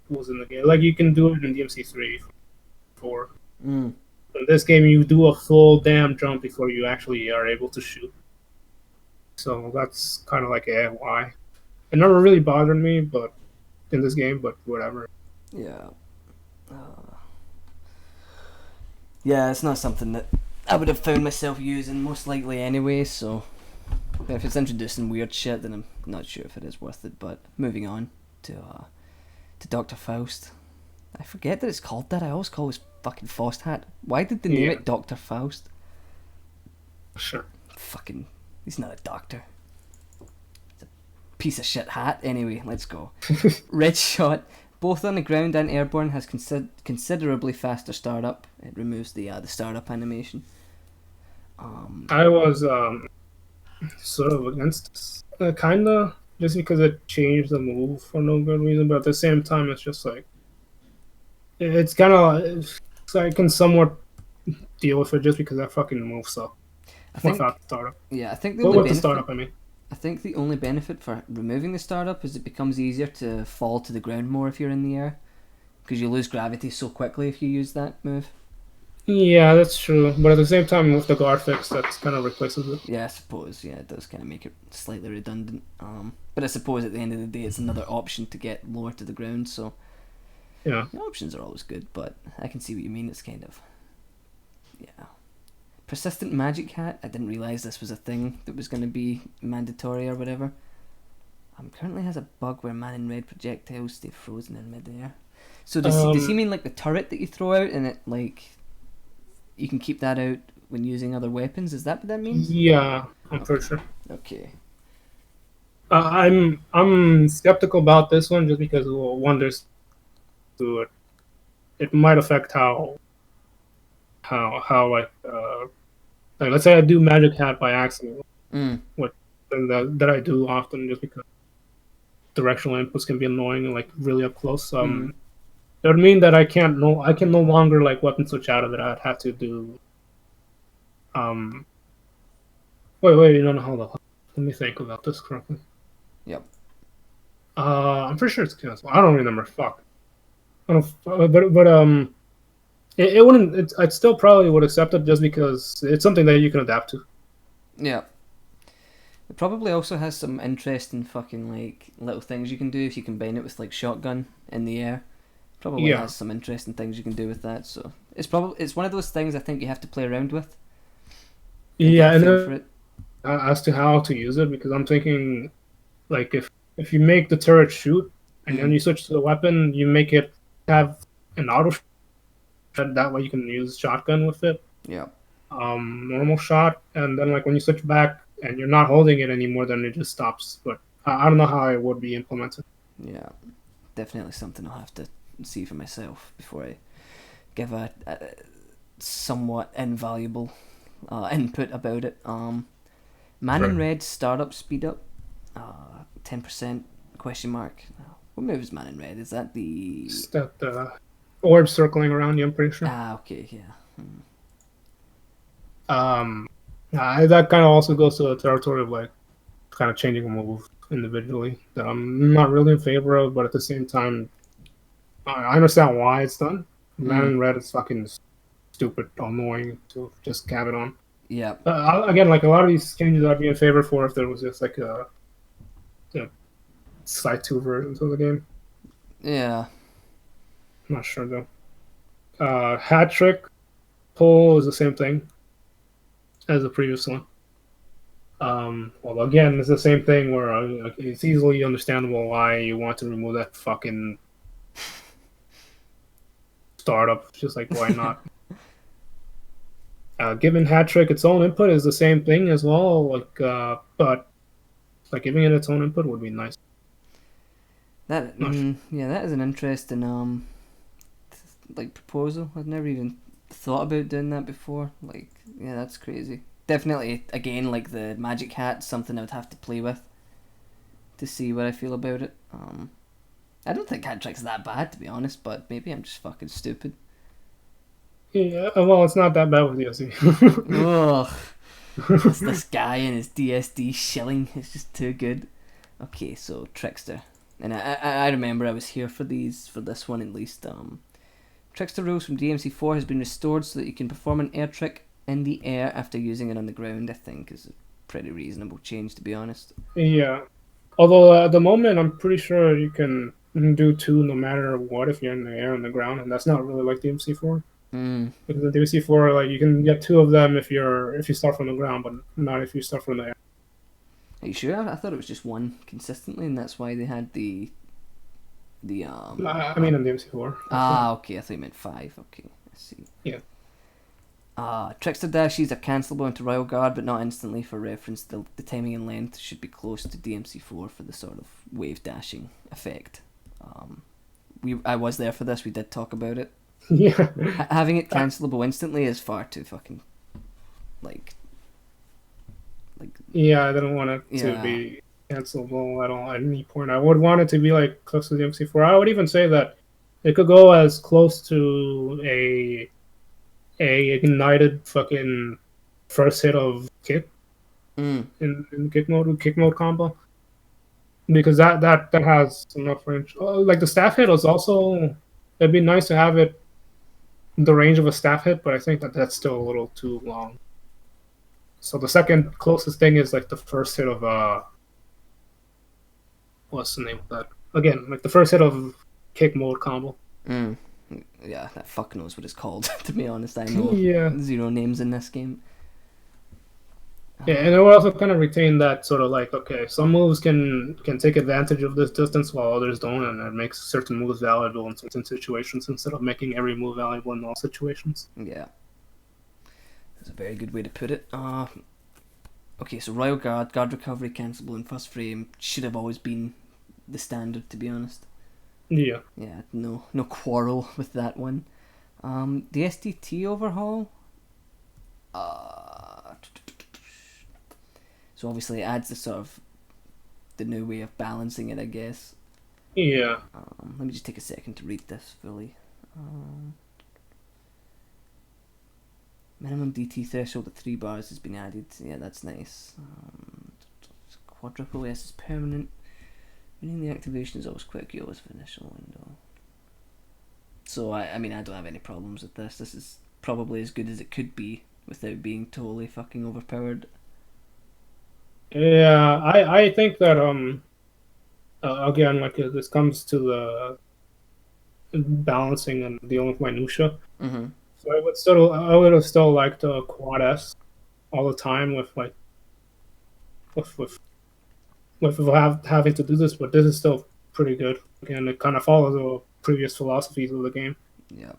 was in the game. Like you can do it in DMC3 4. In this game, you do a full damn jump before you actually are able to shoot. So that's kind of like why. It never really bothered me, but in this game, but whatever. Yeah. Yeah, it's not something that I would have found myself using most likely anyway, so if it's introducing weird shit, then I'm not sure if it is worth it. But moving on to Dr. Faust. I forget that it's called that. I always call his fucking Faust hat. Why did they name it Dr. Faust? Sure. Fucking, he's not a doctor. It's a piece of shit hat. Anyway, let's go. Red Shot, both on the ground and airborne, has considerably faster startup. It removes the startup animation. I was sort of against this, kinda, just because it changed the move for no good reason. But at the same time, it's just like it's kind of I can somewhat deal with it just because that fucking move sucked. Without the startup. Yeah, I think the but only with benefit, the startup, I mean. I think the only benefit for removing the startup is it becomes easier to fall to the ground more if you're in the air, because you lose gravity so quickly if you use that move. Yeah, that's true. But at the same time, with the guard fix, that kind of replaces it. Yeah, I suppose. Yeah, it does kind of make it slightly redundant. But I suppose at the end of the day, it's another option to get lower to the ground. So yeah, the options are always good. But I can see what you mean. It's kind of persistent magic hat. I didn't realize this was a thing that was going to be mandatory or whatever. Currently has a bug where man in red projectiles stay frozen in midair. So does he mean like the turret that you throw out and it like you can keep that out when using other weapons? Is that what that means? Yeah, I'm pretty sure. Okay. I'm skeptical about this one just because there's it might affect how like let's say I do magic hat by accident, what that I do often just because directional inputs can be annoying and like really up close. It would mean that I can no longer like weapon switch out of it. I'd have to do wait, no, hold on. Let me think about this correctly. Yep. I'm pretty sure it's canceled. I don't remember. Fuck. I don't. But it wouldn't. I still probably would accept it just because it's something that you can adapt to. Yeah. It probably also has some interesting fucking like little things you can do if you combine it with like shotgun in the air. Probably has some interesting things you can do with that. So it's one of those things I think you have to play around with. and get Yeah, a and feel then for it. as to how to use it, because I'm thinking like if you make the turret shoot and then Mm, you switch to the weapon, you make it have an auto shot. That way you can use shotgun with it, yeah, normal shot, and then like when you switch back and you're not holding it anymore, then it just stops. But I don't know how it would be implemented. yeah, definitely something I'll have to see for myself before I give a somewhat invaluable input about it. Man in Red startup speed up, 10% question mark. What move is Man in Red? Is that the It's that orb circling around you, I'm pretty sure. okay, yeah. Um, that kind of also goes to the territory of like kind of changing a move individually that I'm not really in favor of, but at the same time, I understand why it's done. Man Mm, in Red is fucking stupid, annoying to just have it on. yeah, Again, like a lot of these changes I'd be in favor for if there was just like a you know, side two versions of the game. yeah. I'm not sure though. Hat trick pull is the same thing as the previous one. Well, again, it's the same thing where it's easily understandable why you want to remove that fucking startup. Just like, why not? Giving hat trick its own input is the same thing as well. But like giving it its own input would be nice. That Not sure. yeah, that is an interesting like proposal. I'd never even thought about doing that before. Like, yeah, that's crazy. Definitely, again, like the magic hat, something I would have to play with to see what I feel about it. I don't think hat trick's that bad to be honest, but maybe I'm just fucking stupid. Yeah, well, it's not that bad with DLC. Ugh, this guy and his DSD shilling is just too good. Okay, so Trickster, and I remember I was here for this one at least. Trickster rules from DMC4 has been restored so that you can perform an air trick in the air after using it on the ground. I think is a pretty reasonable change to be honest. Yeah. Although at the moment, I'm pretty sure you can do two no matter what if you're in the air and the ground, and that's not really like DMC4. Mm. Because the DMC4, like you can get two of them if you start from the ground, but not if you start from the air. Are you sure? I thought it was just one consistently, and that's why they had the I mean, in DMC4. Okay. I thought you meant 5. Okay, I see. Yeah. Trickster dashes are cancelable into Royal Guard, but not instantly. For reference, the timing and length should be close to DMC4 for the sort of wave dashing effect. I was there for this. We did talk about it. Yeah. Having it cancelable instantly is far too fucking like Yeah, I didn't want it to yeah. be cancelable at any point. I would want it to be like close to the MC4. I would even say that it could go as close to a ignited fucking first hit of kick Mm. in kick mode combo, because that has enough range. Like the staff hit was also, it'd be nice to have it the range of a staff hit, but I think that's still a little too long. So the second closest thing is like the first hit of what's the name of that? Again, like the first hit of kick mode combo. Mm. Yeah, that fuck knows what it's called. To be honest, I know Yeah. zero names in this game. Yeah, and it will also kind of retain that sort of like, okay, some moves can take advantage of this distance while others don't, and it makes certain moves valuable in certain situations instead of making every move valuable in all situations. Yeah, that's a very good way to put it. Okay, so Royal Guard recovery, cancelable in first frame should have always been the standard, to be honest. Yeah. Yeah, no quarrel with that one. The SDT overhaul. So obviously it adds the sort of the new way of balancing it, I guess. Yeah. Let me just take a second to read this fully. Minimum DT threshold at 3 bars has been added. Yeah, that's nice. Quadruple S is permanent. Winning the activation is always quick. You always finish a window. So I mean, I don't have any problems with this. This is probably as good as it could be without being totally fucking overpowered. Yeah, I think that again, like this comes to the balancing and dealing with minutia. Mm-hmm. So I would have still liked a quad S all the time with with having to do this, but this is still pretty good. Again, it kind of follows the previous philosophies of the game Yeah.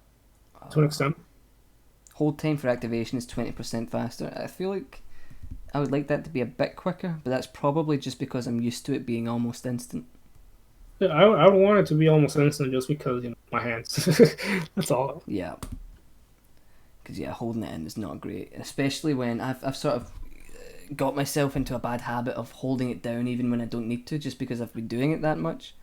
to an extent. Hold time for activation is 20% faster. I feel like I would like that to be a bit quicker, but that's probably just because I'm used to it being almost instant. Yeah, I would want it to be almost instant just because my hands. That's all. Yeah. Because, yeah, holding it in is not great. Especially when I've sort of got myself into a bad habit of holding it down even when I don't need to, just because I've been doing it that much.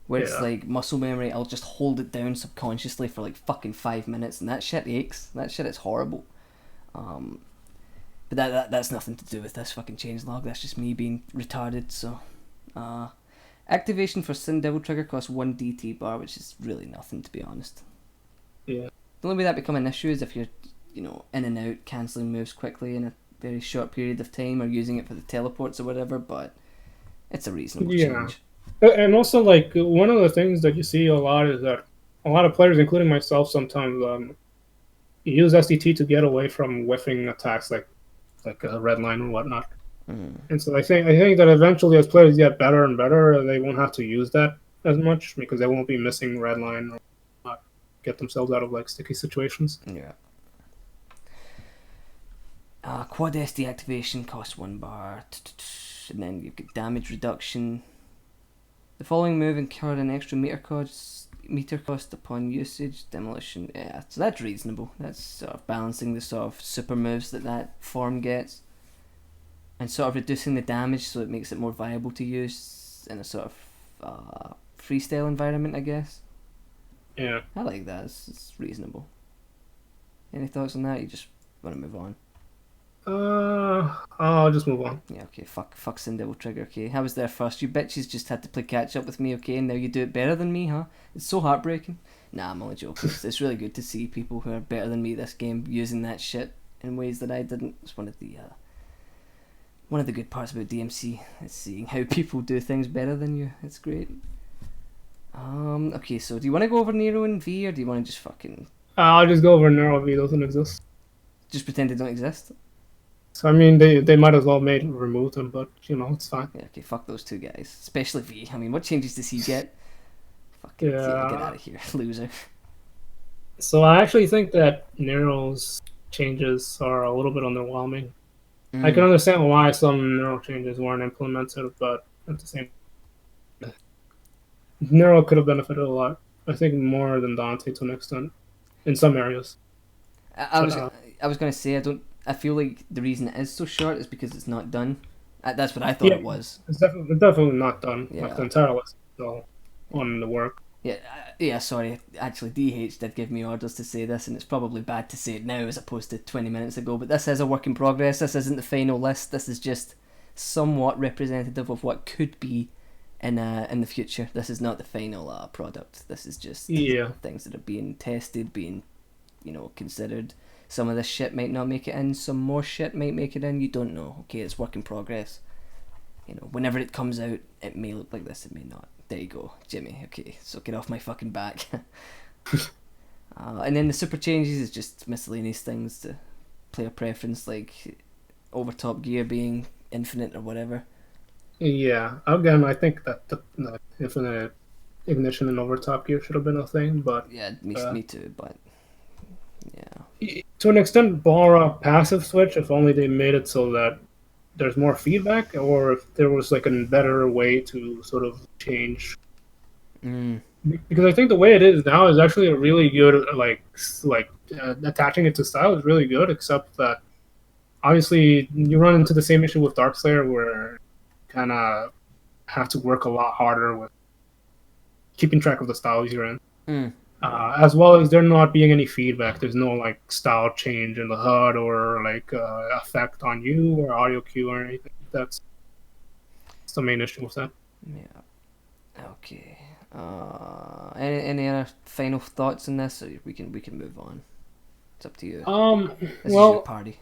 Where it's Yeah. like muscle memory, I'll just hold it down subconsciously for like fucking 5 minutes, and that shit aches. That shit is horrible. But that's nothing to do with this fucking changelog. That's just me being retarded. So, activation for Sin Devil Trigger costs 1 DT bar, which is really nothing, to be honest. Yeah. The only way that become an issue is if you're, in and out, cancelling moves quickly in a very short period of time, or using it for the teleports or whatever. But it's a reasonable Yeah. change. And also, like, one of the things that you see a lot is that a lot of players, including myself, sometimes use SDT to get away from whiffing attacks like a red line or whatnot. And so I think that eventually, as players get better and better, they won't have to use that as much because they won't be missing red line or not get themselves out of like sticky situations. Yeah. Quad SD activation costs 1 bar, and then you've got damage reduction. The following move incurred an extra meter cost upon usage. Demolition, yeah, so that's reasonable. That's sort of balancing the sort of super moves that form gets, and sort of reducing the damage so it makes it more viable to use in a sort of freestyle environment, I guess. Yeah. I like that. It's reasonable. Any thoughts on that? You just want to move on? I'll just move on. Yeah, okay, fuck Sin Devil Trigger, okay. I was there first. You bitches just had to play catch up with me, okay, and now you do it better than me, huh? It's so heartbreaking. Nah, I'm only joking. It's really good to see people who are better than me this game using that shit in ways that I didn't. It's one of the good parts about DMC. It's seeing how people do things better than you. It's great. Okay, so do you want to go over Nero and V, or do you want to just fucking I'll just go over Neural V doesn't exist. just pretend they don't exist? So I mean, they might as well remove them, but it's fine. Yeah, okay, fuck those two guys. Especially V. I mean, what changes does he get? Fucking get Yeah. out of here, loser. So I actually think that Nero's changes are a little bit underwhelming. I can understand why some Nero changes weren't implemented, but at the same time, Nero could have benefited a lot. I think more than Dante to an extent in some areas. I was But, I was gonna say I feel like the reason it is so short is because it's not done. That's what I thought yeah, it was. it's definitely not done. Yeah. Like the entire list is still on the work. Yeah. Sorry. Actually, DH did give me orders to say this, and it's probably bad to say it now as opposed to 20 minutes ago. But this is a work in progress. This isn't the final list. This is just somewhat representative of what could be in the future. This is not the final product. This is just things that are being tested, being considered. Some of this shit might not make it in. Some more shit might make it in. You don't know. Okay, it's work in progress. Whenever it comes out, it may look like this. It may not. There you go, Jimmy. Okay, so get off my fucking back. And then the super changes is just miscellaneous things to player preference, like overtop gear being infinite or whatever. Yeah. Again, I think that the infinite ignition and overtop gear should have been a thing, but Yeah, me too. But yeah, to an extent, bar a passive switch. If only they made it so that there's more feedback, or if there was like a better way to sort of change. Because I think the way it is now is actually a really good attaching it to style is really good, except that obviously you run into the same issue with Darkslayer where you kind of have to work a lot harder with keeping track of the styles you're in. As well as there not being any feedback. There's no like style change in the HUD or like effect on you or audio cue or anything. That's the main issue with that. Yeah. Okay. Any other final thoughts on this, or we can move on? It's up to you. This is your party.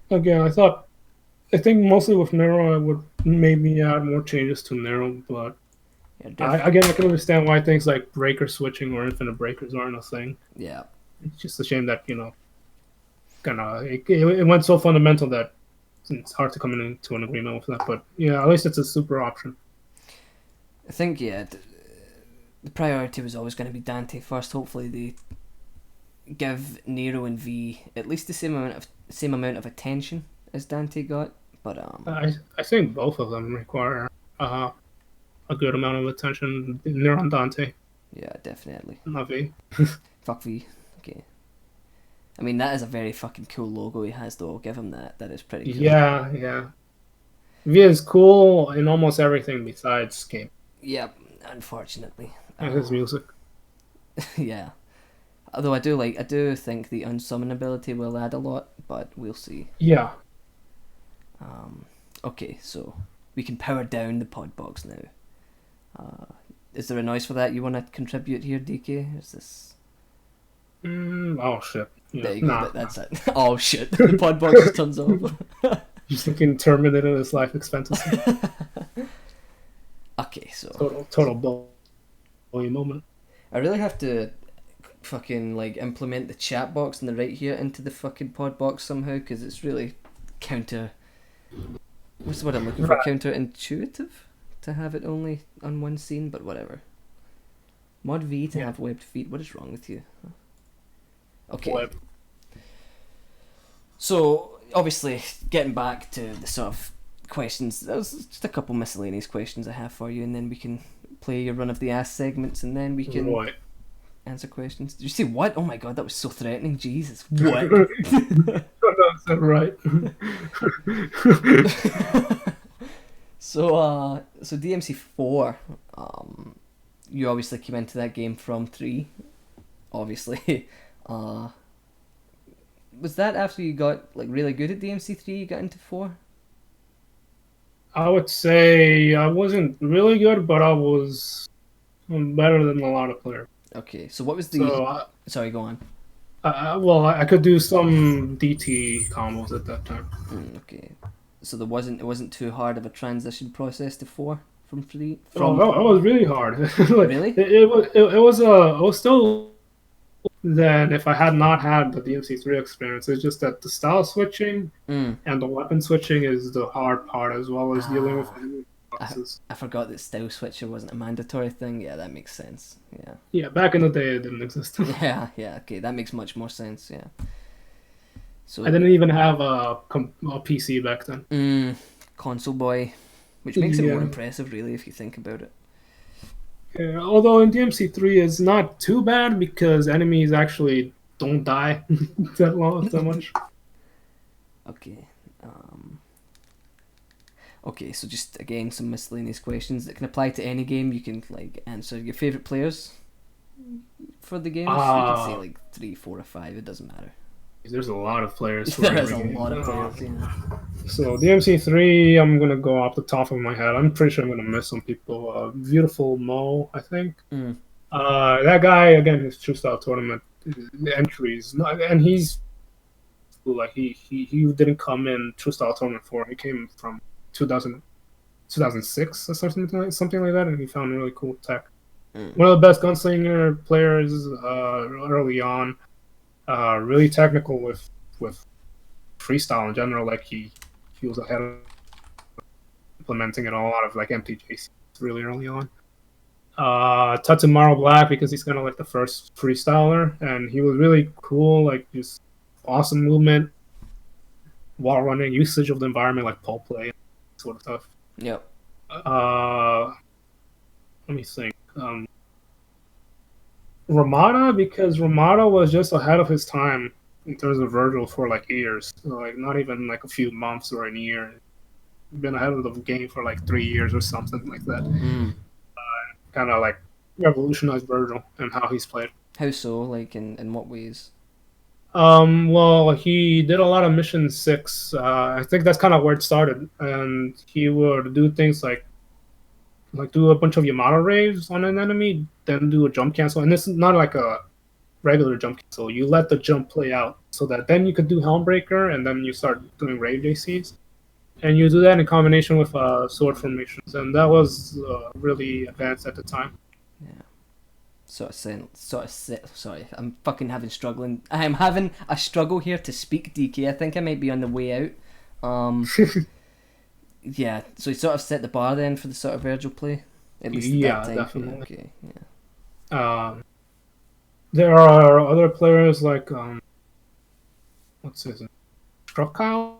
Again, I think mostly with Nero, I would maybe add more changes to Nero, but I can understand why things like breaker switching or infinite breakers aren't a thing. Yeah. It's just a shame that kind of it went so fundamental that it's hard to come into an agreement with that. But yeah, at least it's a super option. I think the priority was always going to be Dante first. Hopefully they give Nero and V at least the same amount of attention as Dante got. But I think both of them require a good amount of attention. Nero and Dante. Yeah, definitely. Not V. Fuck V. Okay. I mean, that is a very fucking cool logo he has, though. I'll give him that. That is pretty cool. Yeah. V is cool in almost everything besides game. Yep, unfortunately. And his music. Yeah. Although I do think the unsummon ability will add a lot, but we'll see. Yeah. Okay, so we can power down the pod box now. Is there a noise for that you want to contribute here, DK? Is this... Oh shit. Yeah. There you go, that's it. Oh shit, the pod box just turns off. Just thinking terminated his life expectancy. Okay, so... Total bully moment. I really have to fucking implement the chat box on the right here into the fucking pod box somehow, because it's really what's the word I'm looking for? Counterintuitive to have it only on one scene, but whatever. Mod V to have webbed feet. What is wrong with you? Okay. Web. So obviously, getting back to the sort of questions, there's just a couple miscellaneous questions I have for you, and then we can play your run of the ass segments, and then we can answer questions. Did you say what? Oh my god, that was so threatening. Jesus, what? That's right. So DMC4, you obviously came into that game from 3, obviously. Was that after you got really good at DMC3 you got into 4? I would say I wasn't really good, but I was better than a lot of players. Okay, so what was the... Sorry, go on. Well, I could do some DT combos at that time. Okay, so it wasn't too hard of a transition process to 4 from 3. It was really hard. Really? It was still. Then if I had not had the DMC3 experience, it's just that the style switching and the weapon switching is the hard part, as well as dealing with enemy bosses. I forgot that style switcher wasn't a mandatory thing. Yeah, that makes sense. Yeah. Yeah, back in the day, it didn't exist. Yeah. Okay, that makes much more sense. Yeah. So I didn't even have a PC back then. Console boy, which makes it more impressive, really, if you think about it. Yeah, although in DMC3 it's not too bad because enemies actually don't die that much. Okay. Okay, so just again some miscellaneous questions that can apply to any game. You can answer your favorite players for the games. You can say 3, 4, or 5. It doesn't matter. There's a lot of players. There's a lot of players. Yeah. So DMC3, I'm gonna go off the top of my head. I'm pretty sure I'm gonna miss some people. Beautiful Mo, I think. That guy again, his True Style tournament entries, and he's he didn't come in True Style tournament 4. He came from 2006 or something like that, and he found really cool tech. One of the best gunslinger players early on. Really technical with freestyle in general. He was ahead of implementing it all out of MTJs really early on. Tatsumaro Black, because he's kind of the first freestyler, and he was really cool. Just awesome movement, wall running, usage of the environment, pole play, sort of stuff. Yep. Let me think. Ramada, because Ramada was just ahead of his time in terms of Virgil for years. Not even a few months or a year. Been ahead of the game for 3 years or something like that. Kind of revolutionized Virgil and how he's played. How so? In what ways? Well, he did a lot of Mission 6. I think that's kind of where it started. And he would do things do a bunch of Yamato raves on an enemy, then do a jump cancel. And this is not a regular jump cancel. You let the jump play out so that then you could do Helmbreaker, and then you start doing rave JCs. And you do that in combination with sword formations. And that was really advanced at the time. Yeah. Sorry, I'm fucking I am having a struggle here to speak, DK. I think I might be on the way out. Yeah, so he sort of set the bar then for the sort of Virgil play, at least at that Yeah, time. definitely. Okay, yeah. There are other players like what's his name? Struckile?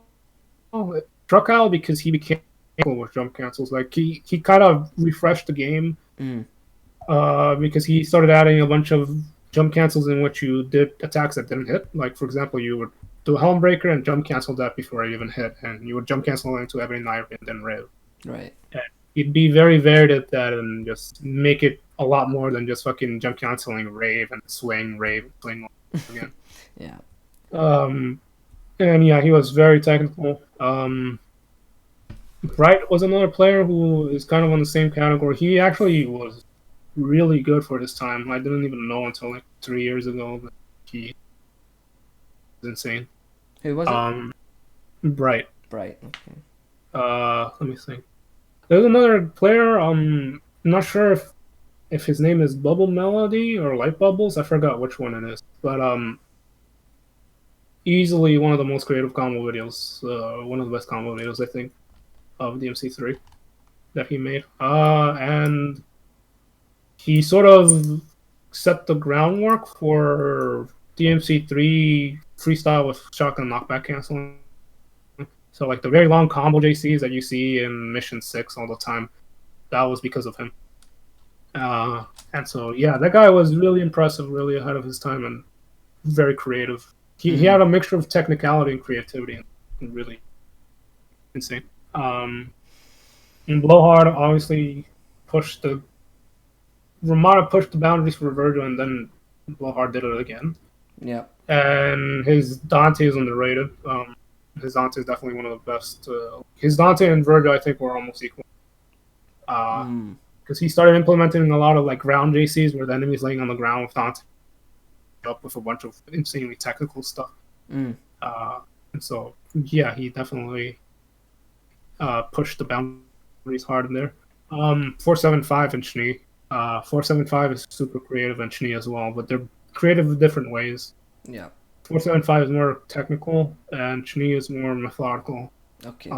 Struckile because he became with jump cancels. Like he kind of refreshed the game because he started adding a bunch of jump cancels in which you did attacks that didn't hit. Like for example, you would do a helm breaker and jump cancel that before it even hit, and you would jump cancel into every knife and then rail. Right. And he'd be very varied at that and just make it a lot more than just fucking jump canceling rave and swing again. Yeah. And yeah, he was very technical. Bright was another player who is kind of on the same category. He actually was really good for his time. I didn't even know until like 3 years ago that he was insane. Who was it? Bright. Bright. Okay. Let me think. There's another player. I'm not sure if his name is Bubble Melody or Light Bubbles. I forgot which one it is, but easily one of the most creative combo videos. One of the best combo videos I think of DMC3 that he made. And he sort of set the groundwork for DMC3 freestyle with shotgun knockback canceling. So like the very long combo JCs that you see in Mission 6 all the time, that was because of him. And so yeah, that guy was really impressive, really ahead of his time, and very creative. He had a mixture of technicality and creativity, and really insane. And Blowhard obviously Ramada pushed the boundaries for Virgil, and then Blowhard did it again. Yeah. And his Dante is underrated. His Dante is definitely one of the best. His Dante and Virgil, I think, were almost equal. Because he started implementing a lot of like ground JCs where the enemy's laying on the ground with Dante up with a bunch of insanely technical stuff. And so, yeah, he definitely pushed the boundaries hard in there. 475 and Schnee. 475 is super creative and Schnee as well, but they're creative in different ways. Yeah. 475 is more technical and Schnee is more methodical. Okay.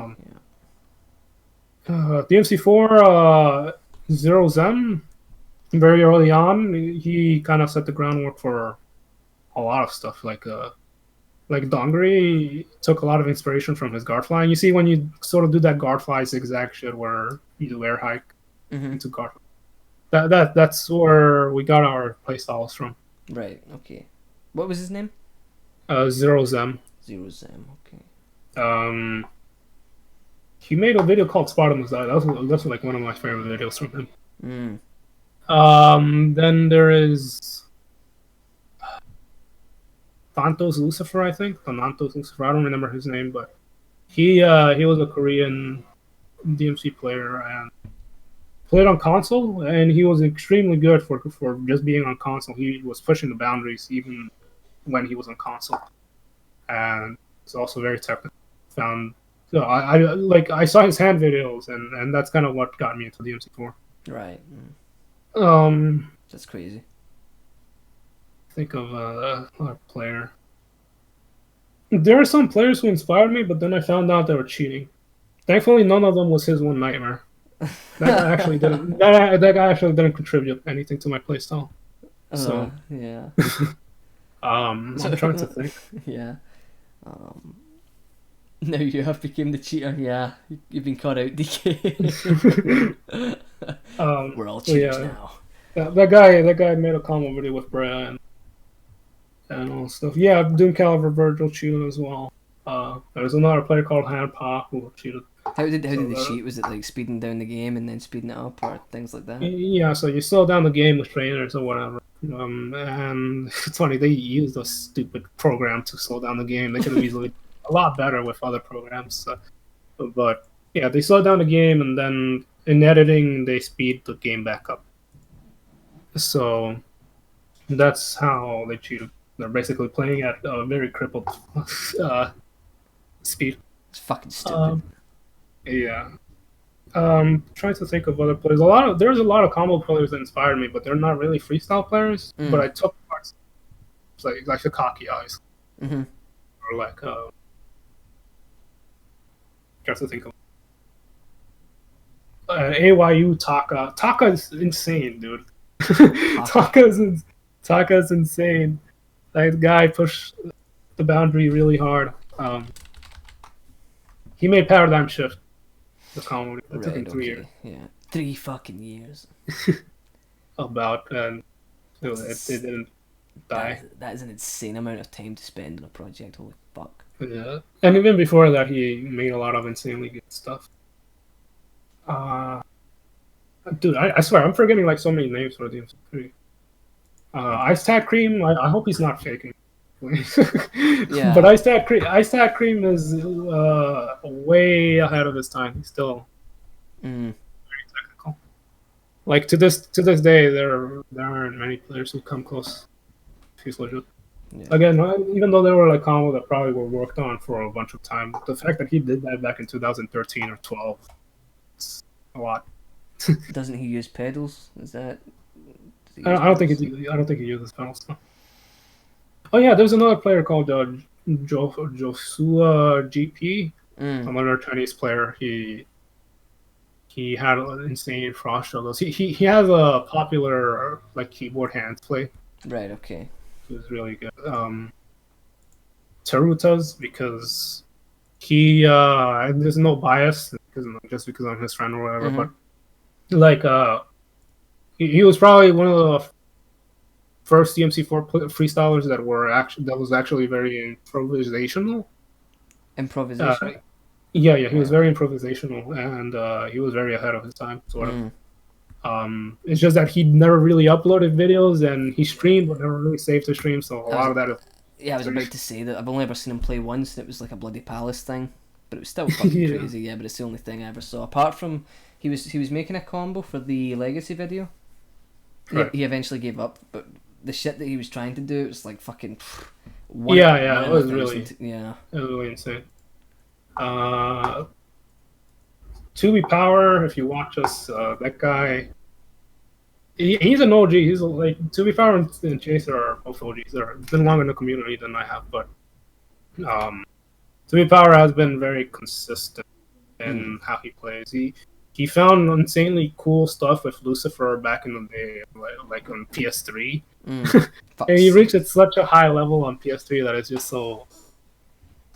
DMC4, Zero Zem, very early on, he kind of set the groundwork for a lot of stuff. Like Dongri took a lot of inspiration from his guard fly. And you see when you sort of do that guard fly zigzag shit where you do air hike into guard fly. That's where we got our playstyles from. Right. Okay. What was his name? Zero Zem. Zero Zem. Okay. He made a video called Spot on the Side. That's like one of my favorite videos from him. Then there is Thanatos Lucifer, I think. Thanatos Lucifer. I don't remember his name, but he was a Korean DMC player and played on console, and he was extremely good for just being on console. He was pushing the boundaries even when he was on console, and it's also very technical. So I saw his hand videos, and that's kind of what got me into DMC4. Right. That's crazy. Think of another player. There are some players who inspired me, but then I found out they were cheating. Thankfully, none of them was his one nightmare. That guy actually didn't. That guy actually didn't contribute anything to my playstyle. So yeah. I'm trying to think. Yeah. Now you have become the cheater. Yeah, you've been caught out, DK. We're all cheaters now. That guy made a combo video with Brea and all stuff. Yeah, Doom Caliber Virgil cheated as well. There was another player called Handpa who cheated. How did they cheat? Was it like speeding down the game and then speeding it up or things like that? Yeah, so you slow down the game with trainers or whatever. And it's funny, they use those stupid program to slow down the game. They could have easily a lot better with other programs. But yeah, they slow down the game and then in editing they speed the game back up. So that's how they cheated. They're basically playing at a very crippled speed. It's fucking stupid. Yeah. Trying to think of other players. There's a lot of combo players that inspired me, but they're not really freestyle players. But I took parts like Shikaki, obviously, or like trying to think of AYU Taka. Taka is insane, dude. Taka's insane. That guy pushed the boundary really hard. He made Paradigm Shift. The comedy. That took him 3 years. Yeah, 3 fucking years. About and it didn't die. That is an insane amount of time to spend on a project. Holy fuck. Yeah, and even before that, he made a lot of insanely good stuff. Dude, I swear I'm forgetting like so many names for the MC3. Ice Tat Cream. I hope he's not faking. Yeah. But Ice Tat Cream is way ahead of his time. He's still very technical. Like to this day, there aren't many players who come close. He's legit. Yeah. Again, even though they were like combo that probably were worked on for a bunch of time, the fact that he did that back in 2013 or 12, it's a lot. Doesn't he use pedals? Is that? I don't think he uses pedals. No. Oh yeah, there's another player called Joshua GP, another Chinese player. He had insane frost struggles. He has a popular like keyboard hand play. Right. Okay. He was really good. Taruta's because he there's no bias just because I'm his friend or whatever, but like he was probably one of the first DMC4 freestylers that was actually very improvisational. Improvisation. Yeah, he was very improvisational, and he was very ahead of his time, sort of. It's just that he never really uploaded videos, and he streamed, but never really saved his stream. So a lot of that is. Yeah, I was about to say that I've only ever seen him play once, and it was like a bloody palace thing, but it was still fucking crazy. Yeah, but it's the only thing I ever saw. Apart from he was making a combo for the Legacy video. Right. He eventually gave up, but the shit that he was trying to do, it was like fucking. It was really insane. 2B Power, if you watch us, that guy, he's an OG. He's like 2B Power and Chaser are both OGs. They've been longer in the community than I have, but 2B Power has been very consistent in how he plays. He found insanely cool stuff with Lucifer back in the day, like on PS3. And he reached at such a high level on PS3 that it's just so.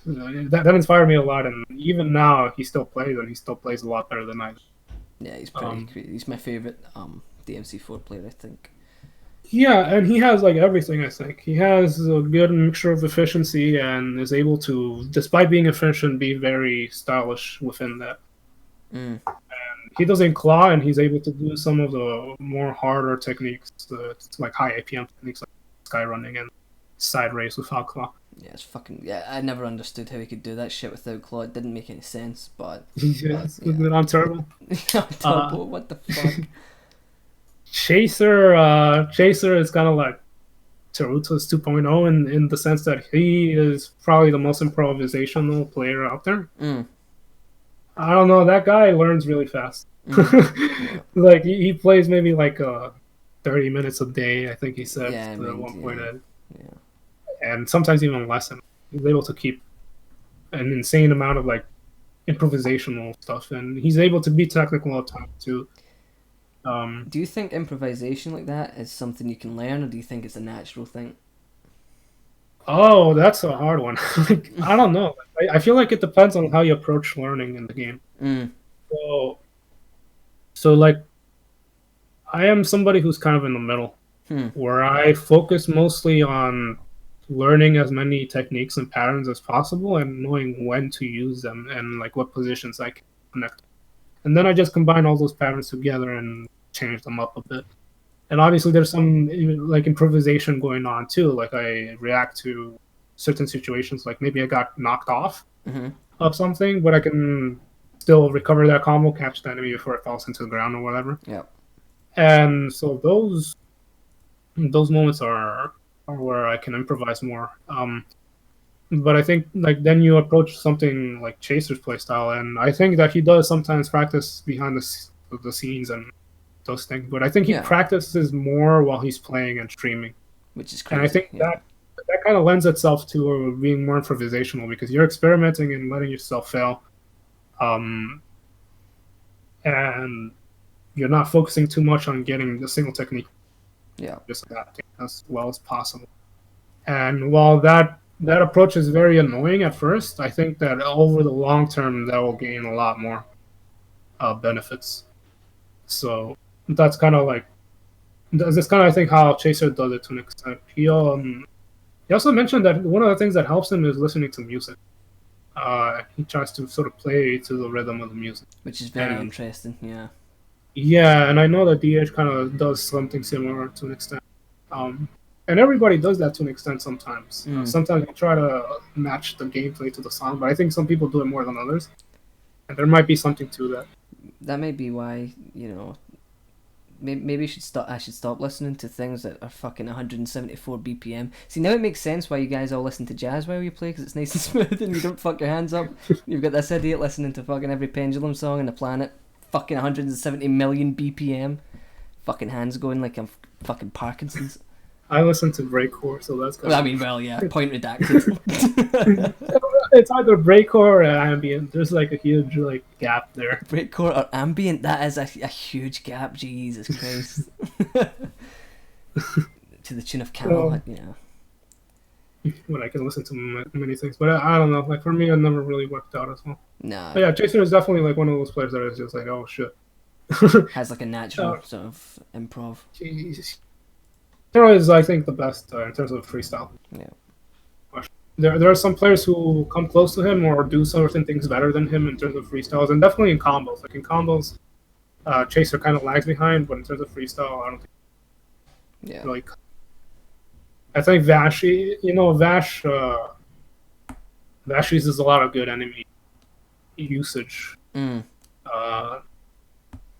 That inspired me a lot, and even now he still plays, and he still plays a lot better than I do. Yeah, he's pretty crazy. He's my favorite DMC4 player, I think. Yeah, and he has like everything. I think he has a good mixture of efficiency and is able to, despite being efficient, be very stylish within that. And he doesn't claw, and he's able to do some of the more harder techniques, like high APM techniques like sky running and side race without claw. Yeah, it's fucking. Yeah, I never understood how he could do that shit without claw. It didn't make any sense, but. It's on turbo. What the fuck? Chaser is kind of like Taruto's 2.0 in the sense that he is probably the most improvisational player out there. I don't know, that guy learns really fast. Like he plays maybe like 30 minutes a day, I think he said at one point. And sometimes even less. And he's able to keep an insane amount of like improvisational stuff, and he's able to be technical at times too. Do you think improvisation like that is something you can learn, or do you think it's a natural thing? Oh, that's a hard one. Like, I don't know. I feel like it depends on how you approach learning in the game. So like, I am somebody who's kind of in the middle, where I focus mostly on learning as many techniques and patterns as possible and knowing when to use them and like what positions I can connect. And then I just combine all those patterns together and change them up a bit. And obviously there's some like improvisation going on too. Like I react to certain situations, like maybe I got knocked off of something, but I can still recover that combo, catch the enemy before it falls into the ground or whatever. Yeah. And so those moments are where I can improvise more. But I think like then you approach something like Chaser's playstyle, and I think that he does sometimes practice behind the scenes and those things. But I think he Yeah, practices more while he's playing and streaming, which is and I crazy. think Yeah, that kind of lends itself to being more improvisational because you're experimenting and letting yourself fail, um, and you're not focusing too much on getting the single technique, yeah, just adapting as well as possible. And while that approach is very annoying at first, I think that over the long term that will gain a lot more benefits. So that's kind of like that's kind of I think how Chaser does it to an extent. He also mentioned that one of the things that helps him is listening to music. He tries to sort of play to the rhythm of the music, which is very and interesting. Yeah, yeah, and I know that DH kind of does something similar to an extent. Um, and everybody does that to an extent sometimes. mm. Sometimes you try to match the gameplay to the song, but I think some people do it more than others, and there might be something to that. That may be why maybe should stop. I should stop listening to things that are fucking 174 BPM. See, now it makes sense why you guys all listen to jazz while you play because it's nice and smooth and you don't fuck your hands up. You've got this idiot listening to fucking every pendulum song on the planet, fucking 170 million BPM, fucking hands going like I'm fucking Parkinson's. I listen to breakcore, so that's kind Well, I of mean, well, yeah, point redacted. it's either breakcore or ambient. There's like a huge like gap there. Breakcore or ambient, that is a huge gap. Jesus Christ. To the tune of Camel, So, yeah. when I can listen to many things, but I don't know. Like for me, it never really worked out as well. Nah, But yeah, Chaser is definitely like one of those players that is just like, oh shit. has like a uh, natural sort of improv. Hero is, I think, the best in terms of freestyle. Yeah. There are some players who come close to him or do certain things better than him in terms of freestyles, and definitely in combos. Like in combos, Chaser kind of lags behind, but in terms of freestyle, I don't think Yeah. like. I think Vash, Vash uses a lot of good enemy usage. Mm. Uh,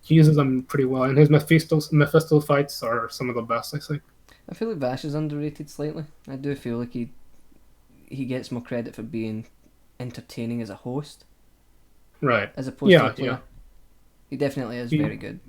he uses them pretty well, and his Mephisto fights are some of the best, I think. I feel like Vash is underrated slightly. I do feel like he gets more credit for being entertaining as a host Right. as opposed to a Yeah, player. yeah. He definitely is He, very good.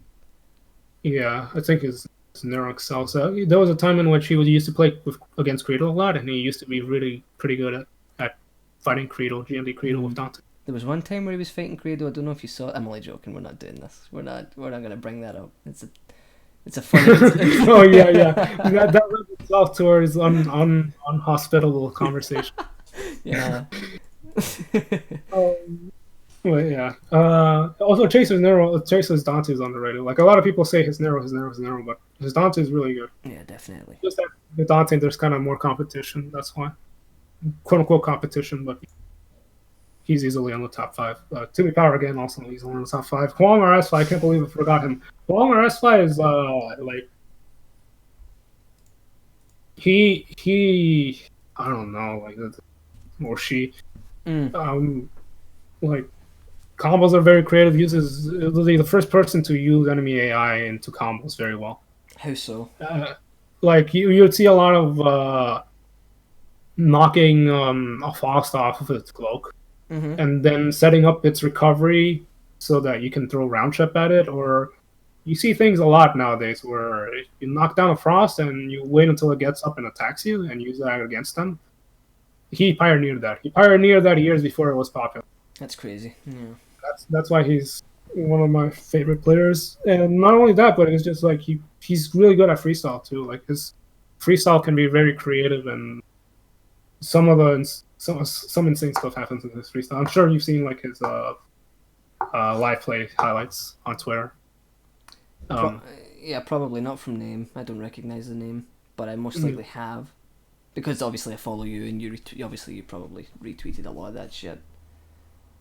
yeah, I think his Nero excels. There was a time in which he used to play against Creedle a lot, and he used to be really pretty good at fighting Creedle, GMD Creedle with Mm. Dante. There was one time where he was fighting Credo. I don't know if you saw it. I'm only joking. We're not doing this. We're not gonna bring that up. It's a funny incident. Oh yeah, yeah. That led itself towards unhospitable conversation. Yeah. Well, yeah. Also, Chase's Dante is underrated. Like a lot of people say his Nero, but his Dante is really good. Yeah, definitely. Just that with Dante, there's kind of more competition. That's why, quote unquote, competition. But he's easily on the top five. Timmy Power again, also easily on the top five. Huang or S5, I can't believe I forgot him. Huang or S5 is like he I don't know, like or she Mm. like combos are very creative. Uses literally the first person to use enemy AI into combos very well. How so? Like you'd see a lot of knocking a Faust off of its cloak Mm-hmm. and then setting up its recovery so that you can throw round trip at it. Or you see things a lot nowadays where you knock down a Frost and you wait until it gets up and attacks you and use that against them. He pioneered that. He pioneered that years before it was popular. That's crazy. Yeah. That's why he's one of my favorite players. And not only that, but it's just like he's really good at freestyle too. Like his freestyle can be very creative, and some insane stuff happens in his freestyle. I'm sure you've seen like his live play highlights on Twitter. Pro- yeah, probably not from name. I don't recognize the name, but I most likely have, because obviously I follow you, and obviously you probably retweeted a lot of that shit.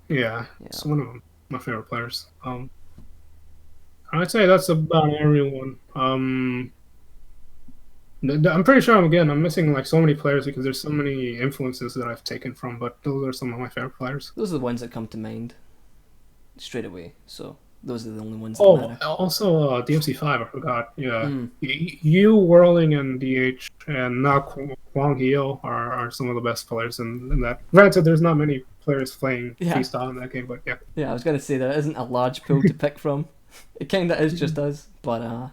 Yeah, Yeah. it's one of my favorite players. I'd say that's about everyone. I'm pretty sure I'm missing like so many players because there's so many influences that I've taken from, but those are some of my favorite players. Those are the ones that come to mind straight away. So Those are the only ones that Oh, matter. also DMC5, I forgot. Yeah. Mm. You, Whirling, and DH, and now Kwang Hyo are some of the best players in that. Granted, there's not many players playing Yeah, freestyle in that game, but yeah. yeah. I was gonna say there isn't a large pool to pick from. It kind of is just us, but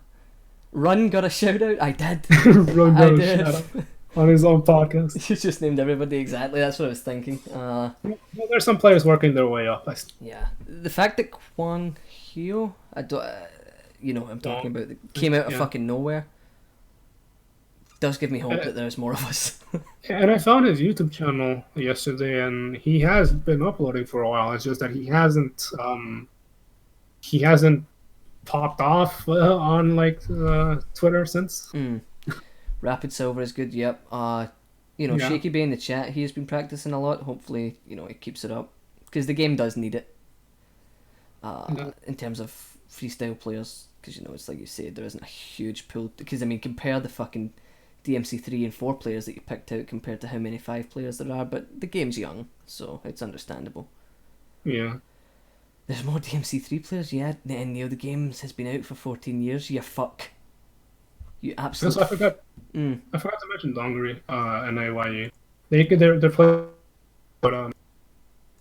Run got a shout out. I did. Run I got a did. shout out on his own podcast. You just named everybody exactly. That's what I was thinking. Well, there's some players working their way up. Yeah. The fact that Kwang Hyo, I don't, you know what I'm talking about, that came out of Yeah. fucking nowhere, does give me hope that there's more of us. And I found his YouTube channel yesterday, and he has been uploading for a while. It's just that he hasn't popped off on like Twitter since. Rapid Silver is good. Yep. You know, Yeah. Shaky Bay in the chat. He has been practicing a lot. Hopefully, you know, he keeps it up because the game does need it. Yeah. In terms of freestyle players, because you know it's like you said, there isn't a huge pool. Because I mean, compare the fucking DMC 3 and 4 players that you picked out compared to how many 5 players there are. But the game's young, so it's understandable. Yeah. There's more DMC 3 players, yeah. And you know, the game has been out for 14 years. You fuck. You absolutely. Also, I forgot to mention Dongari and AYE. They're playing, but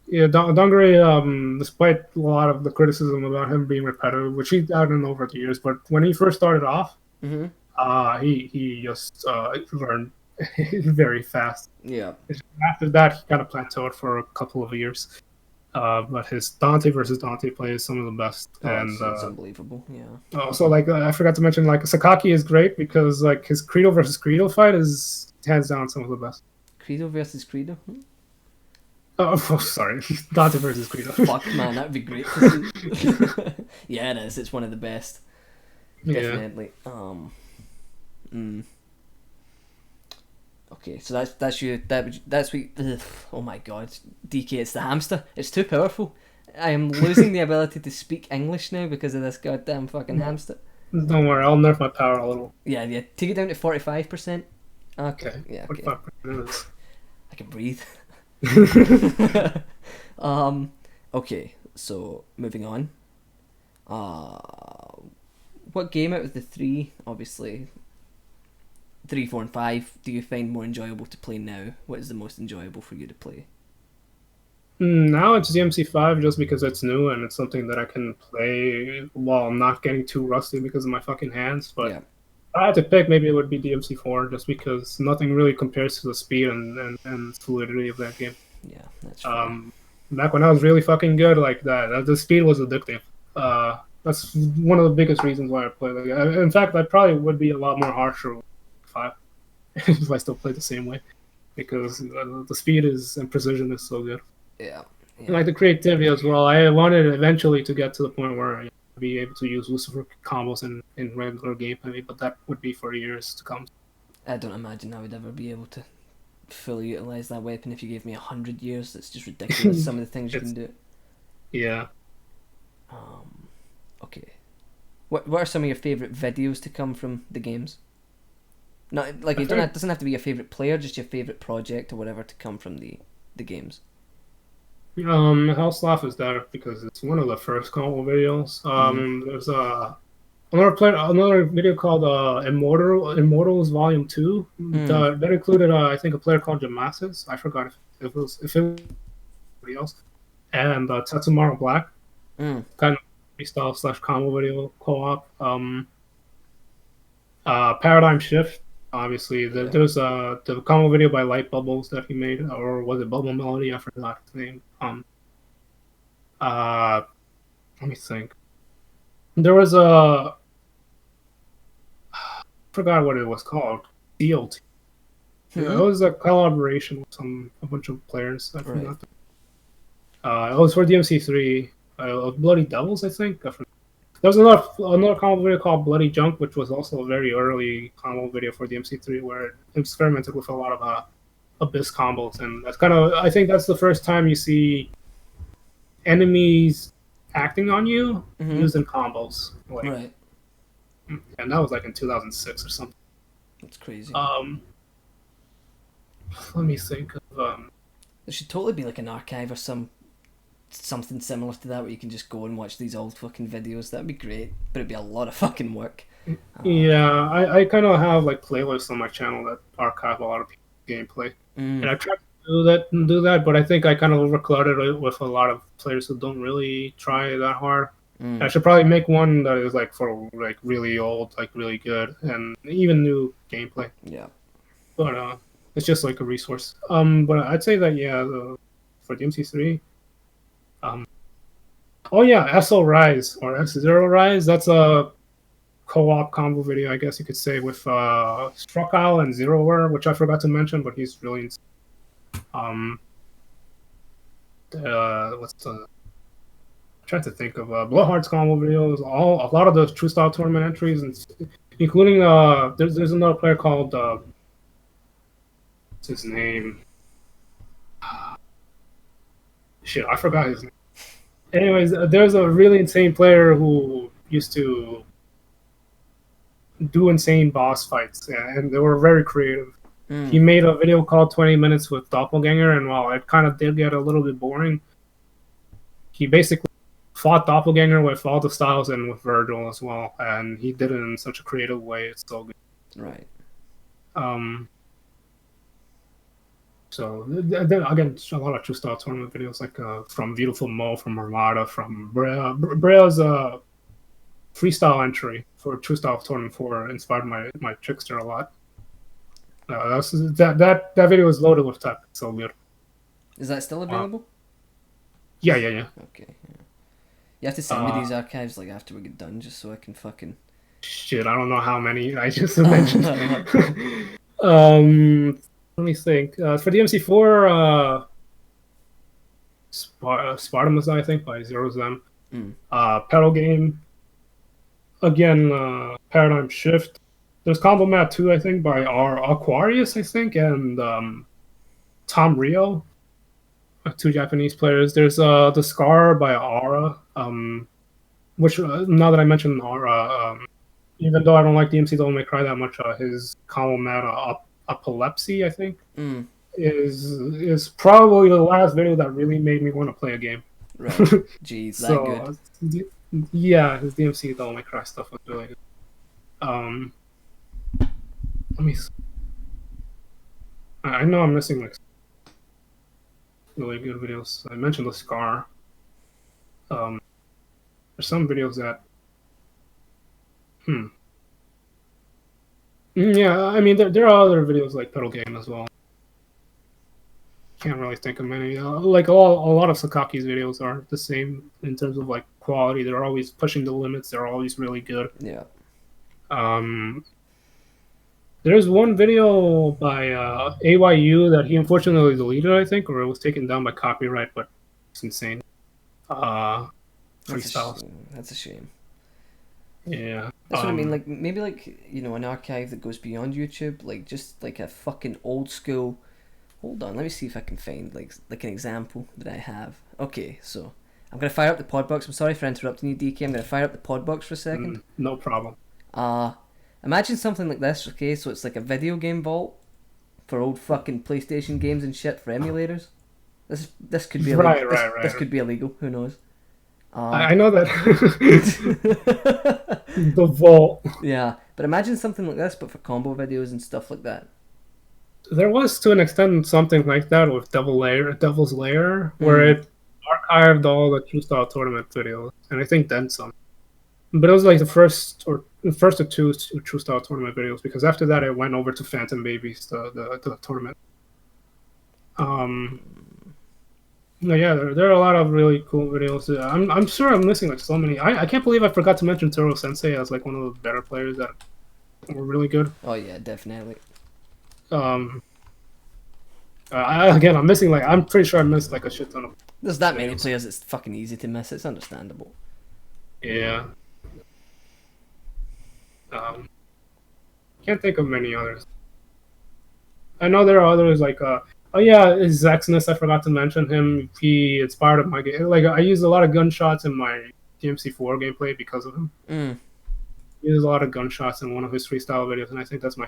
yeah, Dongari, despite a lot of the criticism about him being repetitive, which he's gotten over the years, but when he first started off, he just learned very fast. Yeah. After that, he kind of plateaued for a couple of years. But his Dante versus Dante play is some of the best, Oh, and it's unbelievable. Yeah. also like I forgot to mention like Sakaki is great because like his Credo versus Credo fight is hands down some of the best. Credo versus Credo. Oh, sorry, Dante versus Credo. Fuck, man, that'd be great to see. Yeah, it is. It's one of the best. Yeah. Definitely. Okay, so that's you. That's what. Ugh, oh my god, DK, it's the hamster. It's too powerful. I am losing the ability to speak English now because of this goddamn fucking hamster. Don't worry, I'll nerf my power a little. Yeah, take it down to 45%. Okay. Yeah. Okay. 45%. I can breathe. Okay, so moving on. What game out of the 3, obviously 3, 4, and 5, do you find more enjoyable to play now? What is the most enjoyable for you to play? Now it's DMC5 just because it's new and it's something that I can play while not getting too rusty because of my fucking hands. But Yeah. if I had to pick, maybe it would be DMC4 just because nothing really compares to the speed and fluidity of that game. Yeah, that's fair. Back when I was really fucking good like that, the speed was addictive. That's one of the biggest reasons why I play. Like, in fact, I probably would be a lot more harsher with 5 if I still played the same way because the speed is and precision is so good. Yeah. And like the creativity as well. I wanted eventually to get to the point where I'd be able to use Lucifer combos in regular gameplay, but that would be for years to come. I don't imagine I would ever be able to fully utilize that weapon if you gave me 100 years. It's just ridiculous. Some of the things you can do. Yeah. Okay. What are some of your favorite videos to come from the games? Not like it doesn't have to be your favorite player, just your favorite project or whatever to come from the games. Hellslaff is there because it's one of the first combo videos. There's another video called Immortals Volume 2. That included I think a player called Jamasis. I forgot if it was somebody else. And Tetsumaru Black. Kind of freestyle / combo video co-op. Paradigm Shift. Obviously, there's the combo video by Light Bubbles that he made, or was it Bubble Melody? I forgot his name. Let me think. There was I forgot what it was called. DLT. It was a collaboration with a bunch of players. I forgot. It was for DMC3. Bloody Devils, I think. There was another combo video called Bloody Junk, which was also a very early combo video for the MC3, where it experimented with a lot of Abyss combos, and that's I think that's the first time you see enemies acting on you using combos. Right. And that was like in 2006 or something. That's crazy. Let me think of. There should totally be like an archive or some something similar to that where you can just go and watch these old fucking videos. That'd be great, but it'd be a lot of fucking work. Yeah, I kind of have like playlists on my channel that archive a lot of gameplay, and I tried to do that, but I think I kind of overclouded it with a lot of players who don't really try that hard. I should probably make one that is like for like really old, like really good, and even new gameplay. Yeah. But it's just like a resource. But I'd say that for DMC3, oh yeah, SO Rise or X0 Rise. That's a co-op combo video, I guess you could say, with Struckile and Zeroware, which I forgot to mention, but he's really insane. What's the? I'm trying to think of Blowhard's combo videos. A lot of the True Style tournament entries, including there's another player called what's his name? Shit, I forgot his name. Anyways, there's a really insane player who used to do insane boss fights, and they were very creative. He made a video called 20 Minutes with Doppelganger, and while it kind of did get a little bit boring, he basically fought Doppelganger with all the styles and with Virgil as well, and he did it in such a creative way. It's so good. Right. So then again, a lot of True Style tournament videos, like from Beautiful Mo, from Armada, from Brea. Brea's freestyle entry for True Style Tournament 4 inspired my Trickster a lot. That video is loaded with tech. It's so good. Is that still available? Yeah. Okay. Yeah. You have to send me these archives like after we get done, just so I can fucking. Shit, I don't know how many I just mentioned. Let me think. For DMC4, Spartamus, I think, by Zero Them. Pedal Game. Again, Paradigm Shift. There's Combo Mat 2, I think, by Aquarius, I think, and Tom Rio. Two Japanese players. There's the Scar by Aura, which now that I mentioned Aura, even though I don't like DMC Devil May Cry that much, his Combo Mat Epilepsy, I think, is probably the last video that really made me want to play a game. Right. Jeez, that good. Yeah, his DMC Devil May Cry stuff was really good. Let me see. I know I'm missing like really good videos. I mentioned the Scar. There's some videos that yeah, I mean there are other videos like Pedal Game as well. Can't really think of many. Like a lot of Sakaki's videos are the same in terms of like quality. They're always pushing the limits. They're always really good. Yeah. There's one video by AYU that he unfortunately deleted, I think, or it was taken down by copyright, but it's insane. Freestyles. That's a shame. Yeah. That's what I mean. Like maybe like an archive that goes beyond YouTube, like just like a fucking old school. Hold on, let me see if I can find like an example that I have. Okay, so I'm gonna fire up the Podbox. I'm sorry for interrupting you, DK. I'm gonna fire up the Podbox for a second. No problem. Imagine something like this, okay? So it's like a video game vault for old fucking PlayStation games and shit for emulators. This could be illegal. This could be illegal. Who knows? I know that. The vault. Yeah, but imagine something like this, but for combo videos and stuff like that. There was, to an extent, something like that with Devil's Lair, where it archived all the True Style Tournament videos, and I think then some. But it was like the first or two True Style Tournament videos, because after that it went over to Phantom Babies, the tournament. Yeah, there are a lot of really cool videos. I'm sure I'm missing like so many. I can't believe I forgot to mention Toro Sensei as like one of the better players that were really good. Oh yeah, definitely. I'm missing like I'm pretty sure I missed like a shit ton of. There's that many players. It's fucking easy to miss. It's understandable. Yeah. Can't think of many others. I know there are others like Zexness. I forgot to mention him. He inspired my game. Like I use a lot of gunshots in my DMC4 gameplay because of him. He uses a lot of gunshots in one of his freestyle videos, and I think that's one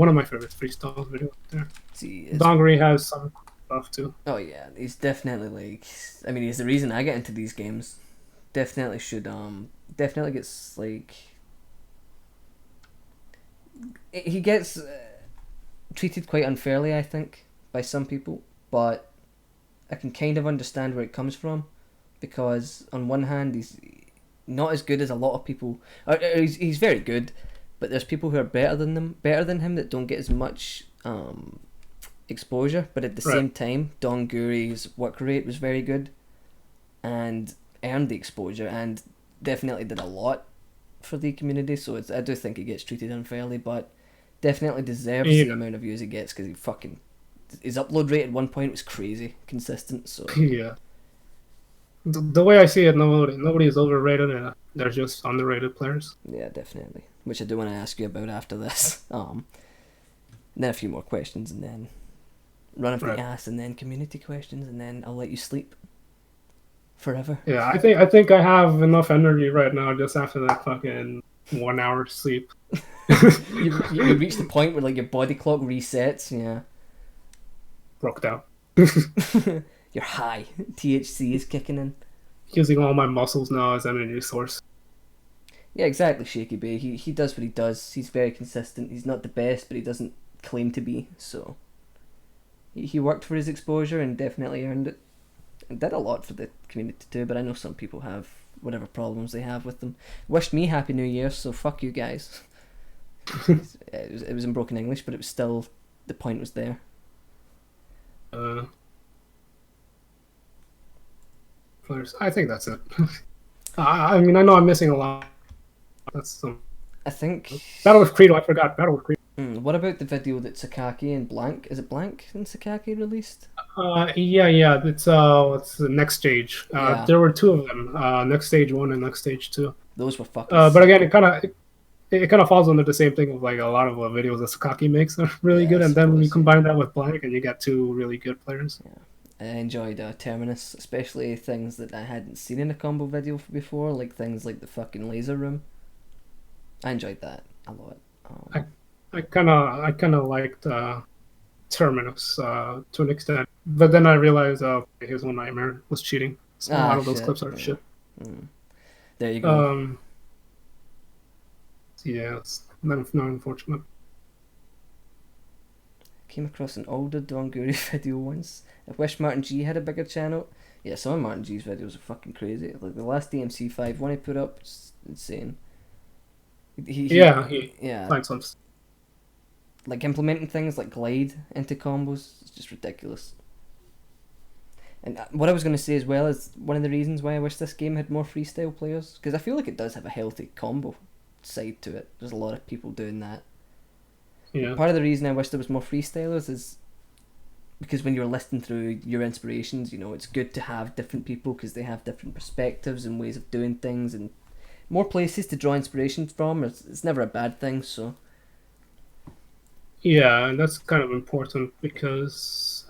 of my favorite freestyle videos there. See, Dongri has some stuff too. Oh yeah, he's definitely like. I mean, he's the reason I get into these games. Definitely should definitely gets like. He gets treated quite unfairly, I think, by some people, but I can kind of understand where it comes from, because on one hand he's not as good as a lot of people. He's very good, but there's people who are better than him that don't get as much exposure. But at the Right. same time, Don Guri's work rate was very good, and earned the exposure, and definitely did a lot for the community. So I do think he gets treated unfairly, but definitely deserves the Yeah. amount of views he gets, because his upload rate at one point was crazy consistent. So Yeah. The way I see it, nobody is overrated. They're just underrated players. yeah, definitely. Which I do want to ask you about after this. Then a few more questions, and then run of the Right. ass, and then community questions, and then I'll let you sleep forever. Yeah, I think I have enough energy right now just after that fucking 1 hour sleep. You reach the point where like your body clock resets. Yeah, Broke down. you're high. THC is kicking in. Using all my muscles now as energy source. Yeah, exactly, Shaky Bay. He does what he does. He's very consistent. He's not the best, but he doesn't claim to be. So he worked for his exposure and definitely earned it. And did a lot for the community too. But I know some people have whatever problems they have with them. Wished me Happy New Year, so fuck you guys. It was in broken English, but it was still, the point was there. Uh, Players. I think that's it. I mean, I know I'm missing a lot. That's some I think. Battle with Credo. I forgot Battle with Credo. What about the video that Sakaki and Blank? Is it Blank and Sakaki released? Yeah. It's the next stage. Yeah. There were two of them. Next stage 1 and next stage 2. Those were fucking. But sick. again, it kind of falls under the same thing of like a lot of videos that Sakaki makes are really Yeah, good, I and then when you suppose, yeah. combine that with Blank, and you get two really good players. I enjoyed Terminus, especially things that I hadn't seen in a combo video before, like things like the fucking laser room. I enjoyed that a lot. I kind of liked Terminus to an extent, but then I realized his one nightmare was cheating. So a lot of those Shit. clips are Yeah. shit. There you go. Yeah, it's not unfortunate. Came across an older Don Guri video once. I wish Martin G had a bigger channel. Yeah, some of Martin G's videos are fucking crazy. Like the last DMC5 one he put up, it's insane. He yeah, Like some. like implementing things like glide into combos. It's just ridiculous. And what I was going to say as well is one of the reasons why I wish this game had more freestyle players, because I feel like it does have a healthy combo side to it. There's a lot of people doing that. Yeah. Part of the reason I wish there was more freestylers is because when you're listing through your inspirations, you know, it's good to have different people because they have different perspectives and ways of doing things, and more places to draw inspiration from. It's never a bad thing, so. Yeah, and that's kind of important because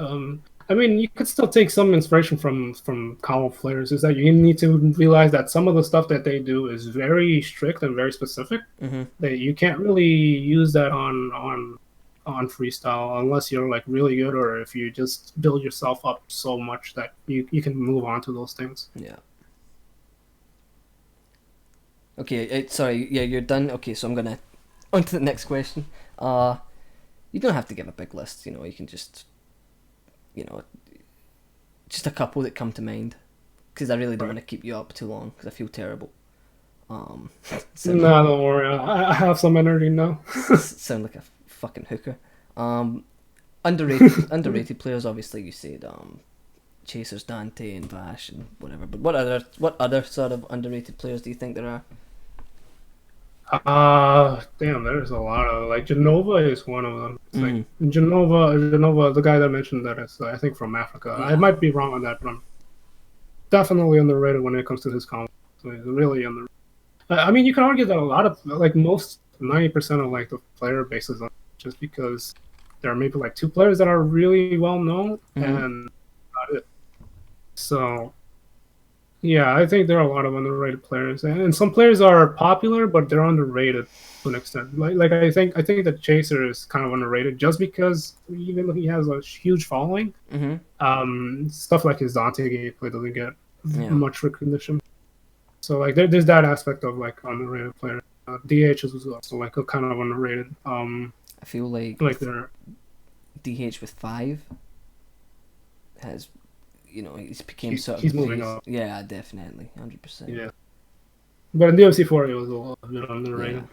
I mean, you could still take some inspiration from combo players. Is that you need to realize that some of the stuff that they do is very strict and very specific. Mm-hmm. That you can't really use that on freestyle unless you're like really good, or if you just build yourself up so much that you can move on to those things. Yeah. Okay, sorry, yeah, you're done. Okay, so I'm gonna on to the next question. You don't have to give a big list. You know, you can just, you know, just a couple that come to mind, because I really don't want to keep you up too long because I feel terrible. So, No, don't worry. I have some energy now. sound like a fucking hooker. Underrated players. Obviously, you said Chasers, Dante, and Vash, and whatever. But what other sort of underrated players do you think there are? Damn, there's a lot of like Genova is one of them. It's like Genova, the guy that mentioned that is I think from Africa. Yeah. I might be wrong on that, but I'm definitely underrated when it comes to his combo. So he's really underrated. I mean, you can argue that a lot of like most 90% of like the player base is just because there are maybe like two players that are really well known and not it. So Yeah, I think there are a lot of underrated players, and some players are popular, but they're underrated to an extent. Like I think that Chaser is kind of underrated just because even though he has a huge following, Mm-hmm. stuff like his Dante gameplay doesn't get Yeah. much recognition. So like there's that aspect of like underrated player. DH is also like a kind of underrated. I feel like Like with they're DH with 5 has, he's became sort of the he's moving face. up. Yeah, definitely, 100%. Yeah, but in DMC4 he was a little bit Yeah. underrated.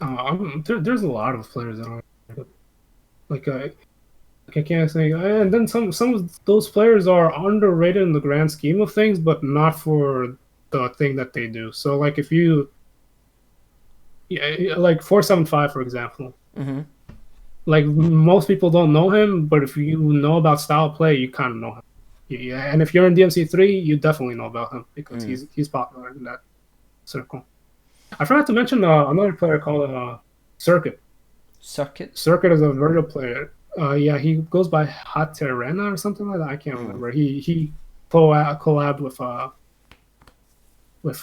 There's a lot of players that are like I can't say, and then some of those players are underrated in the grand scheme of things, but not for the thing that they do. So like if you, yeah, like 475 for example, Mm-hmm. like most people don't know him, but if you know about style play, you kind of know him. Yeah, and if you're in DMC3, you definitely know about him because Mm. he's popular in that circle. I forgot to mention another player called Circuit. Circuit. Circuit is a Virgil player. Yeah, he goes by Haterena or something like that. I can't Mm. remember. He collabed with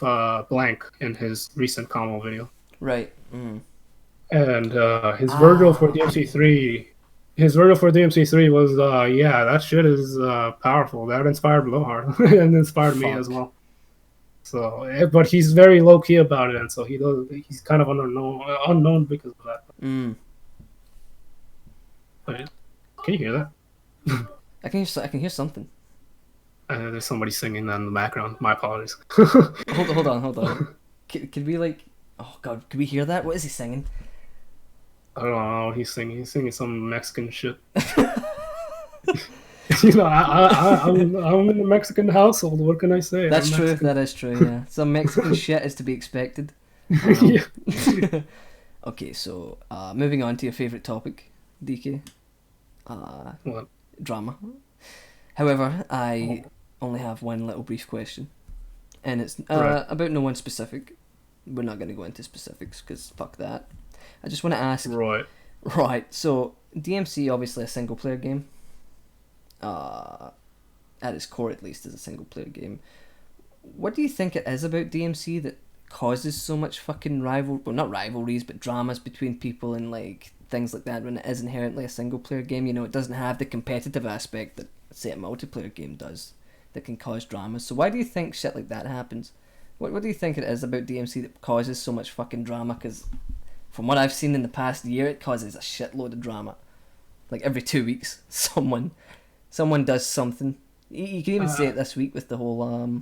Blank in his recent combo video, Right. Mm. and Ah, okay. his Virgil for DMC3 was yeah, that shit is powerful. That inspired Blowhard and inspired me as Fuck. well. So, but he's very low key about it, and so he's kind of unknown because of that. Mm. But can you hear that? I can hear something. There's somebody singing in the background. My apologies. Hold on, hold on. Could we like? Oh God, could we hear that? What is he singing? I don't know what he's singing. He's singing some Mexican shit. You know, I'm in a Mexican household. What can I say? That's I'm true. Mexican. That is true. Yeah, some Mexican shit is to be expected. Um. Yeah. Okay, so moving on to your favorite topic, DK. Uh, What? Drama. However, I Oh, only have one little brief question, and it's right. about no one specific. We're not going to go into specifics because fuck that. I just want to ask. Right. Right, so DMC obviously a single player game. Uh, at its core, at least, is a single player game. What do you think it is about DMC that causes so much fucking well, not rivalries, but dramas between people and like things like that when it is inherently a single player game? It doesn't have the competitive aspect that, say, a multiplayer game does that can cause dramas. So why do you think shit like that happens? What do you think it is about DMC that causes so much fucking drama? Because from what I've seen in the past year, it causes a shitload of drama. Like every 2 weeks, someone does something. You can even see Uh, it this week with the whole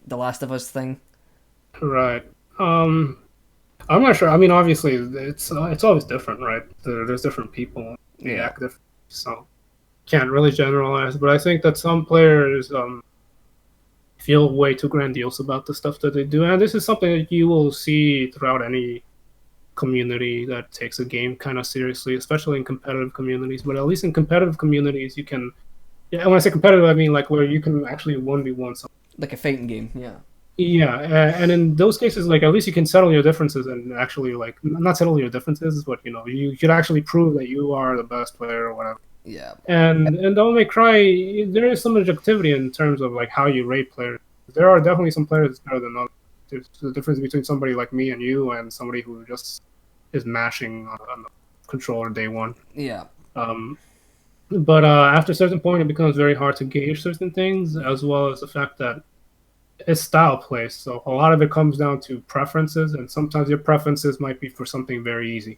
The Last of Us thing. right. I'm not sure. I mean, obviously, it's always different, right? There's different people. They Yeah. act different, so can't really generalize. But I think that some players feel way too grandiose about the stuff that they do, and this is something that you will see throughout any community that takes a game kind of seriously, especially in competitive communities. But at least in competitive communities, you can. Yeah, and when I say competitive, I mean like where you can actually 1v1 someone. Like a fighting game, yeah. Yeah, and in those cases, like at least you can settle your differences and actually like not settle your differences, but you could actually prove that you are the best player or whatever. Yeah. And in Devil May Cry, there is some objectivity in terms of like how you rate players. There are definitely some players that's better than others. There's the difference between somebody like me and you and somebody who just is mashing on the controller day one. Yeah. Um, but after a certain point, it becomes very hard to gauge certain things, as well as the fact that it's style play. So a lot of it comes down to preferences, and sometimes your preferences might be for something very easy.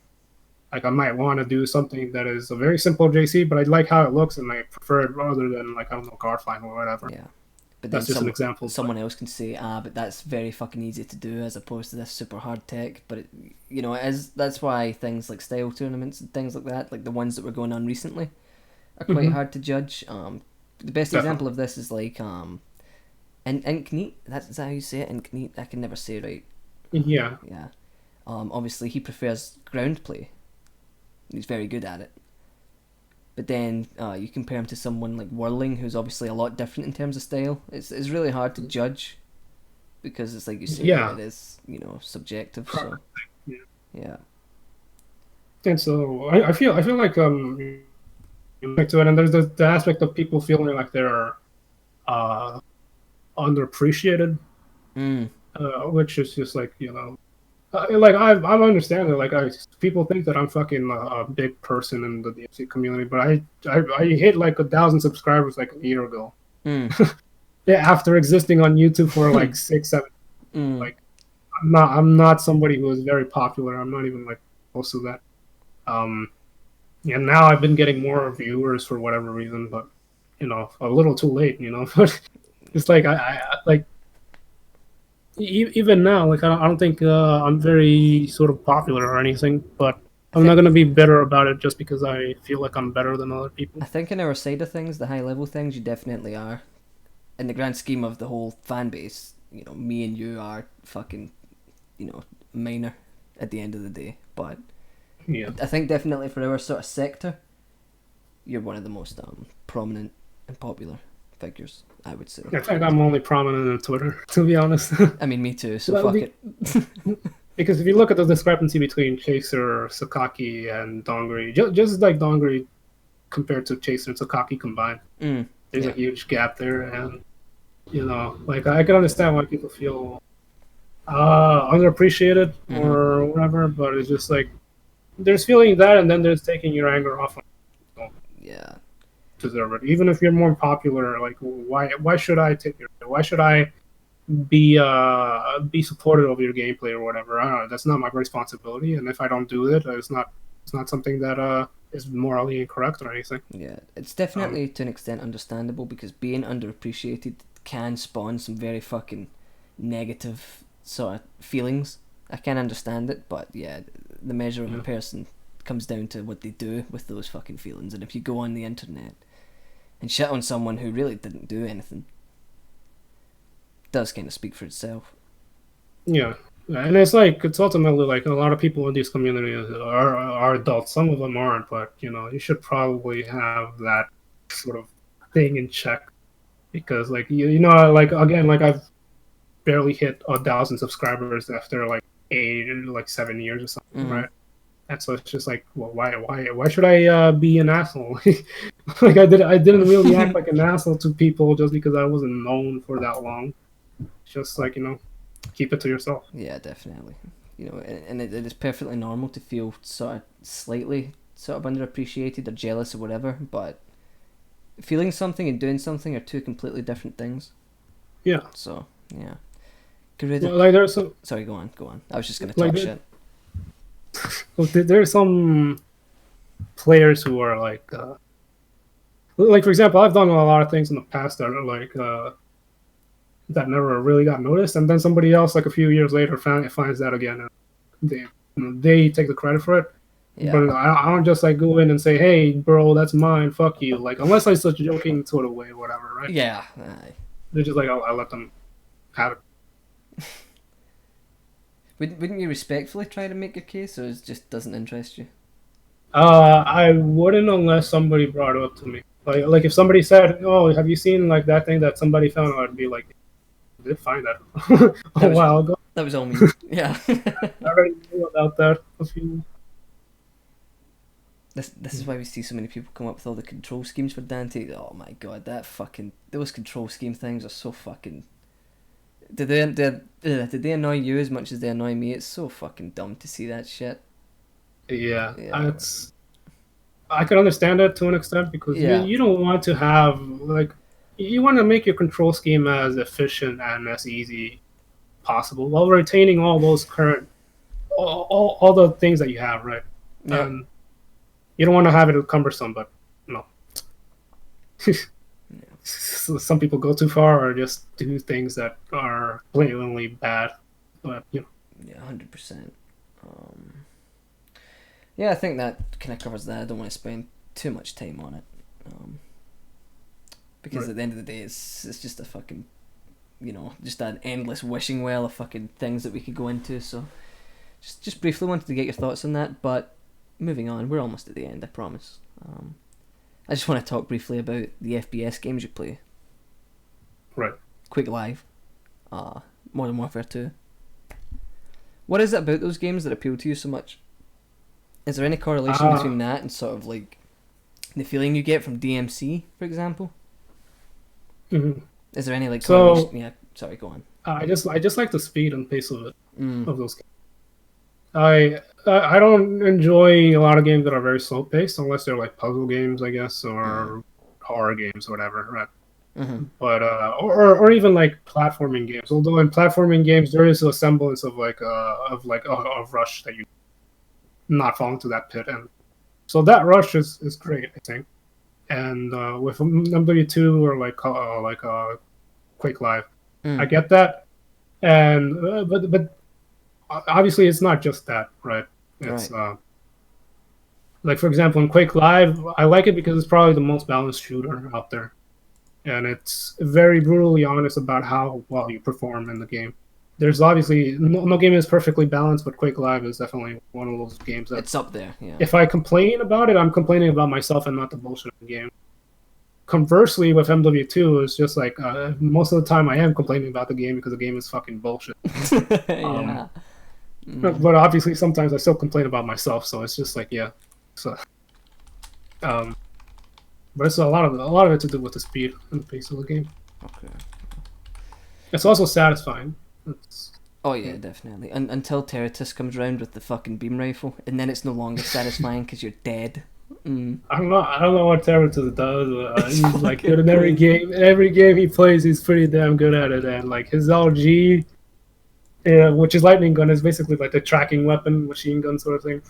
Like I might want to do something that is a very simple JC, but I like how it looks and I prefer it rather than like I don't know Garfline or whatever. Yeah. But then That's just an example. But someone else can say, but that's very fucking easy to do as opposed to this super hard tech. But it is. That's why things like style tournaments and things like that, like the ones that were going on recently, are quite Mhm, hard to judge. The best example definitely. of this is like Inkneat. Is that how you say it? Inkneat. I can never say it right. Yeah. Yeah. Obviously he prefers ground play. He's very good at it. But then you compare him to someone like Whirling, who's obviously a lot different in terms of style. It's really hard to judge because it's like you say, Yeah. it is subjective. So Preference. Yeah. yeah, And so I feel like you back to it, and there's the aspect of people feeling like they're uh, underappreciated, Mm. which is just like like I understand that like people think that I'm fucking a big person in the DMC community, but I hit like 1,000 subscribers like a year ago. Mm. Yeah, after existing on YouTube for like 6, 7. Mm. Like I'm not somebody who is very popular. I'm not even like close to that. Um, and now I've been getting more viewers for whatever reason, but a little too late. But it's like I like even now, like I don't think I'm very sort of popular or anything, but I I'm not think gonna be bitter about it just because I feel like I'm better than other people. I think in our side of things, the high level things, you definitely are. In the grand scheme of the whole fan base, me and you are fucking, minor at the end of the day. But Yeah, I think definitely for our sort of sector, you're one of the most prominent and popular figures, I would say. I think I'm only prominent on Twitter, to be honest. I mean, me too. So Well, fuck it. because if you look at the discrepancy between Chaser, Sakaki, and Dongri, just like Dongri compared to Chaser and Sakaki combined, there's a Yeah. huge gap there, and like I can understand why people feel underappreciated Mm-hmm. or whatever, but it's just like there's feeling that, and then there's taking your anger off on people who Yeah. don't deserve it. Even if you're more popular, like why should I take your why should I be supportive of your gameplay or whatever? I don't know. That's not my responsibility, and if I don't do it, it's not something that is morally incorrect or anything. Yeah. It's Um, definitely to an extent understandable because being underappreciated can spawn some very fucking negative sort of feelings. I can understand it, but yeah, the measure of a yeah. person comes down to what they do with those fucking feelings. And if you go on the internet and shit on someone who really didn't do anything, it does kind of speak for itself. Yeah, and it's ultimately like a lot of people in these communities are adults. Some of them aren't, but you should probably have that sort of thing in check because like like again like I've barely hit 1,000 subscribers after like 7 years or something, Mm-hmm. right? And so it's just like, well, why should I be an asshole? Like I didn't really act like an asshole to people just because I wasn't known for that long. Just like keep it to yourself. Yeah, definitely. And it is perfectly normal to feel sort of slightly sort of underappreciated or jealous or whatever, but feeling something and doing something are two completely different things. Yeah. So, yeah. Get rid of... Well, like there's some Sorry, go on. I was just going to like talk shit. there's some players who are like for example, I've done a lot of things in the past that are like that never really got noticed, and then somebody else like a few years later finds that again, and they take the credit for it. Yeah. But I don't just like go in and say, "Hey, bro, that's mine. Fuck you." Like unless I such joking sort of way, or whatever, right? Yeah. Aye. They're just like I'll let them have it. Wouldn't you respectfully try to make your case, or it just doesn't interest you? I wouldn't unless somebody brought it up to me. Like if somebody said, "Oh, have you seen like that thing that somebody found?" I'd be like, "I did find that That a was while ago. that was all me. Yeah. I already knew about that a few." This is why we see so many people come up with all the control schemes for Dante. Oh my god, those control scheme things are so fucking... Did they annoy you as much as they annoy me? It's so fucking dumb to see that shit. Yeah, Yeah. I can understand that to an extent because Yeah. you don't want to have like you want to make your control scheme as efficient and as easy possible while retaining all those current all the things that you have, right? Yeah. You don't want to have it cumbersome, but no. Yeah. Some people go too far or just do things that are blatantly bad. But Yeah, 100%. Yeah, I think that kind of covers that. I don't want to spend too much time on it. Because Right. at the end of the day, it's just a fucking, just an endless wishing well of fucking things that we could go into. So, just briefly wanted to get your thoughts on that. But moving on, we're almost at the end. I promise. I just want to talk briefly about the FPS games you play. Right. Quick Live, Modern Warfare 2. What is it about those games that appeal to you so much? Is there any correlation between that and sort of like the feeling you get from DMC, for example? Mm-hmm. Is there any like So correlation? Yeah, sorry, go on. I just like the speed and pace of it Mm. of those games. I don't enjoy a lot of games that are very slow paced unless they're like puzzle games, I guess, or horror games or whatever, right? Mm-hmm. But or even like platforming games. Although in platforming games there is a semblance of like a rush that you not fall into that pit, and so that rush is great, I think. And with MW2 or Quake Live, I Mm. get that, and but obviously it's not just that, right? It's Right. like for example in Quake Live, I like it because it's probably the most balanced shooter out there, and it's very brutally honest about how well you perform in the game. There's obviously no game is perfectly balanced, but Quake Live is definitely one of those games that It's up there. Yeah. if I complain about it, I'm complaining about myself and not the bullshit of the game. Conversely, with MW2, it's just like most of the time I am complaining about the game because the game is fucking bullshit. Yeah. But obviously, sometimes I still complain about myself, so it's just like yeah. So, um, but it's a lot of it to do with the speed and the pace of the game. Okay. It's also satisfying. Oh yeah, definitely. Until Terratus comes around with the fucking beam rifle, and then it's no longer satisfying because you're dead. Mm. I don't know. I don't know what Terratus does. It's He's like fucking good in every crazy. game. Every game he plays, he's pretty damn good at it. And like his LG, yeah, which is lightning gun, is basically like the tracking weapon, machine gun sort of thing.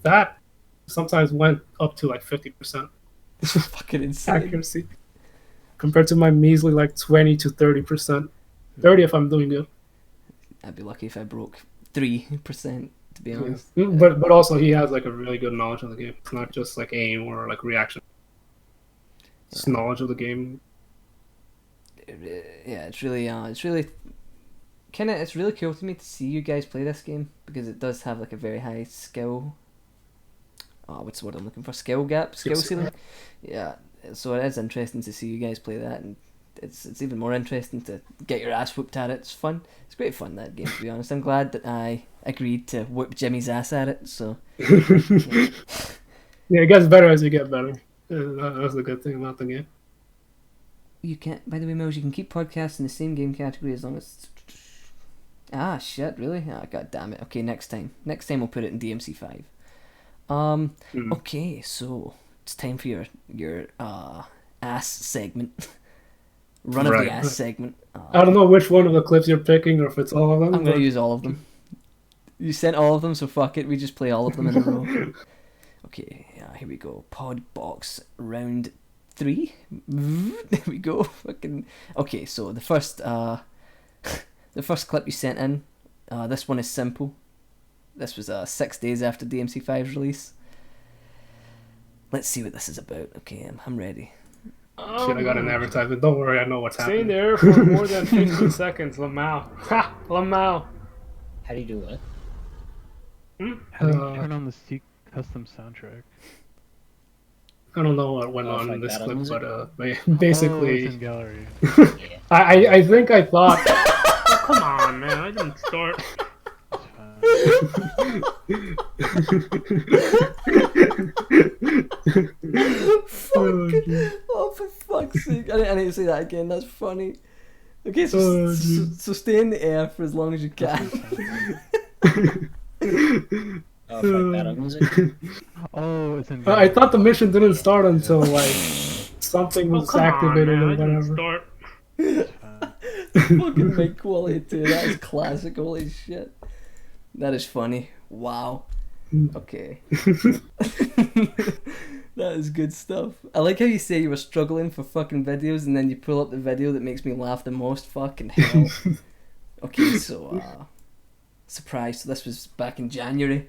That sometimes went up to like 50% Fucking insane. accuracy compared to my measly like 20 to 30%. 30 if I'm doing good. I'd be lucky if I broke 3%. To be honest. Yeah. But also he has like a really good knowledge of the game. It's not just like aim or like reaction. It's Yeah. knowledge of the game. Yeah, it's really kind of, it's really cool to me to see you guys play this game because it does have like a very high skill. What's the word I'm looking for? Skill gap, skill ceiling. Yeah, so it is interesting to see you guys play that, and it's even more interesting to get your ass whooped at it. It's fun. It's great fun, that game, to be honest. I'm glad that I agreed to whoop Jimmy's ass at it. So Yeah, it gets better as you get better. That's the good thing about the game. you can't. By the way, Mills, you can keep podcasts in the same game category as long as. Ah, shit! Really? Ah, god damn it. Okay, next time. Next time we'll put it in DMC5. Okay, so it's time for your ass segment. Run of Right. the ass segment. I don't know which one of the clips you're picking or if it's all of them. I'm gonna use all of them. You sent all of them, so fuck it. We just play all of them in a row. Okay, here we go. Pod box round 3. There we go. Fucking. Okay, so the first the first clip you sent in. This one is simple. This was 6 days after DMC5's release. Let's see what this is about. Okay, I'm ready. Shit, I got an advertisement. Don't worry, I know what's Stay happening. there for more than 15 seconds, Lamau. Ha! Lamau. How do you do it? How do you turn on the Seek custom soundtrack? I don't know what went Oh, on like in this battle clip, music? but Oh, it's basically, in gallery. Yeah. I think I thought. Oh, come on, man. I didn't start. Oh, for fuck's sake. I need to say that again. That's funny. Okay, so, Oh, so, dude. so stay in the air for as long as you can. Oh, for like battle music? Oh, it's in I gallery. thought the mission didn't start until like something Oh, was come on, activated man. or I didn't whatever. start. It's fine. Fucking mic quality too. That is classic. Holy shit. That is funny. Wow. Okay. That is good stuff. I like how you say you were struggling for fucking videos and then you pull up the video that makes me laugh the most. Fucking hell. Okay, so surprise. So this was back in January.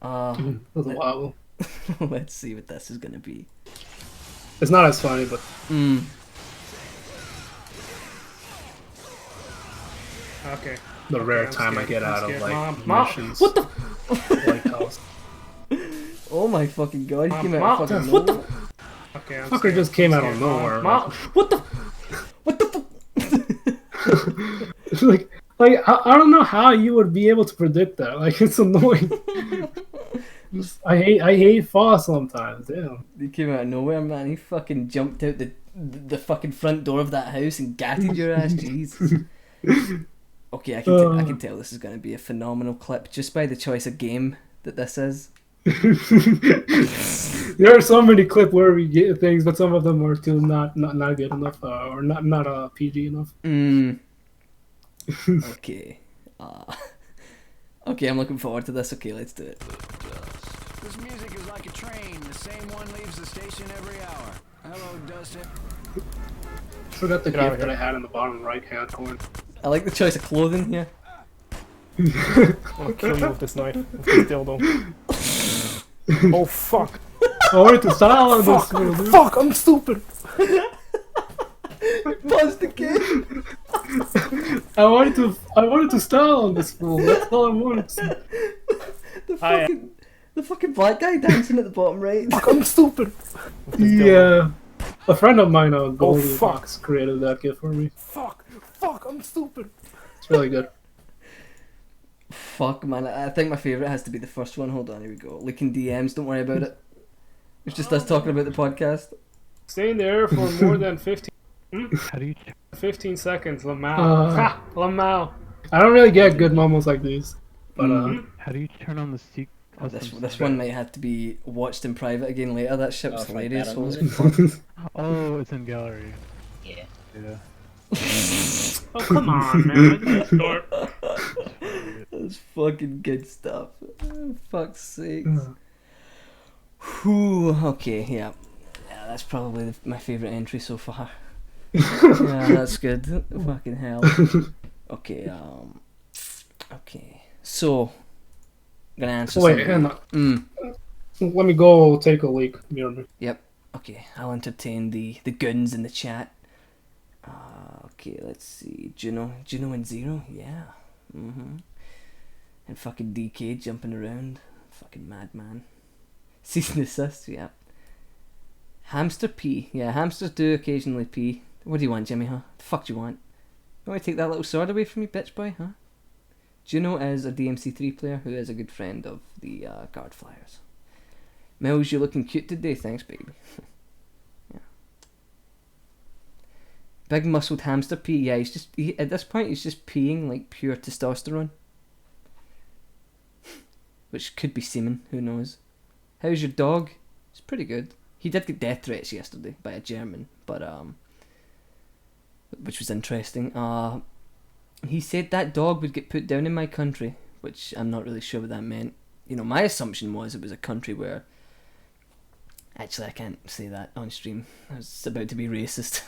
It was a while. Let's see what this is gonna be. It's not as funny, but Okay. the rare I'm time I scared. get I'm out of scared. like Mom, missions. What the? White House. Oh my fucking god! He came out Mom, of fucking what the? nowhere. Okay, I'm Fucker scared. just came out I'm of scared. nowhere. Mom, What the? What the? like I don't know how you would be able to predict that. Like it's annoying. I hate fall sometimes. Damn. He came out of nowhere, man. He fucking jumped out the the fucking front door of that house and gatted your ass. Jesus. Okay, I can tell this is going to be a phenomenal clip just by the choice of game that this is. There are so many clip where we get things, but some of them are still not good enough, or not PG enough. Okay. Okay, I'm looking forward to this. Okay, let's do it. This music is like a train. The same one leaves the station every hour. Hello, Dustin. Forgot the gift that I had in the bottom right hand corner. I like the choice of clothing here. I'll kill you with this knife. With this dildo. Oh fuck. I wanted to style on this one, dude. Fuck, I'm stupid. Pause the game. I wanted to style on this fool. That's all I wanted. The fucking black guy dancing at the bottom right. Fuck, I'm stupid. Yeah. A friend of mine, Goldie fuck. Fox, created that gift for me. Fuck, I'm stupid. It's really good. Fuck, man. I think my favourite has to be the first one. Hold on, here we go. Leaking DMs, don't worry about it. It's just us talking about the podcast. Stay in the air for more than 15 How do you? 15 seconds, Lamau. Ha! Lamau. I don't really get good moments like these, but How do you turn on the seek? This one might have to be watched in private again later. That shit was Oh, Frank hilarious. Adams, Holy is it? fuck. Oh, it's in gallery. Yeah. Yeah. Oh, come on, man. Start. That's fucking good stuff. Oh, fuck's sakes. Whew, okay, yeah. Yeah, that's probably my favourite entry so far. Yeah, that's good. Fucking hell. Okay, okay. So, I'm gonna answer wait, something. let me go take a leak near me. Yep. Okay, I'll entertain the goons in the chat. Okay, let's see. Juno and Zero, yeah. And fucking DK jumping around. Fucking madman. Season assist, yeah. Hamster pee. Yeah, hamsters do occasionally pee. What do you want, Jimmy, huh? The fuck do you want? You want to take that little sword away from me, bitch boy, huh? Juno is a DMC3 player who is a good friend of the Guard Flyers. Millz, you're looking cute today, thanks baby. Yeah. Big muscled hamster pee, yeah, at this point he's just peeing like pure testosterone. Which could be semen, who knows. How's your dog? It's pretty good. He did get death threats yesterday by a German, but which was interesting. He said that dog would get put down in my country, which I'm not really sure what that meant. You know, my assumption was it was a country where... Actually, I can't say that on stream. I was about to be racist.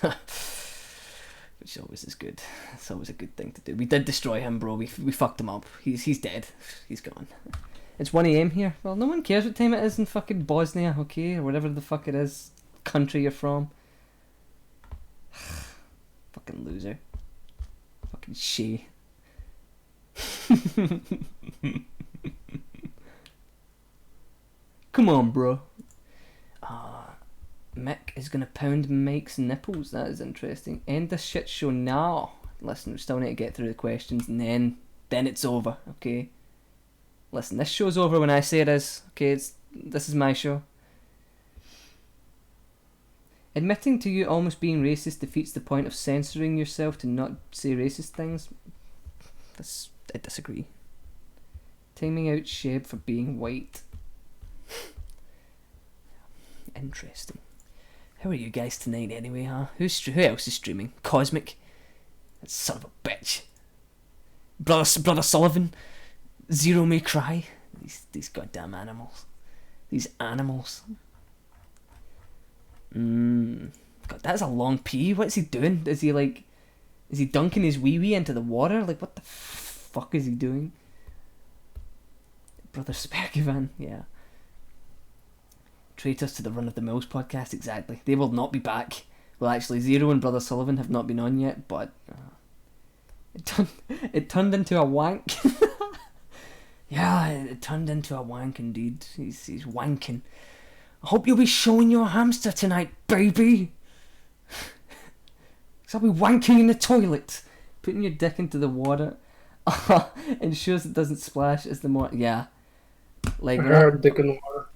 Which always is good. It's always a good thing to do. We did destroy him, bro. We fucked him up. He's dead. He's gone. It's 1 AM here. Well, no one cares what time it is in fucking Bosnia, okay? Or whatever the fuck it is. Country you're from. Fucking loser. Fucking she. Come on, bro. Mick is gonna pound Mike's nipples. That is interesting. End this shit show now. Listen, we still need to get through the questions and then it's over, okay? Listen, this show's over when I say it is, okay? This is my show. Admitting to you almost being racist defeats the point of censoring yourself to not say racist things. I disagree. Timing out Sheb for being white. Interesting. How are you guys tonight anyway, huh? Who else is streaming? Cosmic? That son of a bitch. Brother Sullivan? Zero May Cry? These goddamn animals. These animals. God, that's a long pee. What's he doing? Is he dunking his wee-wee into the water? Like, what the fuck is he doing? Brother Spergivan, yeah. Traitors to the Run of the Millz podcast, exactly. They will not be back. Well, actually, Zero and Brother Sullivan have not been on yet, but it turned into a wank. Yeah, it turned into a wank indeed. He's wanking. I hope you'll be showing your hamster tonight, baby. Because I'll be wanking in the toilet. Putting your dick into the water ensures it doesn't splash as the more... Yeah. Like... I heard dick in the water.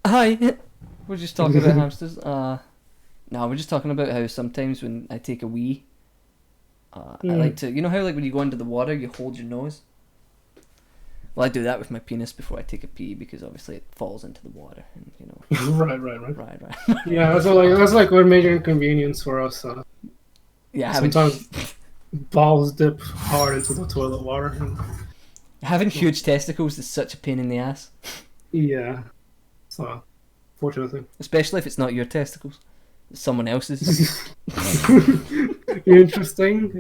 Hi. We're just talking about hamsters. No, we're just talking about how sometimes when I take a wee, I like to. You know how like when you go under the water, you hold your nose. Well, I do that with my penis before I take a pee because obviously it falls into the water, and you know. Right. Right. Yeah, that's like a major inconvenience for us. Yeah, Sometimes balls dip hard into the toilet water. And, having huge testicles is such a pain in the ass. yeah. So, fortunately. Especially if it's not your testicles. It's someone else's. Interesting.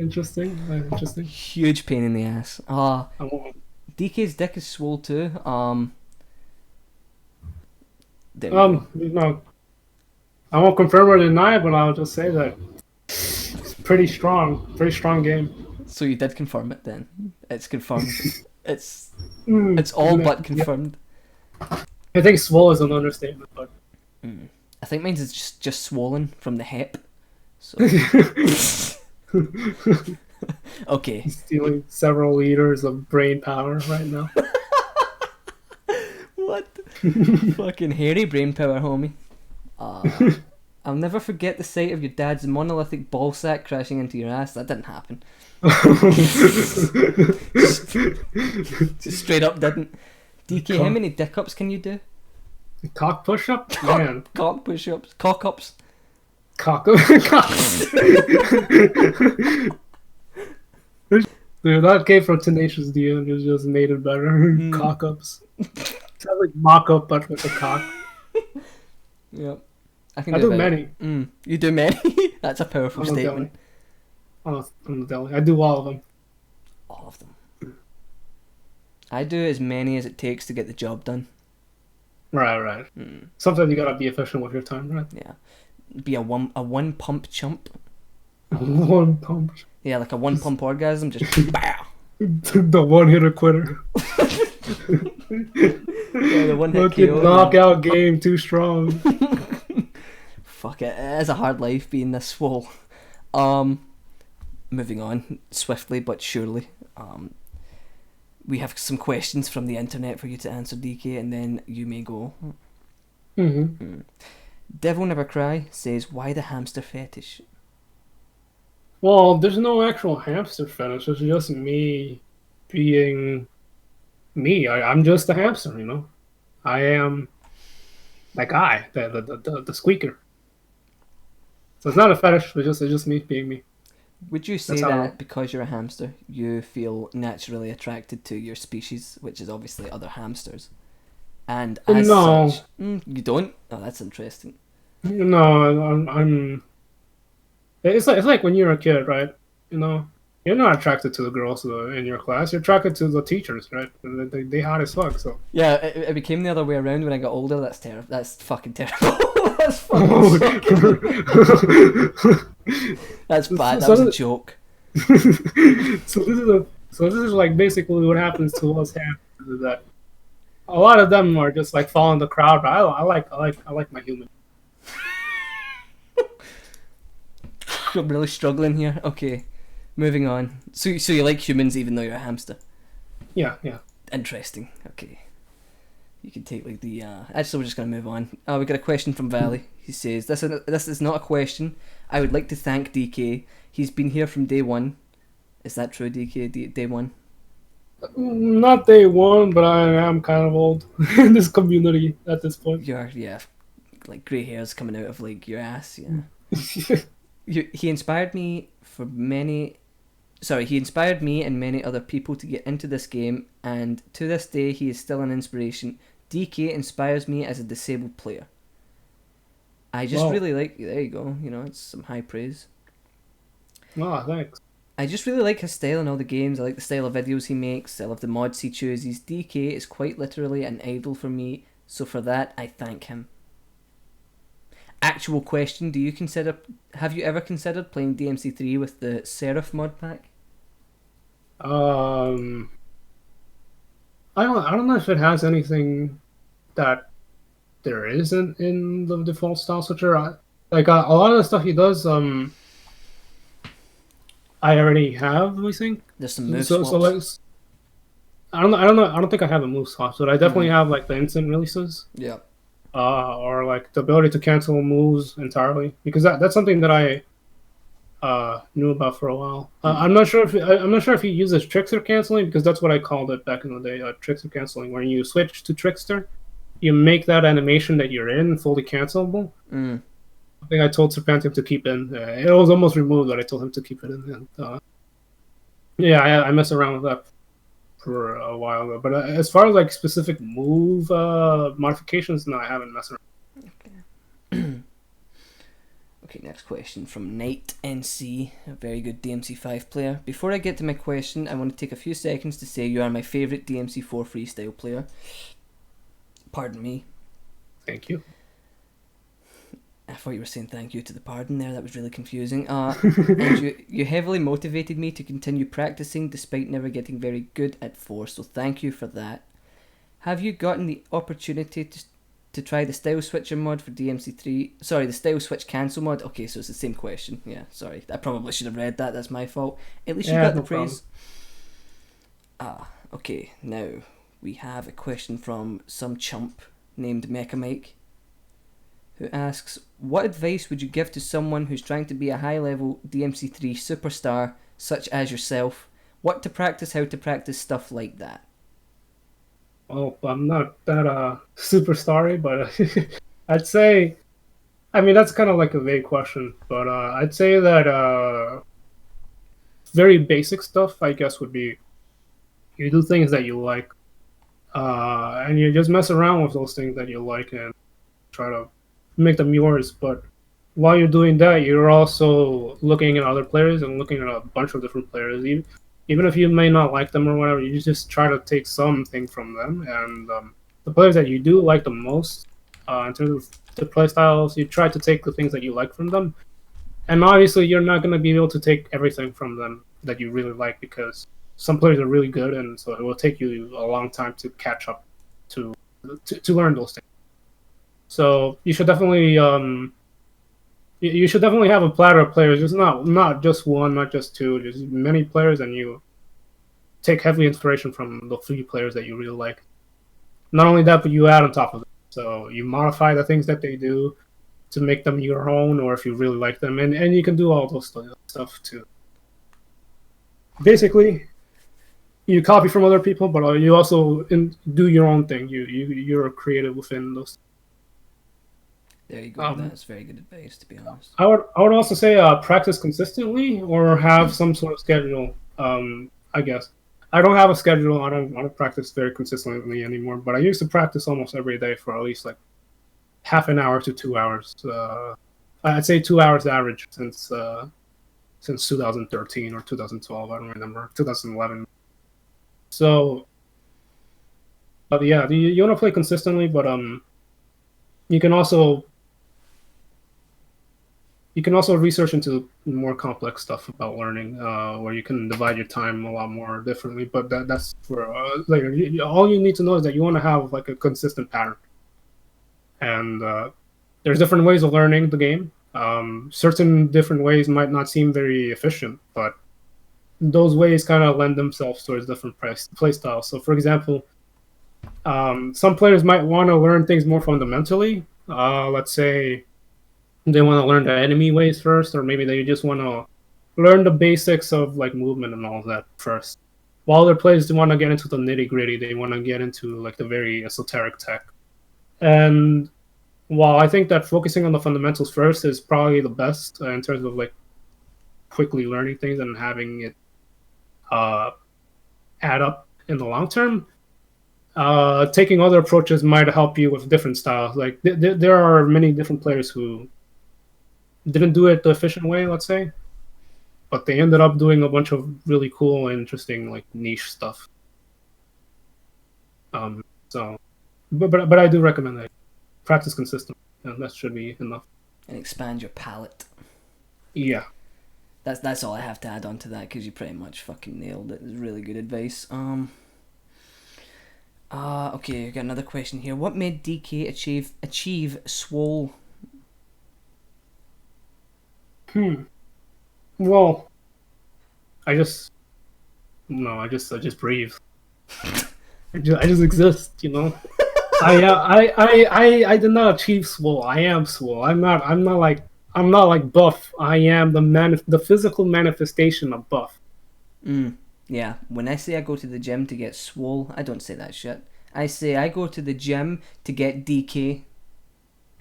Huge pain in the ass. I won't. DK's dick is swole too. There we go. No. I won't confirm or deny, but I'll just say that it's pretty strong game. So you did confirm it then. It's confirmed. It's It's all but confirmed. I think swole is an understatement, but I think mine is just swollen from the hip. So okay. stealing several liters of brain power right now. What? Fucking hairy brain power, homie. I'll never forget the sight of your dad's monolithic ball sack crashing into your ass. That didn't happen. Just straight up didn't. DK, how many dick ups can you do? Cock push up? Man. Cock push ups. Cock ups. Cock. Dude, that came from Tenacious D and it just made it better. Cock ups. Sounds like mock up but with a cock. Yep. I I do many. You do many? That's a powerful statement. I'm the deli. I do all of them. All of them. I do as many as it takes to get the job done. Right. Sometimes you gotta be efficient with your time, right? Yeah. Be a one pump chump. One pump. Yeah, like a one pump orgasm, just bow. The one hitter quitter. Yeah, the one hit Fucking KO. knockout game too strong. Fuck it. It is a hard life being this swole. Moving on swiftly but surely. We have some questions from the internet for you to answer, DK, and then you may go. Devil Never Cry says, why the hamster fetish? Well, there's no actual hamster fetish. It's just me being me. I'm just a hamster, you know. I am that guy, the squeaker. So it's not a fetish. It's just me being me. Would you say That's how- that because you're a hamster, you feel naturally attracted to your species, which is obviously other hamsters? And as No. such, you don't? Oh, that's interesting. No, I'm. It's like when you're a kid, right? You know, you're not attracted to the girls in your class. You're attracted to the teachers, right? They hot as fuck. So Yeah, it became the other way around when I got older. That's terrible. That's fucking terrible. That's fucking suck. That's bad. That was a joke. so this is like basically what happens to us hamsters is that a lot of them are just like following the crowd. But I like my human. I'm really struggling here. Okay, moving on. So you like humans even though you're a hamster? Yeah. Interesting. Okay. You can take like the. Actually, we're just gonna move on. We got a question from Valley. He says, "This is not a question. I would like to thank DK. He's been here from day one. Is that true, DK? Day one? Not day one, but I am kind of old in this community at this point. You're like grey hairs coming out of like your ass. Yeah. He inspired me he inspired me and many other people to get into this game, and to this day he is still an inspiration. DK inspires me as a disabled player. I just really like. There you go. You know, it's some high praise. Oh, thanks. I just really like his style in all the games. I like the style of videos he makes. I love the mods he chooses. DK is quite literally an idol for me, so for that I thank him. Actual question: have you ever considered playing DMC3 with the Seraph mod pack? I don't know if it has anything that there isn't in the default style switcher. A lot of the stuff he does, I already have. I think There's some move so swaps. I don't know. I don't think I have a move swap, but I definitely have like the instant releases. Yeah. or like the ability to cancel moves entirely, because that's something that I knew about for a while. I'm not sure if he uses trickster canceling, because that's what I called it back in the day, trickster canceling. When you switch to trickster, you make that animation that you're in fully cancelable. I think I told Serpentium to keep in. It was almost removed, but I told him to keep it in. And, yeah, I messed around with that for a while ago. But as far as like specific move modifications, no, I haven't messed around. Okay, next question from Knight NC, a very good DMC5 player. Before I get to my question, I want to take a few seconds to say you are my favourite DMC4 freestyle player. Pardon me. Thank you. I thought you were saying thank you to the pardon there. That was really confusing. And you heavily motivated me to continue practicing despite never getting very good at 4, so thank you for that. Have you gotten the opportunity to try the Style Switcher mod for DMC3? Sorry, the Style Switch Cancel mod. Okay, so it's the same question. Yeah, sorry. I probably should have read that. That's my fault. At least you got the praise. Okay. Now, we have a question from some chump named Mecha Mike, who asks, what advice would you give to someone who's trying to be a high-level DMC3 superstar, such as yourself? What to practice, how to practice, stuff like that. Well, I'm not that superstar-y, but I'd say, I mean, that's kind of like a vague question, but I'd say that very basic stuff, I guess, would be you do things that you like, and you just mess around with those things that you like and try to make them yours. But while you're doing that, you're also looking at other players and looking at a bunch of different players. Even if you may not like them or whatever, you just try to take something from them. And the players that you do like the most, in terms of the play styles, you try to take the things that you like from them. And obviously, you're not going to be able to take everything from them that you really like, because some players are really good, and so it will take you a long time to catch up to learn those things. So you should definitely have a platter of players, just not just one, not just two, just many players, and you take heavy inspiration from the few players that you really like. Not only that, but you add on top of it. So you modify the things that they do to make them your own, or if you really like them, and you can do all those stuff too. Basically, you copy from other people, but you also do your own thing. You're creative within those. There you go. That's very good advice, to be honest. I would also say practice consistently, or have some sort of schedule. I guess I don't have a schedule. I don't practice very consistently anymore. But I used to practice almost every day for at least like half an hour to 2 hours. I'd say 2 hours average since 2013 or 2012. I don't remember. 2011. So, but yeah, you want to play consistently, but you can also research into more complex stuff about learning, where you can divide your time a lot more differently. But that's for like all you need to know is that you want to have like a consistent pattern. And there's different ways of learning the game. Certain different ways might not seem very efficient, but those ways kind of lend themselves towards different play styles. So, for example, some players might want to learn things more fundamentally. Let's say they want to learn the enemy ways first, or maybe they just want to learn the basics of like movement and all of that first. While other players want to get into the nitty gritty, they want to get into like the very esoteric tech. And while I think that focusing on the fundamentals first is probably the best in terms of like quickly learning things and having it add up in the long term, taking other approaches might help you with different styles. Like there are many different players who didn't do it the efficient way, let's say, but they ended up doing a bunch of really cool and interesting like niche stuff. So, but I do recommend that practice consistently, and that should be enough. And expand your palette. Yeah. That's all I have to add on to that, because you pretty much fucking nailed it. It's really good advice. Okay, I got another question here. What made DK achieve Swole? Well, I just breathe. I just exist, you know. I did not achieve swole. I am swole. I'm not like buff. I am the physical manifestation of buff. Yeah, when I say I go to the gym to get swole, I don't say that shit. I say I go to the gym to get DK.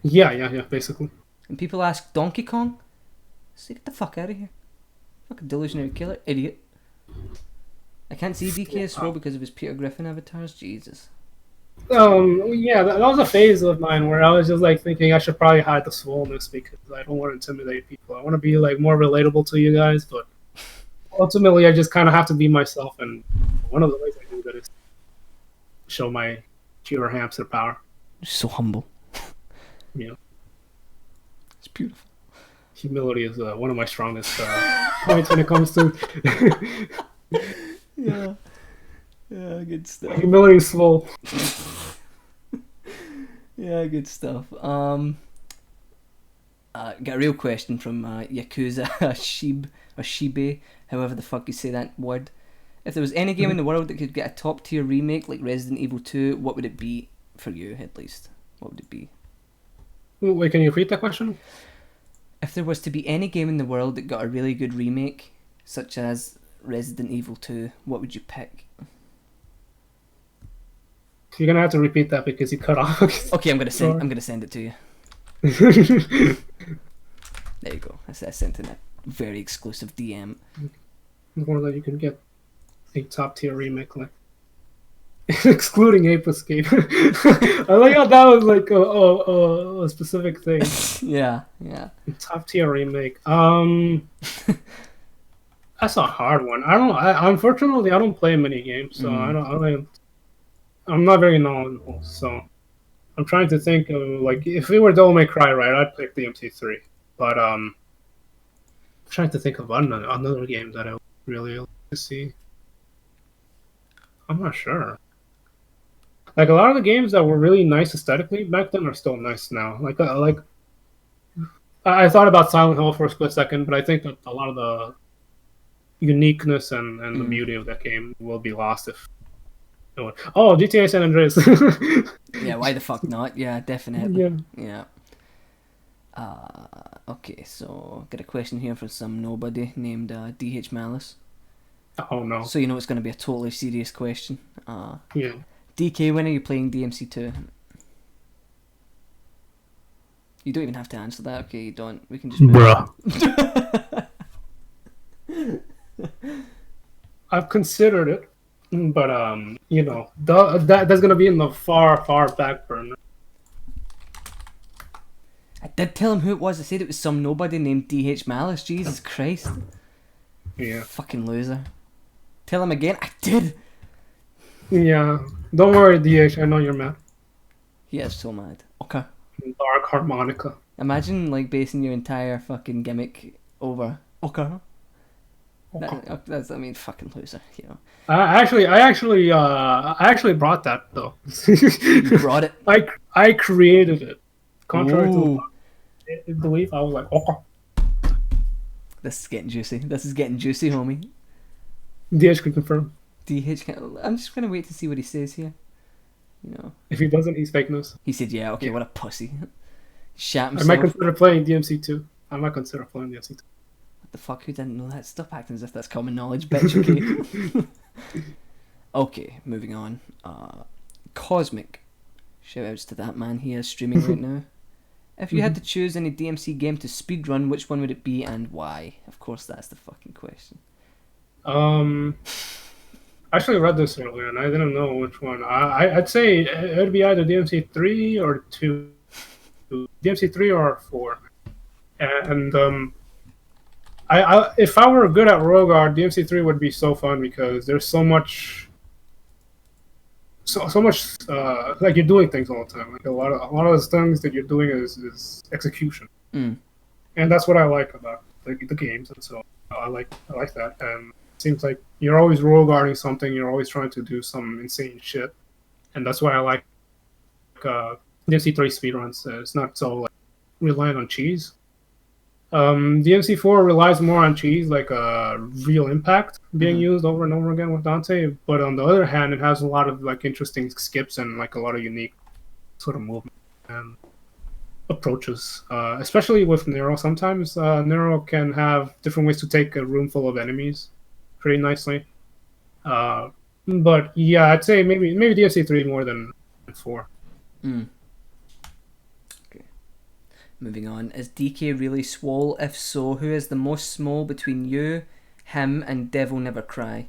Yeah, basically. And people ask, Donkey Kong? Say, get the fuck out of here. Fucking delusionary killer, idiot. I can't see DK as swole because of his Peter Griffin avatars. Jesus. Yeah, that was a phase of mine where I was just like thinking I should probably hide the swollenness because I don't want to intimidate people. I want to be like more relatable to you guys, but ultimately I just kind of have to be myself, and one of the ways I do that is show my pure hamster power. So humble. Yeah, It's beautiful. humility is one of my strongest points when it comes to Yeah. Yeah, good stuff. humility is swole. Yeah, good stuff. Got a real question from Yakuza Shibe, however the fuck you say that word. If there was any game in the world that could get a top tier remake like Resident Evil 2, what would it be for you, at least? What would it be? Wait, can you repeat that question? If there was to be any game in the world that got a really good remake, such as Resident Evil 2, what would you pick? You're gonna have to repeat that because you cut off. Okay, I'm gonna send it to you. There you go. I sent in a very exclusive DM. More that you can get a top tier remake, like excluding Ape Escape. I like how that was like a specific thing. Yeah. Top tier remake. That's a hard one. Unfortunately I don't play many games, so I'm not very knowledgeable. So I'm trying to think of like if it were Devil May Cry, right? I'd pick DMC3. But I'm trying to think of another game that I would really like to see. I'm not sure. Like a lot of the games that were really nice aesthetically back then are still nice now. Like I thought about Silent Hill for a split second, but I think that a lot of the uniqueness and the beauty of that game will be lost if. Oh, GTA San Andreas. Yeah, why the fuck not? Yeah, definitely. Yeah. Okay, so got a question here from some nobody named DH Malice. Oh no. So you know it's going to be a totally serious question. Yeah. DK, when are you playing DMC2? You don't even have to answer that. Okay, you don't. We can just. Bruh. I've considered it, but you know, that's gonna be in the far back burner. I did tell him who it was. I said it was some nobody named DH Malice. Jesus Christ. Yeah. Fucking loser. Tell him again. I did. Yeah. Don't worry, DH. I know you're mad. He is so mad. Okay. Dark harmonica. Imagine like basing your entire fucking gimmick over okay. That's fucking loser. You know. I actually brought that though. You brought it. I created it. Contrary Ooh. to belief, I was like, okay. This is getting juicy. This is getting juicy, homie. DH can confirm. I'm just gonna wait to see what he says here. You know. If he doesn't, he's fake news. He said, "Yeah, okay, what a pussy." Shat I himself. might consider playing DMC2. What The fuck? Who didn't know that? Stop acting as if that's common knowledge, bitch. Okay. Okay, moving on. Cosmic. Shout outs to that man. He is streaming right now. If you had to choose any DMC game to speedrun, which one would it be and why? Of course, that's the fucking question. I actually read this earlier and I didn't know which one. I'd say it would be either DMC3 or 2. DMC3 or 4. And if I were good at Rogar, DMC3 would be so fun because there's so much like you're doing things all the time. Like a lot of the things that you're doing is execution. And that's what I like about the games, and so I like that. And it seems like you're always Rogaring something, you're always trying to do some insane shit. And that's why I like DMC3 speedruns. It's not so like reliant on cheese. DMC4 relies more on cheese, like real impact being used over and over again with Dante. But on the other hand, it has a lot of like interesting skips and like a lot of unique sort of movement and approaches. Especially with Nero, sometimes Nero can have different ways to take a room full of enemies pretty nicely. But yeah, I'd say maybe DMC 3 more than 4. Okay. Moving on. Is DK really swole? If so, who is the most small between you, him, and Devil Never Cry?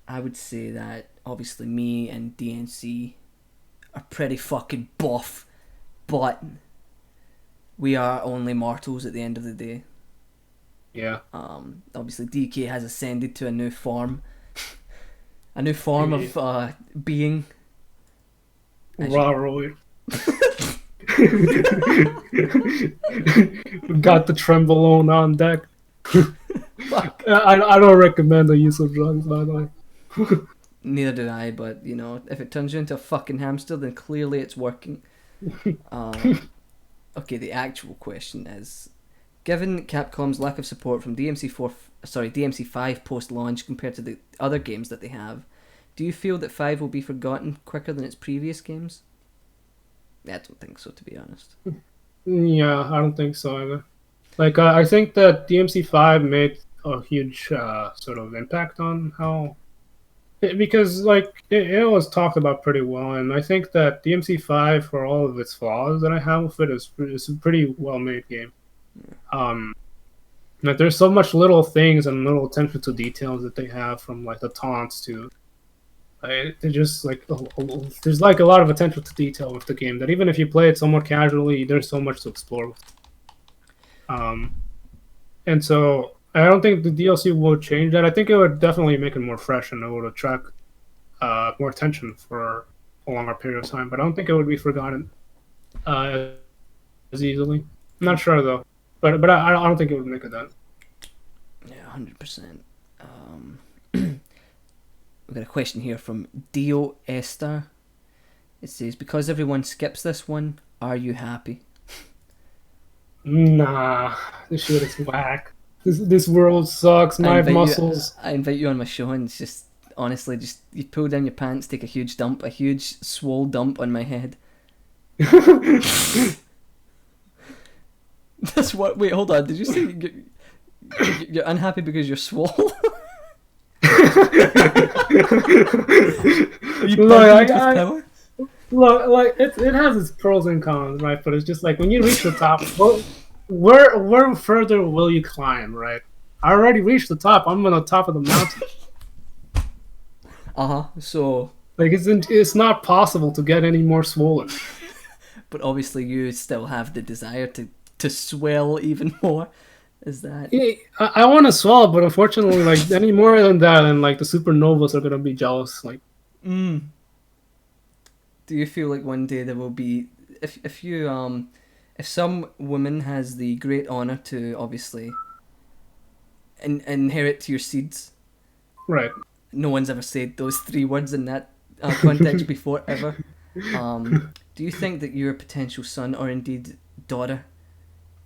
I would say that obviously me and DNC are pretty fucking buff, but we are only mortals at the end of the day. Yeah. Obviously DK has ascended to a new form. A new form of being. Raw roll. Got the trembolone on deck. Fuck. I don't recommend the use of drugs, by the way. Neither do I, but you know, if it turns you into a fucking hamster, then clearly it's working. Okay, the actual question is: given Capcom's lack of support from DMC5 post-launch compared to the other games that they have, do you feel that 5 will be forgotten quicker than its previous games? I don't think so, to be honest. Yeah, I don't think so either. Like, I think that DMC5 made a huge sort of impact on how... Because, like, it was talked about pretty well, and I think that DMC5, for all of its flaws that I have with it, is a pretty well-made game. Like, there's so much little things and little attention to details that they have, from, like, the taunts to... they're just, like, there's, like, a lot of attention to detail with the game, that even if you play it somewhat casually, there's so much to explore. And so... I don't think the DLC will change that. I think it would definitely make it more fresh and it would attract more attention for a longer period of time. But I don't think it would be forgotten as easily. I'm not sure though. But I don't think it would make it that. Yeah, 100%. We've got a question here from Dio Esther. It says, because everyone skips this one, are you happy? Nah, this shit is whack. This world sucks. My muscles. I invite you on my show, and it's just honestly, just you pull down your pants, take a huge swole dump on my head. That's what. Wait, hold on. Did you say you're unhappy because you're swole? Look, like it has its pros and cons, right? But it's just like when you reach the top. Well, where further will you climb, right? I already reached the top. I'm on the top of the mountain. So like it's not possible to get any more swollen. But obviously you still have the desire to swell even more. Is that? Yeah, I want to swell, but unfortunately, like any more than that, and like the supernovas are gonna be jealous. Like, do you feel like one day there will be if some woman has the great honor to obviously inherit your seeds, right? No one's ever said those 3 words in that context before, ever. Do you think that your potential son, or indeed daughter,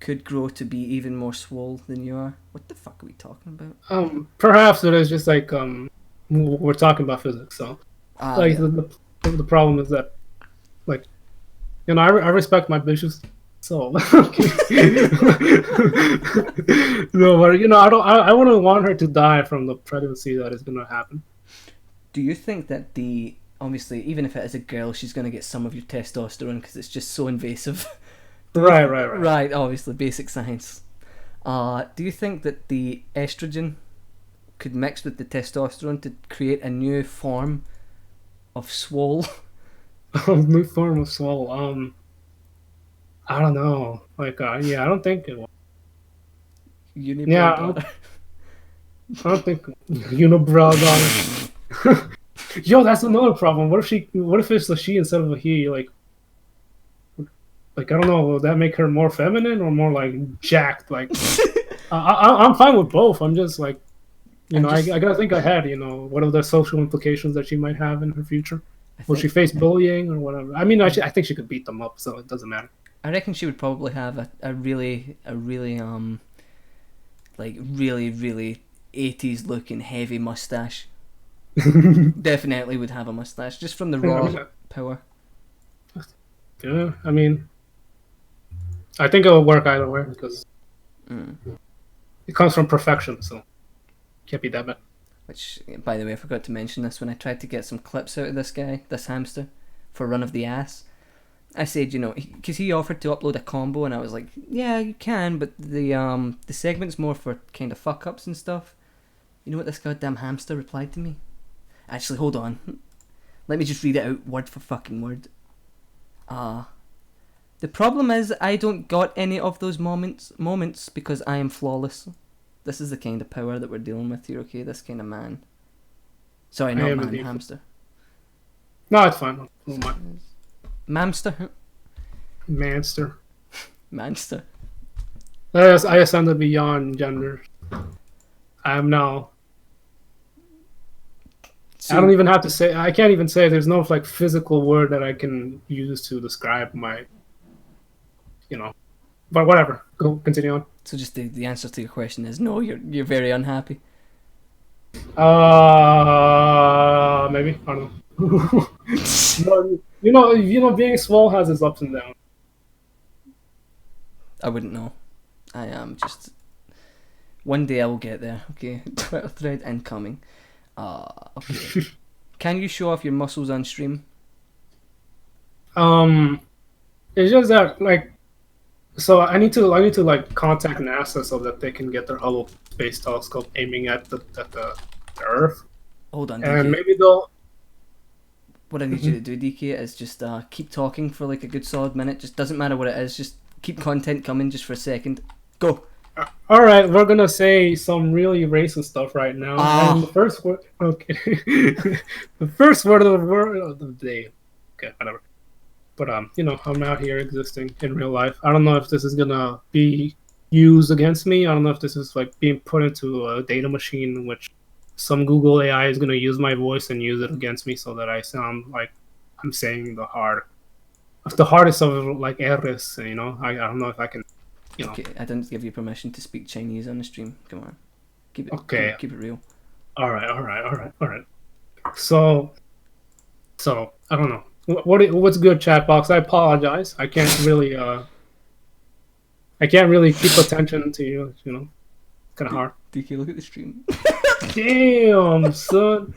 could grow to be even more swole than you are? What the fuck are we talking about? Perhaps it is just like we're talking about physics, so like yeah. The problem is that, like, you know, I respect my bitches. So, no, but you know, I wouldn't want her to die from the pregnancy that is gonna happen. Do you think that obviously, even if it is a girl, she's gonna get some of your testosterone because it's just so invasive? Right. Obviously, basic science. Do you think that the estrogen could mix with the testosterone to create a new form of swole? New form of swole. I don't know. Like, yeah, I don't think it will. Unibrow. I don't think unibrow daughter. Yo, that's another problem. What if it's a she instead of a he? Like I don't know. Will that make her more feminine or more like jacked? Like, I'm fine with both. I'm just like, I gotta think ahead. You know, what are the social implications that she might have in her future? Will she face bullying or whatever? I mean, I think she could beat them up, so it doesn't matter. I reckon she would probably have a really like really 80s looking heavy mustache. Definitely would have a mustache just from the raw power. Yeah, I mean, I think it will work either way because it comes from perfection, so can't be that bad. Which, by the way, I forgot to mention this when I tried to get some clips out of this guy, this hamster, for Run of the Ass. I said, you know, because he offered to upload a combo, and I was like, yeah, you can, but the segment's more for kind of fuck ups and stuff. You know what this goddamn hamster replied to me? Actually, hold on. Let me just read it out word for fucking word. The problem is I don't got any of those moments because I am flawless. This is the kind of power that we're dealing with here, okay? This kind of man. Sorry, not am man, indeed. hamster. No, it's fine. Oh my. Mamster? Manster. Manster. I ascended beyond gender. I am now. So, I don't even have to say. I can't even say. There's no like physical word that I can use to describe my. You know, but whatever. Go continue on. so just the answer to your question is no, you're very unhappy. Maybe I don't know. No, you know, being small has its ups and downs. I wouldn't know. I am just... One day I will get there, okay? Twitter thread incoming. Okay. Can you show off your muscles on stream? It's just that like, so I need to like contact NASA so that they can get their Hubble Space Telescope aiming at the Earth, Hold on, and DK. maybe they'll. What I need you to do, DK, is just keep talking for like a good solid minute. Just doesn't matter what it is. Just keep content coming just for a second. Go. All right, we're gonna say some really racist stuff right now. And the first word, okay, the first word of the day. Okay, whatever. But you know, I'm out here existing in real life. I don't know if this is gonna be used against me. I don't know if this is like being put into a data machine in which some Google AI is gonna use my voice and use it against me so that I sound like I'm saying the hardest of like R's. You know, I don't know if I can. You know. Okay, I didn't give you permission to speak Chinese on the stream. Come on. Keep it Okay. keep it real. All right. So I don't know. What's good, chat box? I apologize. I can't really keep attention to you. You know, it's kind of hard. DK, look at the stream. Damn, son.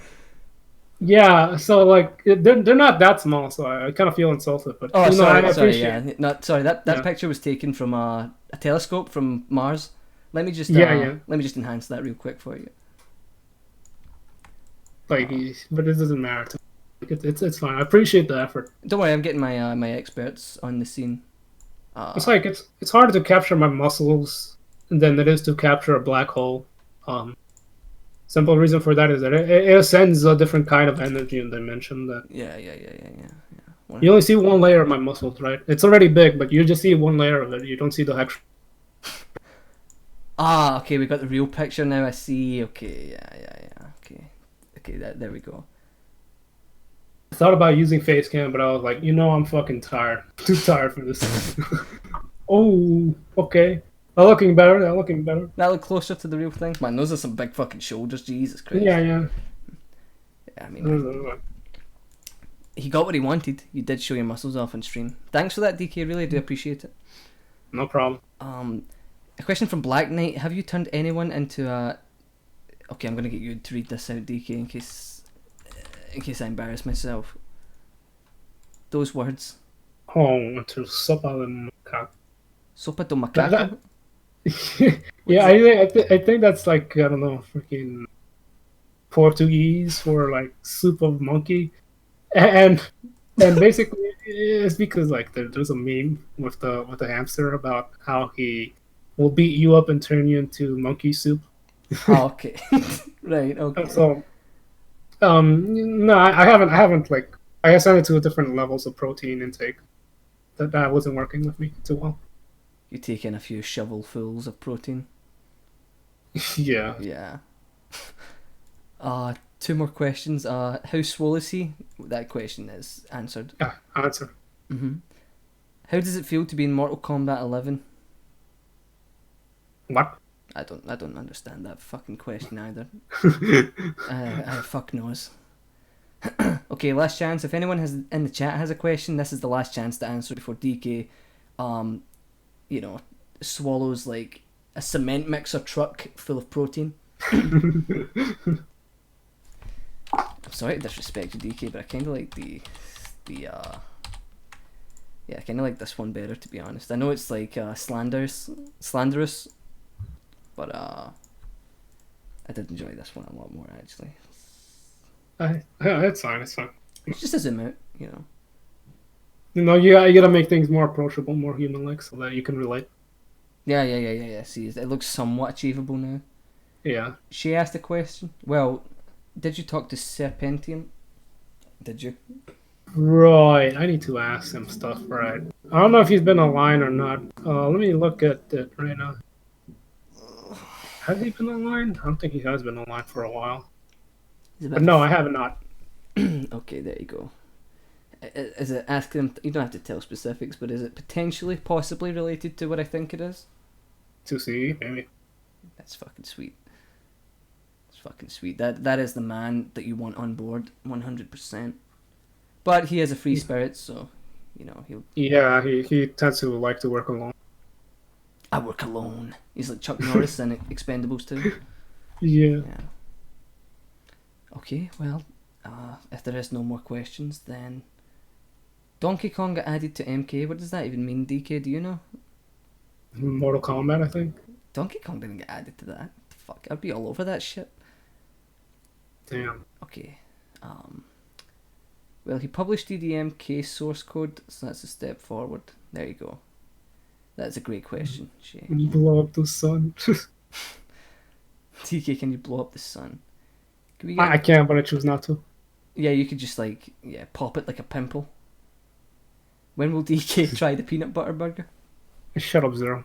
Yeah. So like they're not that small, so I kind of feel insulted. But Oh, you know, I sorry, appreciate. yeah. Not sorry. That Yeah. picture was taken from a telescope from Mars. Let me just Yeah. let me just enhance that real quick for you. Like, but it doesn't matter. To me. Like, it's fine. I appreciate the effort. Don't worry, I'm getting my my experts on the scene. It's like it's harder to capture my muscles than it is to capture a black hole. Simple reason for that is that it sends a different kind of energy and dimension that Yeah. you only see one layer of my muscles, right? It's already big, but you just see one layer of it. You don't see the actual. Okay, we got the real picture now. I see. Okay, yeah. Okay, there we go. I thought about using face cam, but I was like, I'm fucking tired. Too tired for this. Oh, okay. They're looking better. That look closer to the real thing. Man, those are some big fucking shoulders. Jesus Christ. Yeah. I mean, he got what he wanted. You did show your muscles off on stream. Thanks for that, DK. Really do appreciate it. No problem. A question from Black Knight. Have you turned anyone into a... Okay, I'm going to get you to read this out, DK, in case I embarrass myself. Those words. Oh, into sopa de macaco. Sopa do macaco? Yeah, I think that's like, I don't know, freaking Portuguese for like soup of monkey, and basically it's because like there's a meme with the hamster about how he will beat you up and turn you into monkey soup. Oh, okay. Right, okay. So no, I haven't like I assigned it to different levels of protein intake that wasn't working with me too well. You take in a few shovelfuls of protein. Yeah. Yeah. Two more questions. How swole is he? That question is answered. Yeah, answer. How does it feel to be in Mortal Kombat 11? What? I don't understand that fucking question either. I fuck knows. Okay, last chance. If anyone has in the chat has a question, this is the last chance to answer before DK, you know, swallows like a cement mixer truck full of protein. I'm sorry to disrespect you, DK, but I kind of like yeah, I kind of like this one better, to be honest. I know it's like slanderous, but I did enjoy this one a lot more, actually. It's fine. It's fine. It's just a zoom out, you know. You know, you gotta make things more approachable, more human-like, so that you can relate. Yeah. See, it looks somewhat achievable now. Yeah. She asked a question. Well, did you talk to Serpentium? Did you? Right. I need to ask him stuff. Right. I don't know if he's been online or not. Let me look at it right now. Has he been online? I don't think he has been online for a while. But no, I have not. Okay, there you go. Is it asking him? You don't have to tell specifics, but is it potentially, possibly related to what I think it is? To see, maybe. That's fucking sweet. It's fucking sweet. That is the man that you want on board, 100%. But he has a free spirit, so you know he'll. Yeah, he tends to like to work alone. I work alone. He's like Chuck Norris in Expendables 2. Yeah. Okay, well, if there is no more questions, then Donkey Kong got added to MK. What does that even mean, DK? Do you know? Mortal Kombat, I think. Donkey Kong didn't get added to that. Fuck, I'd be all over that shit. Damn. Okay. Well, he published the MK source code, so that's a step forward. There you go. That's a great question, Shay. When you blow up the sun. DK, can you blow up the sun? Can we I can't, but I choose not to. Yeah, you could just pop it like a pimple. When will DK try the peanut butter burger? Shut up, Zero.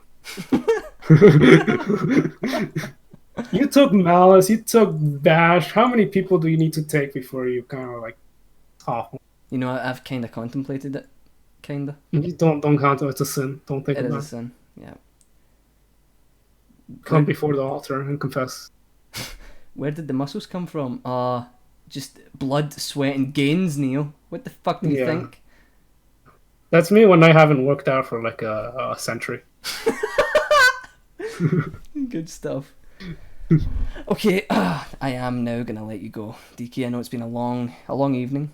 You took Malice, you took Bash. How many people do you need to take before you kind of like awful? You know, I've kind of contemplated it. Kinda. You don't count it. It's a sin. Don't think It about is a sin. Yeah. Come before the altar and confess. Where did the muscles come from? Just blood, sweat, and gains, Neil. What the fuck do you think? That's me when I haven't worked out for like a century. Good stuff. Okay, I am now gonna let you go, DK. I know it's been a long evening.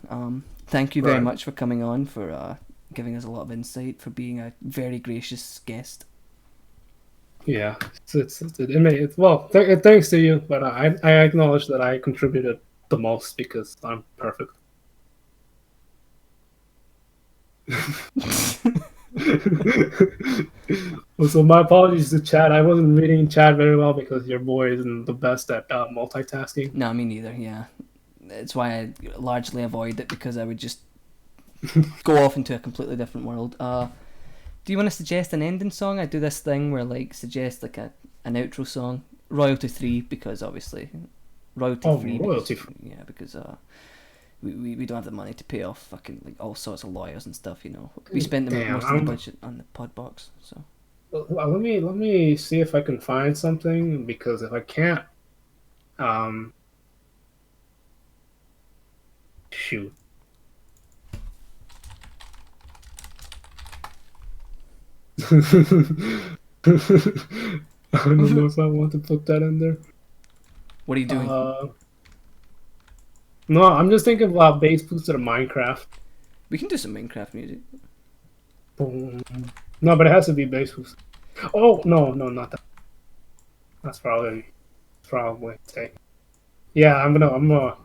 Thank you very much for coming on, for giving us a lot of insight, for being a very gracious guest. Yeah, thanks to you, but I acknowledge that I contributed the most because I'm perfect. So my apologies to chat. I wasn't reading chat very well because your boy isn't the best at multitasking. No, me neither. Yeah, it's why I largely avoid it, because I would just go off into a completely different world. Do you want to suggest an ending song? I do this thing where suggest like an outro song, royalty free, because obviously royalty free. Yeah, because we don't have the money to pay off fucking like all sorts of lawyers and stuff. You know, we spent most of the budget on the pod box. So let me see if I can find something, because if I can't, shoot. I don't know if I want to put that in there. What are you doing? No, I'm just thinking about bass boost to the Minecraft. We can do some Minecraft music. Boom. No, but it has to be bass boost. Oh no, not that. That's probably take. Yeah, I'm gonna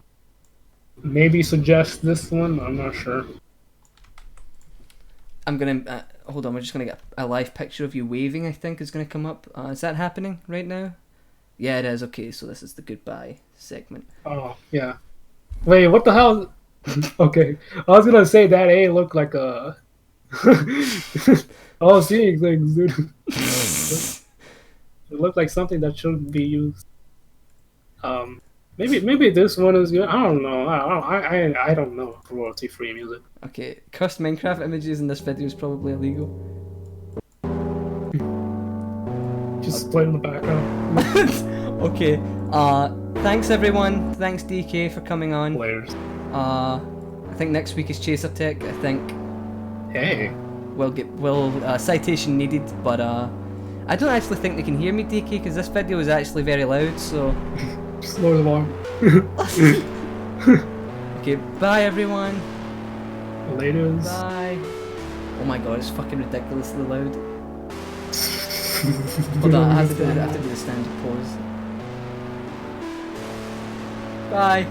maybe suggest this one. I'm not sure. I'm gonna hold on. We're just gonna get a live picture of you waving. I think is gonna come up. Is that happening right now? Yeah, it is. Okay, so this is the goodbye segment. Oh yeah. Wait, what the hell? Okay, I was gonna say that A looked like a. Oh, seeing things, dude. It looked like something that shouldn't be used. Maybe this one is good. I don't know. I don't know royalty free music. Okay, cursed Minecraft images in this video is probably illegal. Just play in the background. Okay. Thanks everyone. Thanks DK for coming on. Players. think next week is Chaser Tech. I think Hey. we'll citation needed, but I don't actually think they can hear me, DK, because this video is actually very loud. So Just lower the volume. okay, bye everyone. Laters. Bye. Oh my god, it's fucking ridiculously loud. Hold on, I have to do the standard pause. Bye.